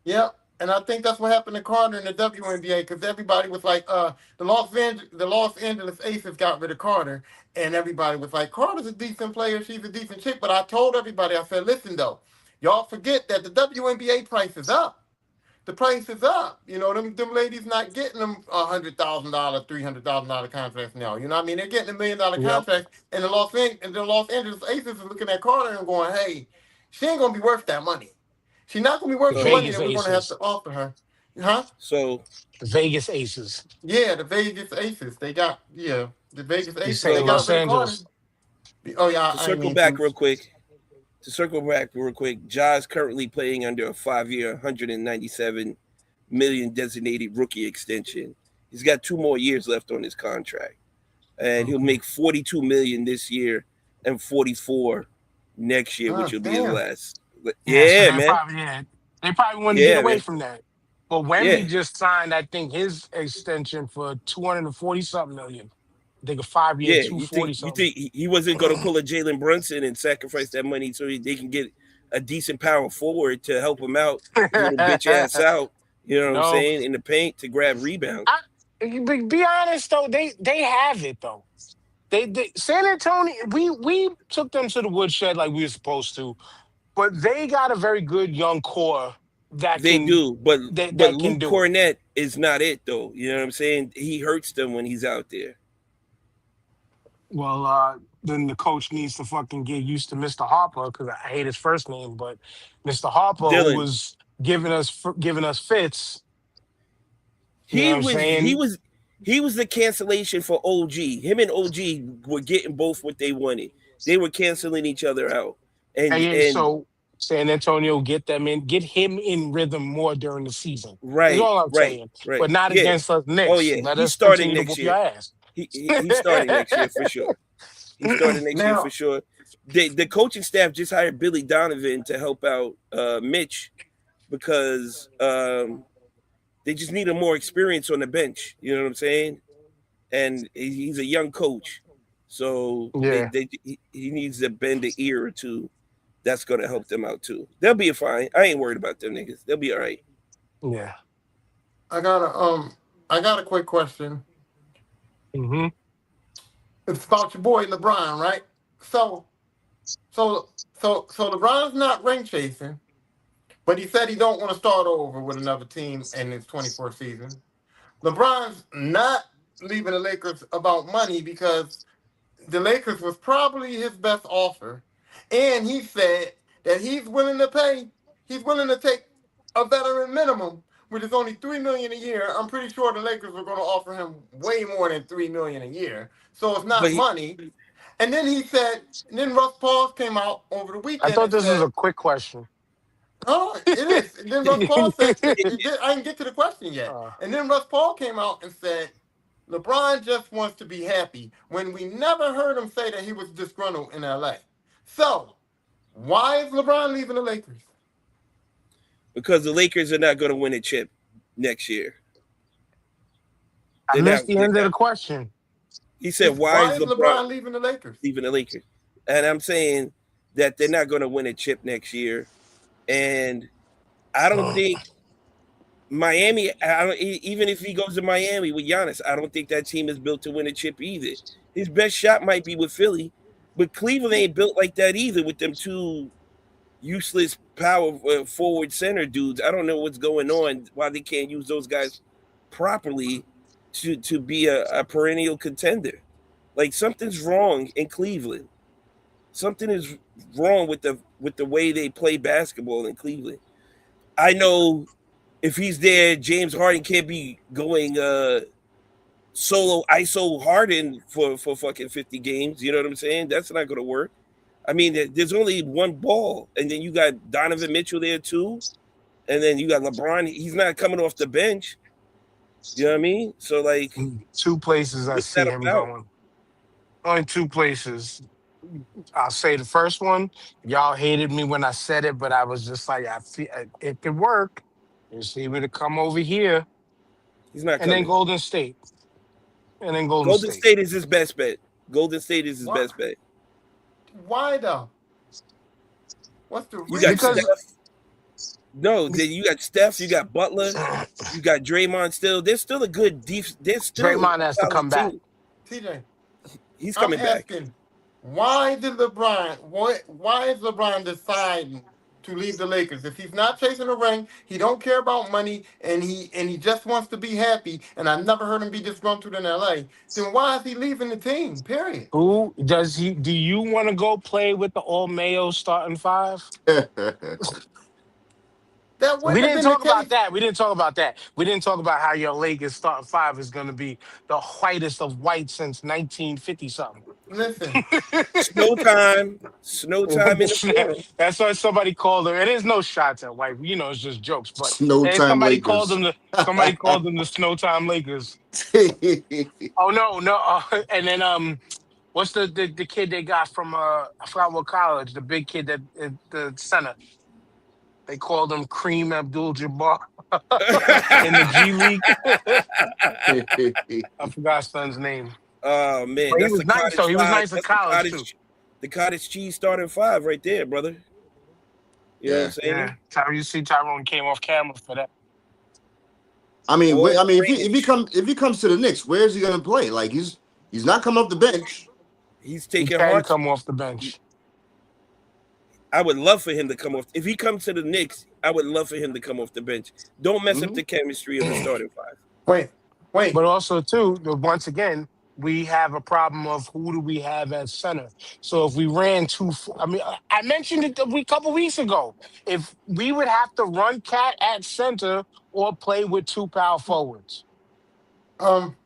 Yeah, and I think that's what happened to Carter in the WNBA because everybody was like, the Los Angeles Aces got rid of Carter, and everybody was like, Carter's a decent player, she's a decent chick. But I told everybody, I said, listen though, y'all forget that the WNBA price is up. The price is up. You know, them ladies not getting them $100,000, $300,000 contracts now. You know what I mean? They're getting $1 million contracts, and the Los Angeles Aces are looking at Carter and going, hey, she ain't going to be worth that money. She's not going to be worth the money that we're going to have to offer her. Huh? So, the Vegas Aces. Yeah, the Vegas Aces. They got, the Vegas Aces. They got Los Angeles. Oh, yeah. To circle back real quick, Ja is currently playing under a 5-year, $197 million designated rookie extension. He's got 2 more years left on his contract, and he'll make $42 million this year and $44 next year, which will be his last. Yeah, man. They probably want to get away from that. But Wemby just signed, I think, his extension for $240-something million. I think a 5-year, Yeah, 240 you something. think he wasn't going to pull a Jalen Brunson and sacrifice that money so they can get a decent power forward to help him out his little bitch ass out? You know what I'm No, saying? In the paint to grab rebounds. be honest though, they have it though. They San Antonio, we took them to the woodshed like we were supposed to, but they got a very good young core that They can do, but that can Luke do it. Cornett is not it though. You know what I'm saying? He hurts them when he's out there. Well, then the coach needs to fucking get used to Mr. Harper because I hate his first name, but Mr. Harper, who Dylan, was giving us fits, you know he what I'm was he saying? was he was the cancellation for OG. Him and OG were getting both what they wanted. They were canceling each other out, And and so San Antonio get him in rhythm more during the season. Is right, all I'm right, saying. right. But not Yeah. against us Oh Knicks. yeah. Let He's us starting continue to next whoop your year. ass. He's starting next year for sure. He's starting next year for Now, sure. The coaching staff just hired Billy Donovan to help out Mitch because they just need a more experience on the bench. You know what I'm saying? And he's a young coach, so Yeah, he needs to bend the ear or two. That's gonna help them out too. They'll be fine. I ain't worried about them niggas. They'll be all right. yeah. I got a quick question. Hmm. It's about your boy LeBron, right? So, so LeBron's not ring chasing, but he said he don't want to start over with another team in his 24th season. LeBron's not leaving the Lakers about money because the Lakers was probably his best offer, and he said that he's willing to take a veteran minimum, which is only $3 million a year. I'm pretty sure the Lakers were going to offer him way more than $3 million a year, so it's But not money. And then he said, and then Russ Pauls came out over the I weekend thought and this was said, a quick question. "Oh, it is." And then Russ Paul said, "I didn't get to the question yet." uh, And then Russ Paul came out and said, LeBron just wants to be happy, when we never heard him say that he was disgruntled in LA. So, why is LeBron leaving the Lakers? because the Lakers are not going to win a chip next year. I They're not. missed the They're end of not. the question. He said, "Why Why is is LeBron LeBron leaving the Lakers? leaving the Lakers?" And I'm saying that they're not going to win a chip next year. And I don't think Miami. Even if he goes to Miami with Giannis, I don't think that team is built to win a chip either. His best shot might be with Philly, but Cleveland ain't built like that either with them two useless power forward center dudes. I don't know what's going on, why they can't use those guys properly to be a perennial contender. Like something's wrong in Cleveland. Something is wrong with the way they play basketball in Cleveland. I know if he's there, James Harden can't be going solo ISO Harden for fucking 50 games. You know what I'm saying? That's not going to work. I mean, there's only one ball, and then you got Donovan Mitchell there too, and then you got LeBron. He's not coming off the bench. You know what I mean? So like, Two places I what's see that him about? going. Only two places. I'll say the first one. Y'all hated me when I said it, but I was just like, I feel it could work. Just see me to come over here, He's not and then coming. Golden State, and then Golden Golden State. State is his best bet. Golden State is his Why? best bet. Why though? What's the You got reason? Because Steph. No, then you got Steph. You got Butler. You got Draymond. Still, they're still a good They're still Draymond has a to come solid back. team. TJ, He's I'm coming back. asking, why is LeBron deciding to leave the Lakers? If he's not chasing a ring, he don't care about money, and he just wants to be happy, and I've never heard him be disgruntled in LA, then why is he leaving the team? Period. Who does he? Do you want to go play with the all Mayo starting five? That We wouldn't have didn't been the talk about case. that. We didn't talk about that. We didn't talk about how your Lakers starting five is going to be the whitest of white since 1950 something. Listen, Snow time. Snow time in the forum. That's why somebody called them. It is no shots at white. You know, it's just jokes. But Snow time Lakers. somebody called them the Snowtime Lakers. Oh no, no. And then what's the kid they got from I forgot what college. The big kid that the center. They called him Cream Abdul-Jabbar in the G League. I forgot his son's name. Oh man, But he that's was the nice though. cottage He was five. nice in That's the college too. cottage cheese starting five right there, brother. You know what I'm Yeah. saying? Yeah, you see Tyrone came off camera for that. All If he comes to the Knicks, where is he going to play? Like he's not coming off the bench. he's He taking can hearts. come off the bench. I would love for him to come off. If he comes to the Knicks, I would love for him to come off the bench. Don't mess up Mhm. the chemistry of the starting five. Wait. But also too, once again, we have a problem of who do we have at center. So if we ran I mean, I mentioned it a couple weeks ago. If we would have to run Cat at center or play with two power forwards. Um.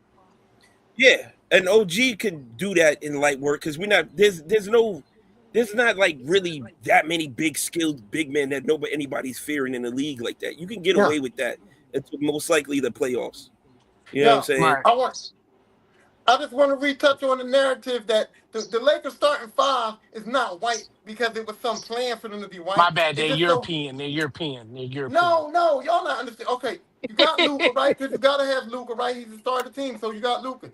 Yeah, and OG can do that in light work because we're not. There's not like really that many big skilled big men that anybody's fearing in the league like that. You can get Yeah. away with that until most likely the playoffs. You know what I'm Yeah. saying? Right. I just want to retouch on the narrative that the Lakers starting five is not white because it was some plan for them to be My white. bad. It's They're just so European. They're European. They're European. no, y'all not understand. Okay, you got Luca right because you gotta have Luca right. He's the star of the team, so you got Luca.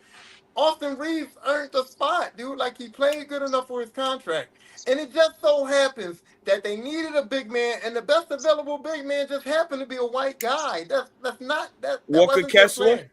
Austin Reeves earned the spot, dude. Like he played good enough for his contract, and it just so happens that they needed a big man, and the best available big man just happened to be a white guy. That's not that Walker wasn't their Kessler. plan.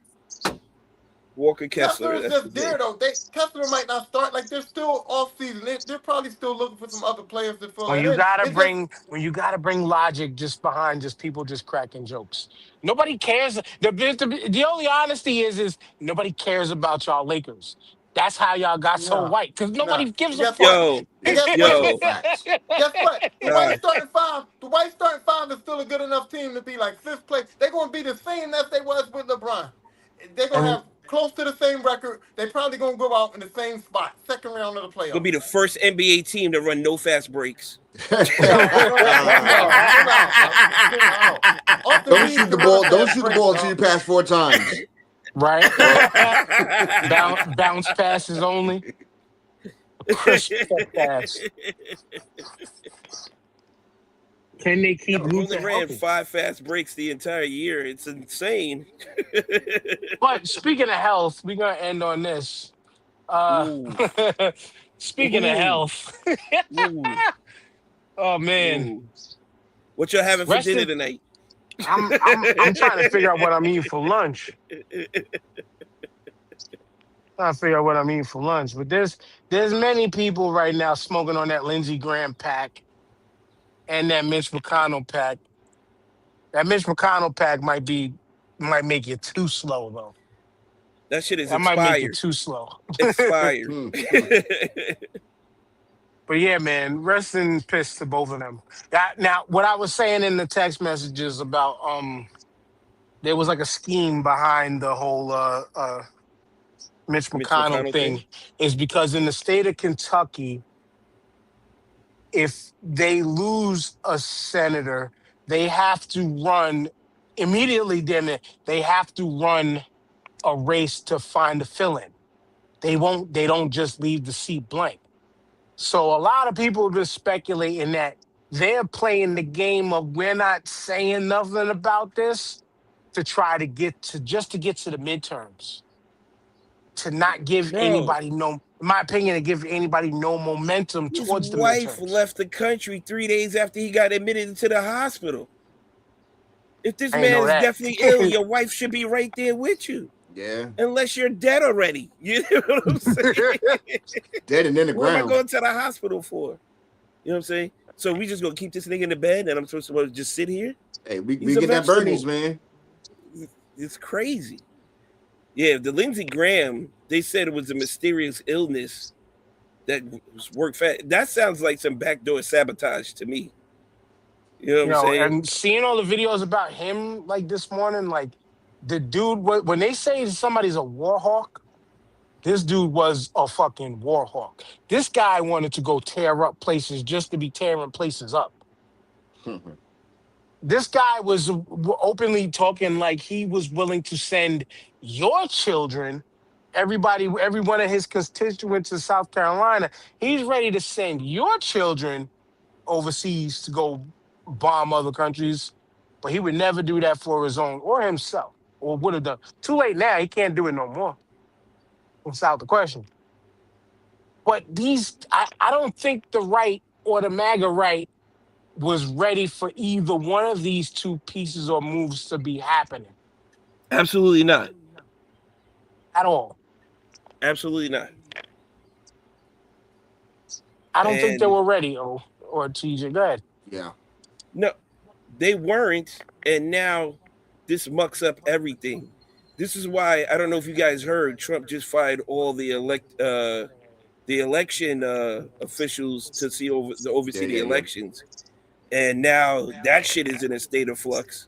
Walker Kessler. Kessler is That's the just there name. though. Kessler might not start. Like they're still off season. They're probably still looking for some other players to fill that in. It's just When you gotta bring logic just behind just people just cracking jokes. Nobody cares. The only honesty is nobody cares about y'all Lakers. That's how y'all got so no, white because no. nobody gives And a guess fuck. what? Yo, And guess what yo, though? Facts. Guess what? The nah. white starting five. The white starting five is still a good enough team to be like fifth place. They're gonna be the same as they was with LeBron. They're gonna And have close to the same record. They probably gonna go out in the same spot, second round of the Gonna playoffs. be the first NBA team to run no fast breaks. No, chill out, bro. Chill out. Austin Don't Reeves shoot the can run a ball. Don't fast shoot the break, ball until you dog. pass 4 times. right, bounce passes only. Crisp pass. Can they keep Yo, I've only Luka ran healthy? 5 fast breaks the entire year. It's insane. But speaking of health, we're gonna end on this. Uh, Ooh, speaking of ooh, health, ooh, oh man, ooh. What y'all having for dinner resting. tonight? I'm trying to figure out what I'm eating for lunch. Trying to figure out what I'm eating for lunch. But there's many people right now smoking on that Lindsey Graham pack and that Mitch McConnell pack. That Mitch McConnell pack might make you too slow though. That shit is That might make you expired. too slow. Expired. But yeah, man, rest in peace to both of them. Now, what I was saying in the text messages about there was like a scheme behind the whole Mitch Mitch McConnell McConnell thing thing. is because in the state of Kentucky, if they lose a senator, they have to run immediately. Then they have to run a race to find a fill-in. They won't. They don't just leave the seat blank. So a lot of people just speculating that they're playing the game of we're not saying nothing about this to try to get to the midterms, to not give Bro, anybody no, in my opinion, to give anybody no momentum his towards the wife midterms. left the country 3 days after he got admitted into the hospital. If this I ain't man know is that. definitely ill, your wife should be right there with you. Yeah. Unless you're dead already. You know what I'm saying? Dead and in the What am I ground. going to the hospital for? You know what I'm saying? So we just gonna keep this nigga in the bed and I'm supposed to just sit here? Hey, we He's a get that vegetable. Bernie's, man. It's crazy. Yeah, the Lindsey Graham, they said it was a mysterious illness that worked fast. That sounds like some backdoor sabotage to me. You know what I'm saying? And seeing all the videos about him like this morning, like the dude, when they say somebody's a war hawk, this dude was a fucking war hawk. This guy wanted to go tear up places just to be tearing places up. This guy was openly talking like he was willing to send your children, every one of his constituents in South Carolina, he's ready to send your children overseas to go bomb other countries, but he would never do that for his own or himself, or would have done. Too late now, he can't do it no more. That's out the question. But I don't think the right or the MAGA right was ready for either one of these two pieces or moves to be happening Absolutely not. at all. Absolutely not. I don't think they And were ready. Or TJ, go ahead. Yeah. no, they weren't. And now this mucks up everything. This is why I don't know if you guys heard Trump just fired all the election officials to oversee Yeah. the Yeah. Yeah. elections, and now that shit is in a state of flux.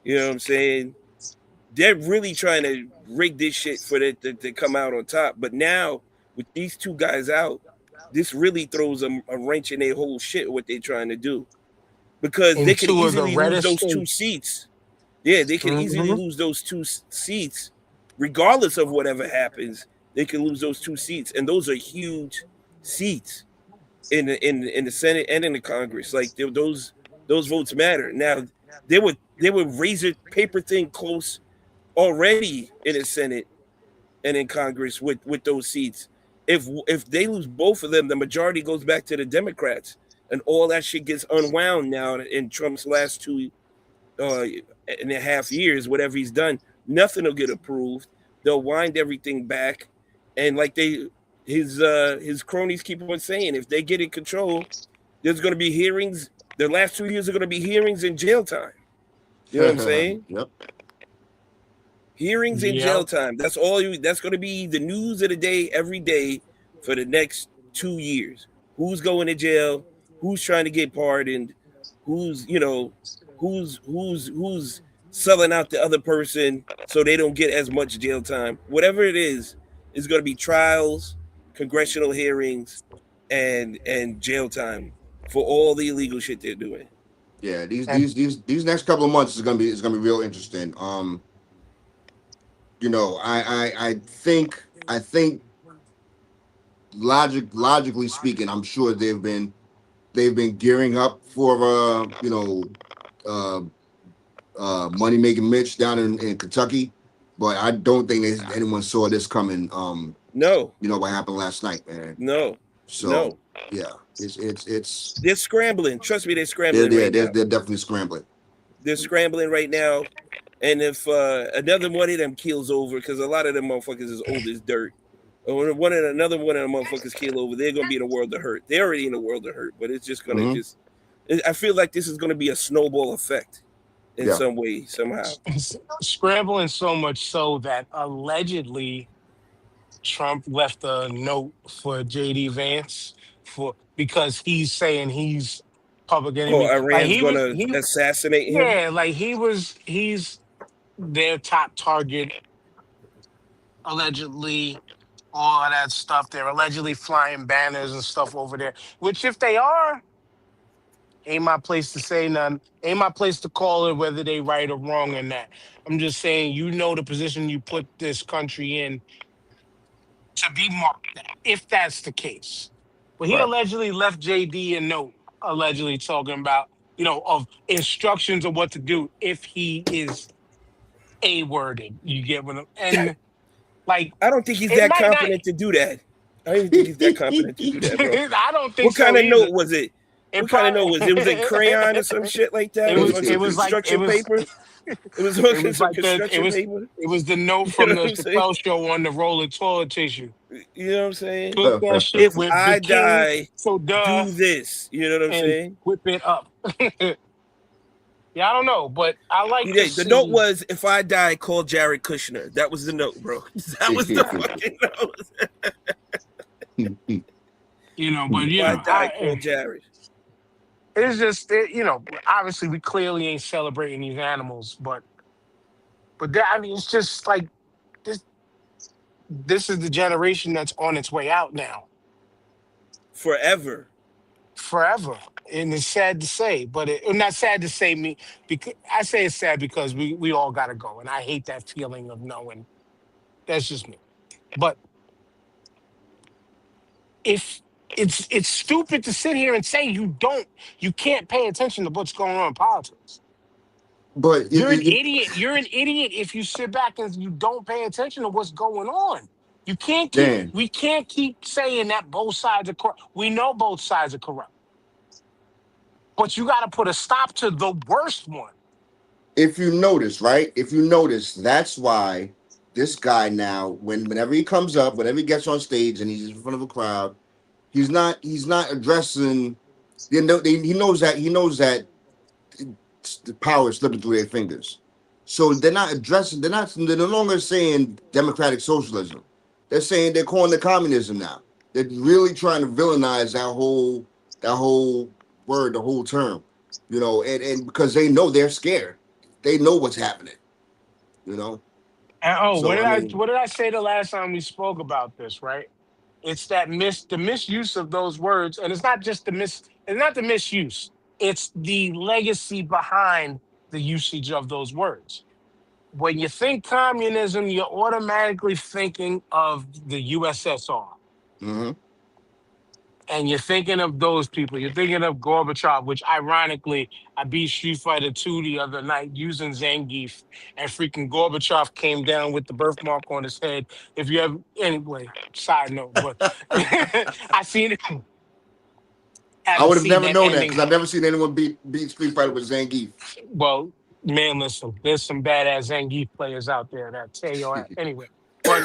You know what I'm saying? They're really trying to rig this shit for it to come out on top. But now with these two guys out, this really throws a wrench in their whole shit. What they're trying to do, because In they could two of the easily lose reddest those two states. seats. Yeah, they could easily Mhm. lose those two seats, regardless of whatever happens. They can lose those two seats, and those are huge seats in the Senate and in the Congress. Like those votes matter. Now they were razor paper thin close already in the Senate and in Congress with those seats. If they lose both of them, the majority goes back to the Democrats, and all that shit gets unwound now in Trump's last 2.5 years, whatever he's done. Nothing will get approved. They'll wind everything back, and like his cronies keep on saying, if they get in control, there's going to be hearings. The last 2 years are going to be hearings in jail time. You know what I'm saying? Yep. Hearings in jail Yep. time. That's all you. That's going to be the news of the day every day for the next 2 years. Who's going to jail? Who's trying to get pardoned? Who's who's selling out the other person so they don't get as much jail time. Whatever it is going to be trials, congressional hearings, and jail time for all the illegal shit they're doing. Yeah, And these next couple of months is gonna be real interesting. I think logically speaking, I'm sure they've been gearing up for uh money making Mitch down in Kentucky, but I don't think anyone saw this coming. No, What happened last night, man. no, So no. yeah, it's They're scrambling. Trust me, they're they're scrambling they're right they're, now. they're definitely scrambling. They're scrambling right now. And if another one of them keels over, because a lot of them motherfuckers is old as dirt, or another one of them motherfuckers keel over, they're gonna be in a world of hurt. They're already in a world of hurt, but it's just gonna Mhm. I feel like this is gonna be a snowball effect in Yeah. some way, somehow. scrambling so much so that allegedly Trump left a note for JD Vance because he's saying he's public Oh, enemy. Like Iran's gonna assassinate him. like he's their top target allegedly, all of that stuff. They're allegedly flying banners and stuff over there, which if they are, ain't my place to say none. Ain't my place to call it whether they right or wrong in that. I'm just saying, the position you put this country in to be marked that, if that's the case. But he Right. allegedly left JD a note, allegedly talking about, of instructions of what to do if he is a worded. You get what and like I don't think he's it that might not. confident to do that. I don't even think he's that confident to do that, bro. I don't think What so kind of either. note was it? It What kind of note probably was it? It was in crayon or some shit like that? it It was was on it some was like construction paper. It was on it was some like construction paper. it was the note You from know the what I'm saying? Chappelle show on the roll of toilet tissue. You know what I'm saying? Took that shit If with the I king, die, so duh, do this. You know what I'm and saying? whip it up. Yeah, I don't know, but I like to The note see, was, if I die, call Jared Kushner. That was the note, bro. That was the fucking note. but If I die, call Jared. it's just obviously we clearly ain't celebrating these animals, but I mean it's just like this. This is the generation that's on its way out now, Forever. forever, and it's sad to say, but not sad to say me because I say it's sad because we all got to go, and I hate that feeling of knowing. That's just me, but if it's stupid to sit here and say you can't pay attention to what's going on in politics. But You're an idiot. You're an idiot if you sit back and you don't pay attention to what's going on. Dan, We can't keep saying that both sides are corrupt. We know both sides are corrupt. But you got to put a stop to the worst one. if you notice, right? If you notice, that's why this guy now, whenever he comes up, whenever he gets on stage and he's in front of a crowd, he's not addressing. He knows that the power is slipping through their fingers. So they're not addressing. They're no longer saying democratic socialism. They're calling it communism now. They're really trying to villainize that whole word, the whole term. And because they know they're scared. They know what's happening. You know. And So I mean, what did I say the last time we spoke about this, right? It's the misuse of those words, and it's not just it's not the misuse. It's the legacy behind the usage of those words. When you think communism, you're automatically thinking of the USSR. hmm And you're thinking of those people. You're thinking of Gorbachev, which ironically, I beat Street Fighter 2 the other night using Zangief, and freaking Gorbachev came down with the birthmark on his head. If you ever, anyway, side note, but I seen it, I haven't would have seen never that known that ending. because I've never seen anyone beat Street Fighter with Zangief. Well, man, listen, there's some badass Zangief players out there that tell you that. Anyway, but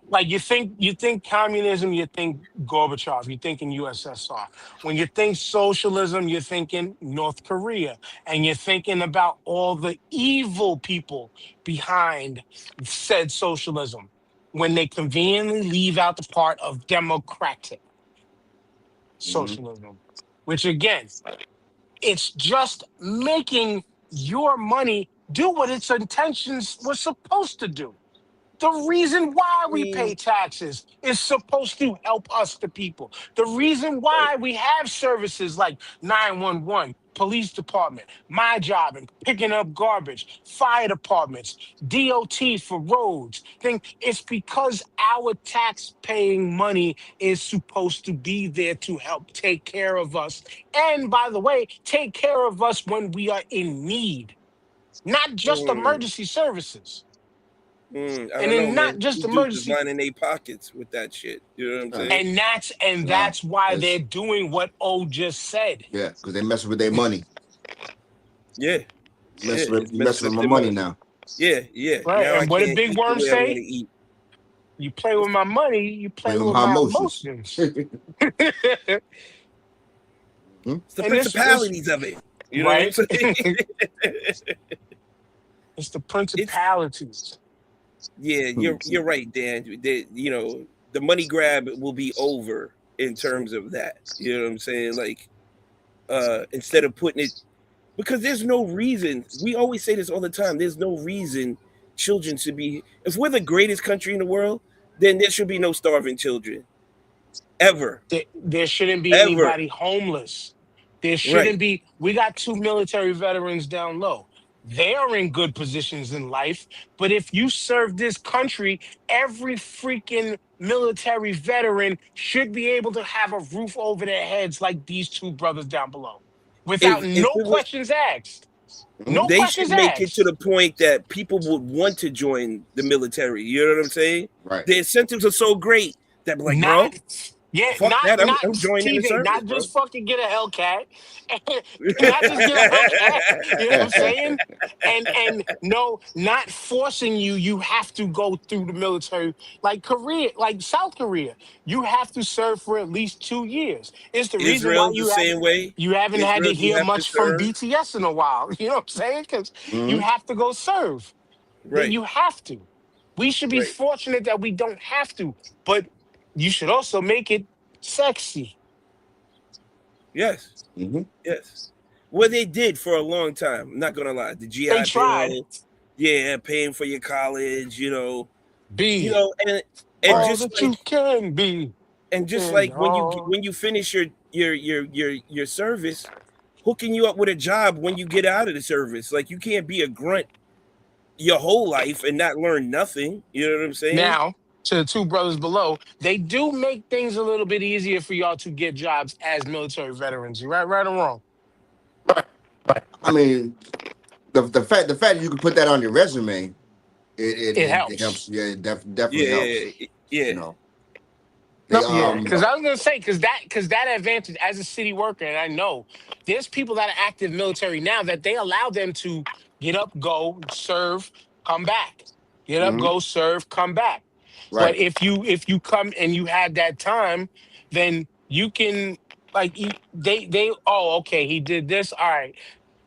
like you think communism, you think Gorbachev, you think in USSR. When you think socialism, you're thinking North Korea, and you're thinking about all the evil people behind said socialism when they conveniently leave out the part of democratic hmm socialism, which again, it's just making your money do what its intentions were supposed to do. The reason why I we pay mean, taxes is supposed to help us, the people. The reason right. why we have services like 911, police department, my job, and picking up garbage, fire departments, DOT for roads. It's because our tax paying money is supposed to be there to help take care of us. And by the way, take care of us when we are in need, not just Mm, emergency services. I And don't know, then not man. just These dudes is emergency. lining their pockets with that shit. You know what I'm Right. saying? And Nah, that's why they're it's doing what O just said. yeah, because they messing with their money. Yeah, yeah. It's You messing messing with up my their money money. now. Yeah, yeah. Right. Now I And what did can't Big eat the Worm way I want to say? eat. You play with my money, you Play play with with my my emotions. emotions. Hmm? It's the And this principalities of it. You know what I'm right. saying? It's the It's principalities. yeah. You're right, Dan. The money grab will be over in terms of that. You know what I'm saying? Like, instead of putting it, because there's no reason. We always say this all the time. There's no reason children should be. If we're the greatest country in the world, then there should be no starving children ever, There shouldn't be ever. anybody homeless. There Right. shouldn't be. We got two military veterans down low. They are in good positions in life. But if you serve this country, every freaking military veteran should be able to have a roof over their heads like these two brothers down below without If no it was, questions asked. Mhm. No they questions should make it to asked. the point that people would want to join the military. You know what I'm saying? Right. The incentives are so great that, like, Not bro, yeah, fuck that. not I'm joining the TJ, service, not bro. just fucking get a Hellcat, not just get a Hellcat. You know what I'm saying? And no, not forcing you. You have to go through the military, like Korea, like South Korea. You have to serve for at least 2 years. It's the reason why Israel's the same way. you haven't had to Israel, you hear have to much from serve. BTS in a while. You know what I'm saying? Because you hmm have to go serve. That Right, you have to. We should be right. fortunate that we don't have to, but you should also make it sexy. Yes, hmm yes. What they did for a long time, I'm not gonna lie. The They GI tried. Bill, yeah, paying for your college, Be and Right. all just that like you can be. And all. when you finish your service, hooking you up with a job when you get out of the service. Like, you can't be a grunt your whole life and not learn nothing. You know what I'm saying? Now, to the two brothers below, they do make things a little bit easier for y'all to get jobs as military veterans. You right or wrong? Right, right. I mean, the fact that you can put that on your resume, it, it, It it, it helps. helps. Yeah, it definitely Yeah, helps. yeah. Yeah. You know, they No, Yeah, because I was gonna say because that advantage as a city worker, and I know there's people that are active military now that they allow them to get up, go serve, come back, get up, mhm, go serve, come back. But right, if you come and you have that time, then you can like they oh okay he did this all right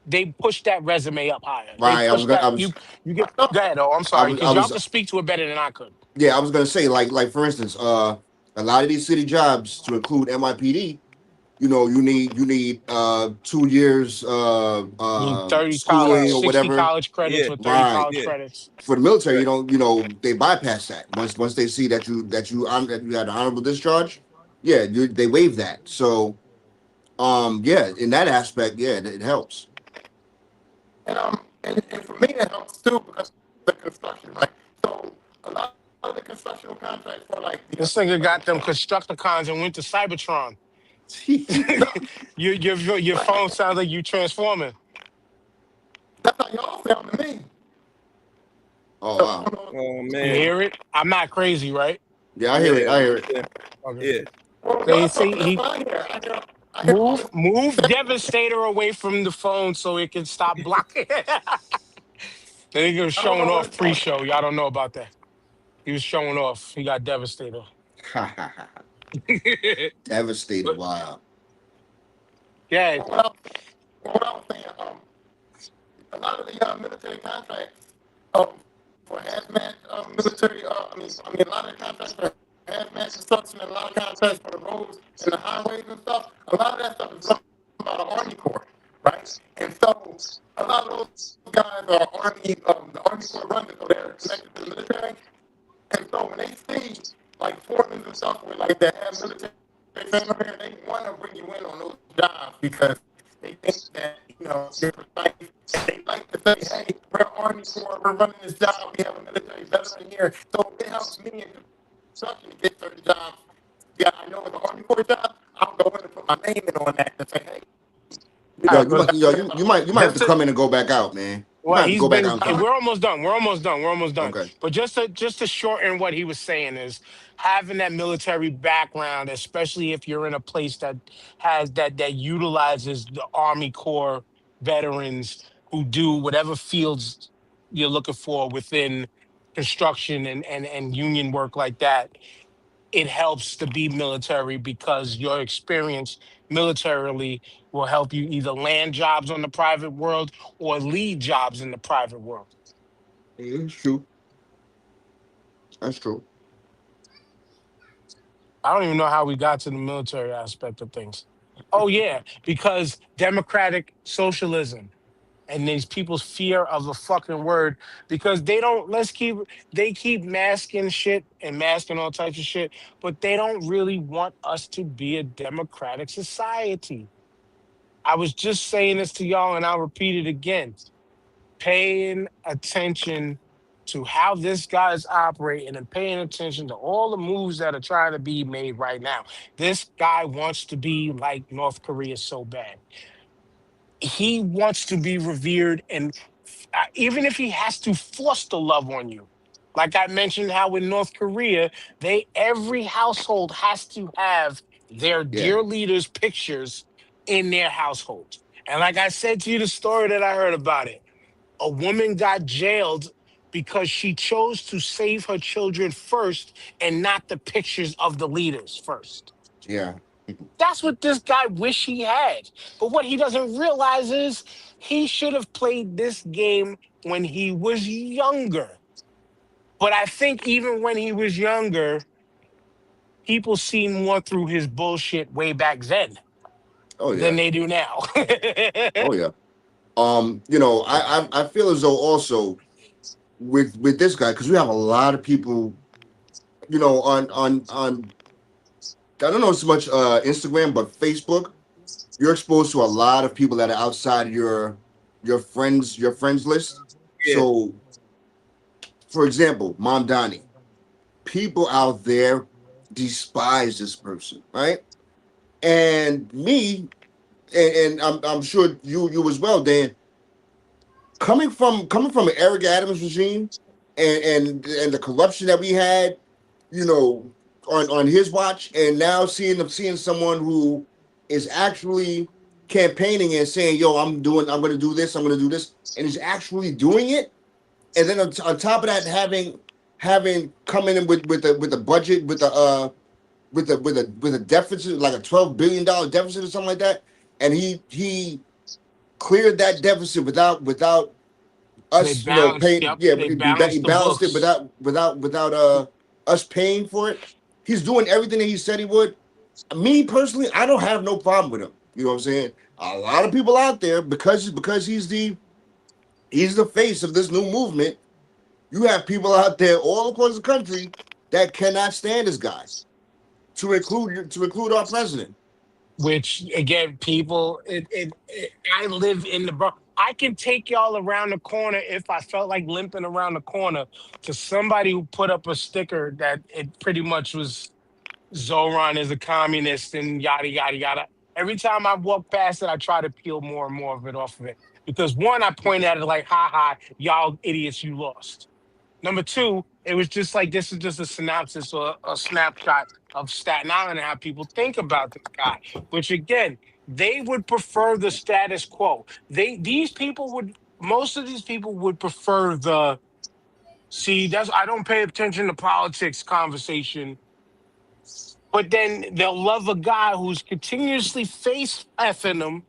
they push that resume up higher they right. push that I you get no. go ahead oh I'm sorry I because y'all was, can speak to it better than I could. yeah, I was gonna say like for instance, a lot of these city jobs to include NYPD, you need 2 years You need 30 college, schooling or 60 whatever. college credits Yeah. with 30 Right. college Yeah. credits. For the military, Right. they bypass that once they see that you had an honorable discharge. Yeah, they waive that. So yeah, in that aspect, yeah, it helps. And for me it helps too because the construction, like so a lot of the construction contracts for like This nigga got them Constructicons and went to Cybertron. Your like, phone sounds like you transforming. that's how y'all sound to me. Oh So I wow. don't know. Oh You man. hear it? I'm not crazy, right? Yeah, I hear it. Yeah. I hear it. Yeah. Okay. Yeah. Well, They y'all see talking, that's he what I hear all move this. move Devastator away from the phone so it can stop blocking. The nigga was I don't showing know off what's going on. pre-show. Y'all don't know about that. He was showing off. He got Devastator. Devastated. But Wow. yeah, What I, what I was saying, a lot of the military contracts for hazmat military, I mean, a lot of the contracts for hazmat construction and a lot of contracts for the roads and the highways and stuff, a lot of that stuff is run by the Army Corps, right? And so a lot of those guys are the Army Corps runs it, so they're connected to the military. And so when they see like foremans and stuff where like they have military training over there, they want to bring you in on those jobs because they think that you're precise. And they like to say, "Hey, we're Army Corps, we're running this job, we have a military veteran here." So it helps me in construction to get certain jobs. Yeah, I know it's an Army Corps job. I'll go in and put my name in on that to say, "Hey, Yo, all right, you but might, that's yo, what you, about you Army might, you might have Corps." to just to come in and go back out, man. You might well, have to he's go back been. out and come. We're almost done. We're almost done. We're almost done. Okay. But just to shorten what he was saying is having that military background, especially if you're in a place that has that utilizes the Army Corps veterans who do whatever fields you're looking for within construction and union work like that. It helps to be military because your experience militarily will help you either land jobs on the private world or lead jobs in the private world. Yeah, it's true. That's true. I don't even know how we got to the military aspect of things. Oh yeah, because democratic socialism and these people's fear of the fucking word because they don't they keep masking shit and masking all types of shit, but they don't really want us to be a democratic society. I was just saying this to y'all and I'll repeat it again. Paying attention to how this guy is operating and paying attention to all the moves that are trying to be made right now. This guy wants to be like North Korea so bad. He wants to be revered and even if he has to force the love on you. Like I mentioned how in North Korea, they every household has to have their Yeah. dear leaders' pictures in their household. And like I said to you, the story that I heard about it, a woman got jailed because she chose to save her children first and not the pictures of the leaders first. Yeah. That's what this guy wish he had. But what he doesn't realize is he should have played this game when he was younger. But I think even when he was younger, people see more through his bullshit way back then Oh than yeah. they do now. Oh yeah. I feel as though also with this guy because we have a lot of people, on I don't know so much Instagram, but Facebook, you're exposed to a lot of people that are outside your friends list. Yeah. So, for example, Mom Donnie, people out there despise this person, right? And me, and I'm sure you as well, Dan. Coming from an Eric Adams regime, and the corruption that we had, you know, on his watch, and now seeing someone who is actually campaigning and saying, "Yo, I'm going to do this, I'm going to do this," and he's actually doing it, and then on top of that, having coming in with a budget with a deficit like a $12 billion deficit or something like that, and he cleared that deficit without They us, balanced. paying. Yep, Yeah, they he balanced the balanced it books. without us paying for it. He's doing everything that he said he would. Me personally, I don't have no problem with him. You know what I'm saying? A lot of people out there, because he's the face of this new movement. You have people out there all across the country that cannot stand this guy. To include our president. Which again, people, I live in the bro. I can take y'all around the corner if I felt like limping around the corner to somebody who put up a sticker that it pretty much was Zoran is a communist and yada yada yada. Every time I walk past it, I try to peel more and more of it off of it because one, I point at it like, "Ha ha, y'all idiots, you lost." Number two, it was just like this is just a synopsis or a snapshot of Staten Island and how people think about this guy. Which again, they would prefer the status quo. These people would most of these people would prefer the see that's I don't pay attention to politics conversation, but then they'll love a guy who's continuously face effing them.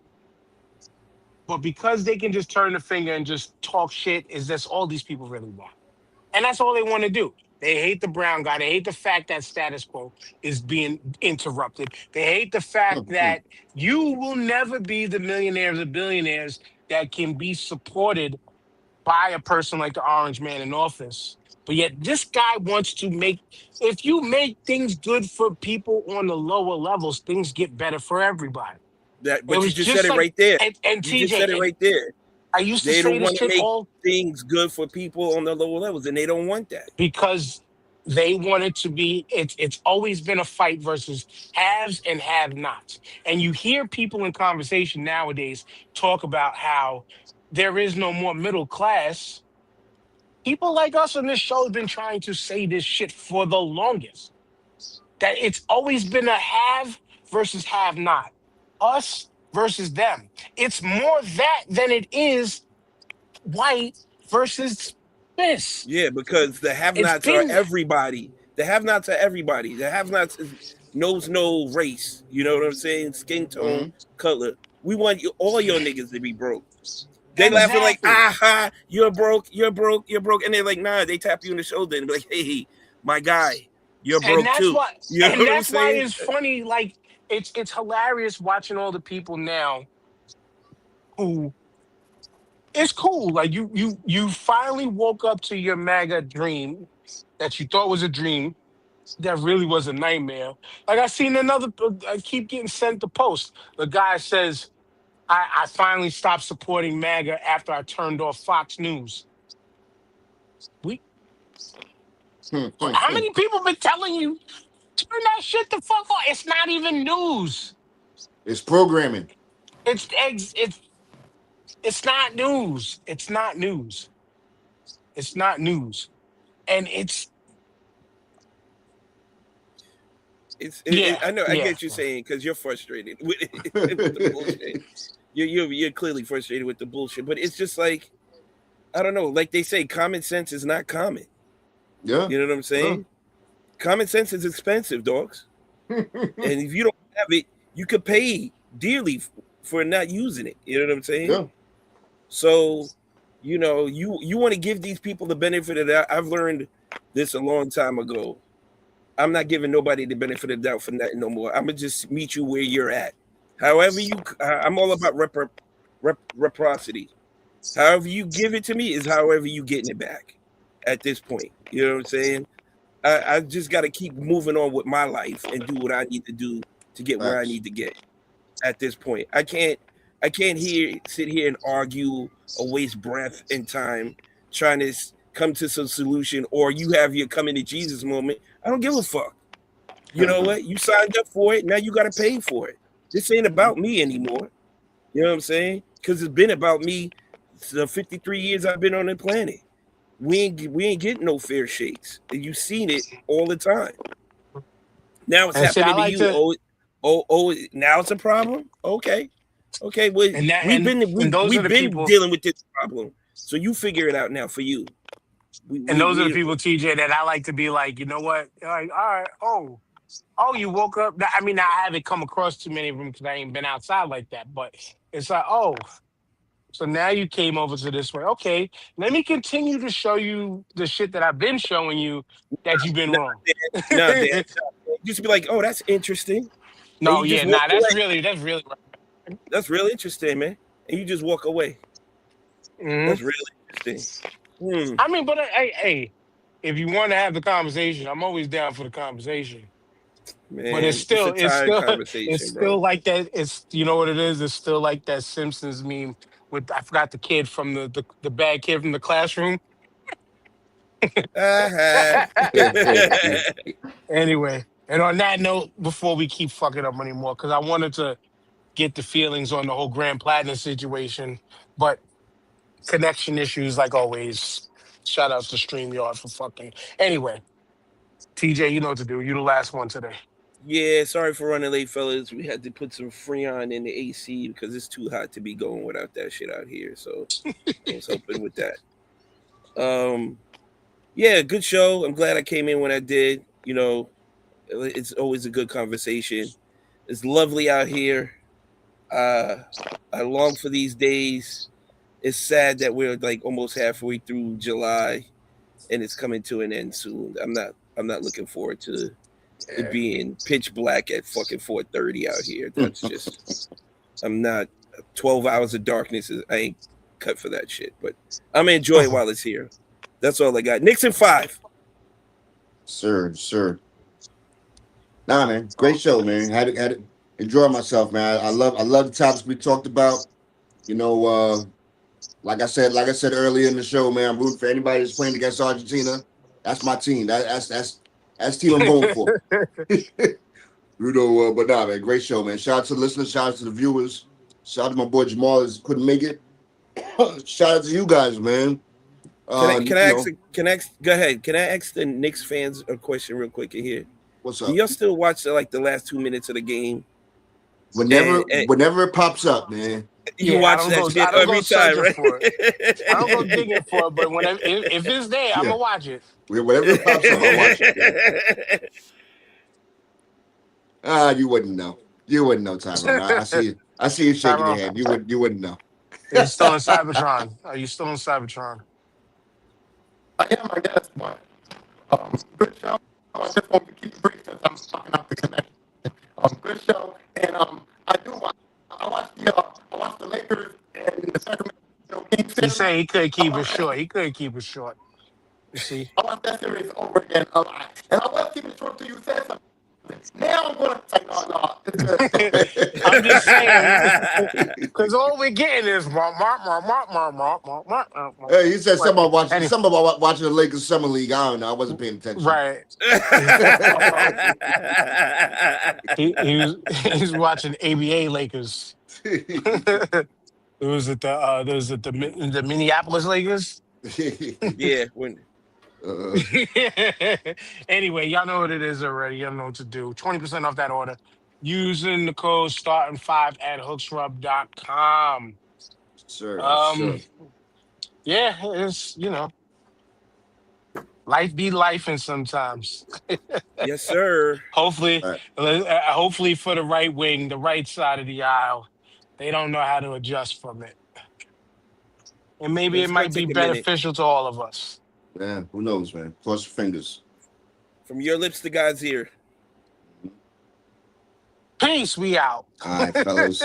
But because they can just turn the finger and just talk shit, is that's all these people really want. And that's all they want to do. They hate the brown guy. They hate the fact that status quo is being interrupted. They hate the fact that you will never be the millionaires or billionaires that can be supported by a person like the orange man in office. But yet this guy wants to make, if you make things good for people on the lower levels, things get better for everybody. It But you was just said just it like, right there. and You just said TJ, it and right there. I used to They say don't this want to shit make all things good for people on the lower levels, and they don't want that. because they want it to be it's always been a fight versus haves and have nots. And you hear people in conversation nowadays talk about how there is no more middle class. People like us on this show have been trying to say this shit for the longest. That it's always been a have versus have not. Us versus them. It's more that than it is white versus this. Yeah, because the It's have-nots are been that. everybody. The have-nots are everybody. The have-nots knows no race. You know what I'm saying? Skin tone, Mhm. color. We want all your niggas to be broke. They laughing like, Exactly. aha, you're broke, you're broke, you're broke. And they're like, nah, they tap you on the shoulder and be like, hey, my guy, you're And broke that's too. why You know and what I'm that's why saying? it's funny. Like it's hilarious watching all the people now who it's cool. Like you finally woke up to your MAGA dream that you thought was a dream that really was a nightmare. Like I seen another I keep getting sent the post. The guy says, I finally stopped supporting MAGA after I turned off Fox News. We how many people been telling you turn that shit the fuck off? It's not even news. It's programming. It's it's not news. It's not news. It's not news. And it's yeah, I know, I yeah. get you saying because you're frustrated with, with the bullshit. You're clearly frustrated with the bullshit, but it's just like, I don't know, like they say, common sense is not common. Yeah. You know what I'm saying? Common sense is expensive, dogs. Yeah. And if you don't have it, you could pay dearly for not using it. You know what I'm saying? Yeah. So, you know, you want to give these people the benefit of that. I've learned this a long time ago. I'm not giving nobody the benefit of the doubt for nothing no more. I'm gonna just meet you where you're at. However you, I'm all about reciprocity. However you give it to me is however you getting it back. At this point, you know what I'm saying? I just got to keep moving on with my life and do what I need to do to get where I Facts. need to get. At this point, I can't sit here and argue or waste breath and time trying to come to some solution, or you have your coming to Jesus moment. I don't give a fuck. You know what? You signed up for it. Now you got to pay for it. This ain't about me anymore. You know what I'm saying? Because it's been about me the 53 years I've been on the planet. we ain't getting no fair shakes. You seen it all the time. Now it's And see, I happening to like you. to, Now it's a problem. Okay. Well, and that, we've and those are we've the been people, dealing with this problem, so you figure it out now for you. and those are the people, TJ, that I like to be like, you know what? Like, all right, you woke up. I mean, I haven't come across too many of them because I ain't been outside like that. But it's like, so now you came over to this way. Okay, let me continue to show you the shit that I've been showing you that you've been Nah, wrong. nah, Dad. You just be like, oh, that's interesting, and No, you yeah, just walk nah, away. that's really right. That's real interesting, man. And you just walk away. Mhm. That's really interesting. Hmm. I mean, but hey, if you want to have the conversation, I'm always down for the conversation. But Man, it's a tired it's conversation, still bro. like that. It's you know what it is. It's still like that Simpsons meme with I forgot the kid from the bad kid from the classroom. Uh-huh. Anyway, and on that note, before we keep fucking up anymore, because I wanted to get the feelings on the whole Grand Platinum situation, but connection issues like always. Shout out to StreamYard for fucking. Anyway, TJ, you know what to do. You the last one today. Yeah, sorry for running late, fellas. We had to put some Freon in the AC because it's too hot to be going without that shit out here. So I was helping with that. Yeah, good show. I'm glad I came in when I did. You know, it's always a good conversation. It's lovely out here. I long for these days. It's sad that we're like almost halfway through July and it's coming to an end soon. I'm not looking forward to it being pitch black at fucking 4:30 out here. That's just I'm not 12 hours of darkness I ain't cut for that shit. But I'm gonna enjoy it while it's here. That's all I got. Nixon 5. Sir. Nah, man, great show, man. Had it, enjoy myself, man. I love the topics we talked about. You know, like I said earlier in the show, man, I'm rooting for anybody that's playing against Argentina. That's my team. That's the team I'm going for. You know, but nah, man, great show, man. Shout out to the listeners, shout out to the viewers, shout out to my boy Jamal that couldn't make it. Shout out to you guys, man. Can I ask? Go ahead. Can I ask the Knicks fans a question real quick in here? What's Do up? y'all still watch the last 2 minutes of the game? Whenever And it pops up, man. you Yeah, watch that shit I don't go every time, searching right? for it. I don't go digging for it, but whenever if it's there, I'm Yeah. gonna watch it. Whenever it pops up, I watch it. You wouldn't know. You wouldn't know, Tyrone. I see it. I see you shaking your Tyrone, head. You wouldn't know. are you still in Cybertron? Are you still in Cybertron? I am, I guess, but good show. I just want to keep it brief since I'm talking out the connection. Good show, and I watched the Lakers and the Sacramento Kings He series. said he couldn't I keep it watched that, short. He couldn't keep it short. You see? I watched that series over again a lot, and I was keeping it short till you said something. Now I'm going to say, no, it's good. I'm just saying, because all we're getting is Hey, you said something about Anyway, watching the Lakers summer league. I don't know. I wasn't paying attention. right. He's watching ABA Lakers. Was it the Minneapolis Lakers? Yeah, when Anyway, y'all know what it is already. Y'all know what to do. 20% off that order using the code starting5 at hooksrub.com. Sir, Um, sir. yeah, it's life be life, and sometimes. yes, sir. Hopefully, All right. hopefully for the right wing, the right side of the aisle, they don't know how to adjust from it, and maybe it It's gonna might be take a minute. beneficial to all of us. Yeah, who knows, man? Cross your fingers. From your lips to God's ear. Peace. We out. All right, fellas.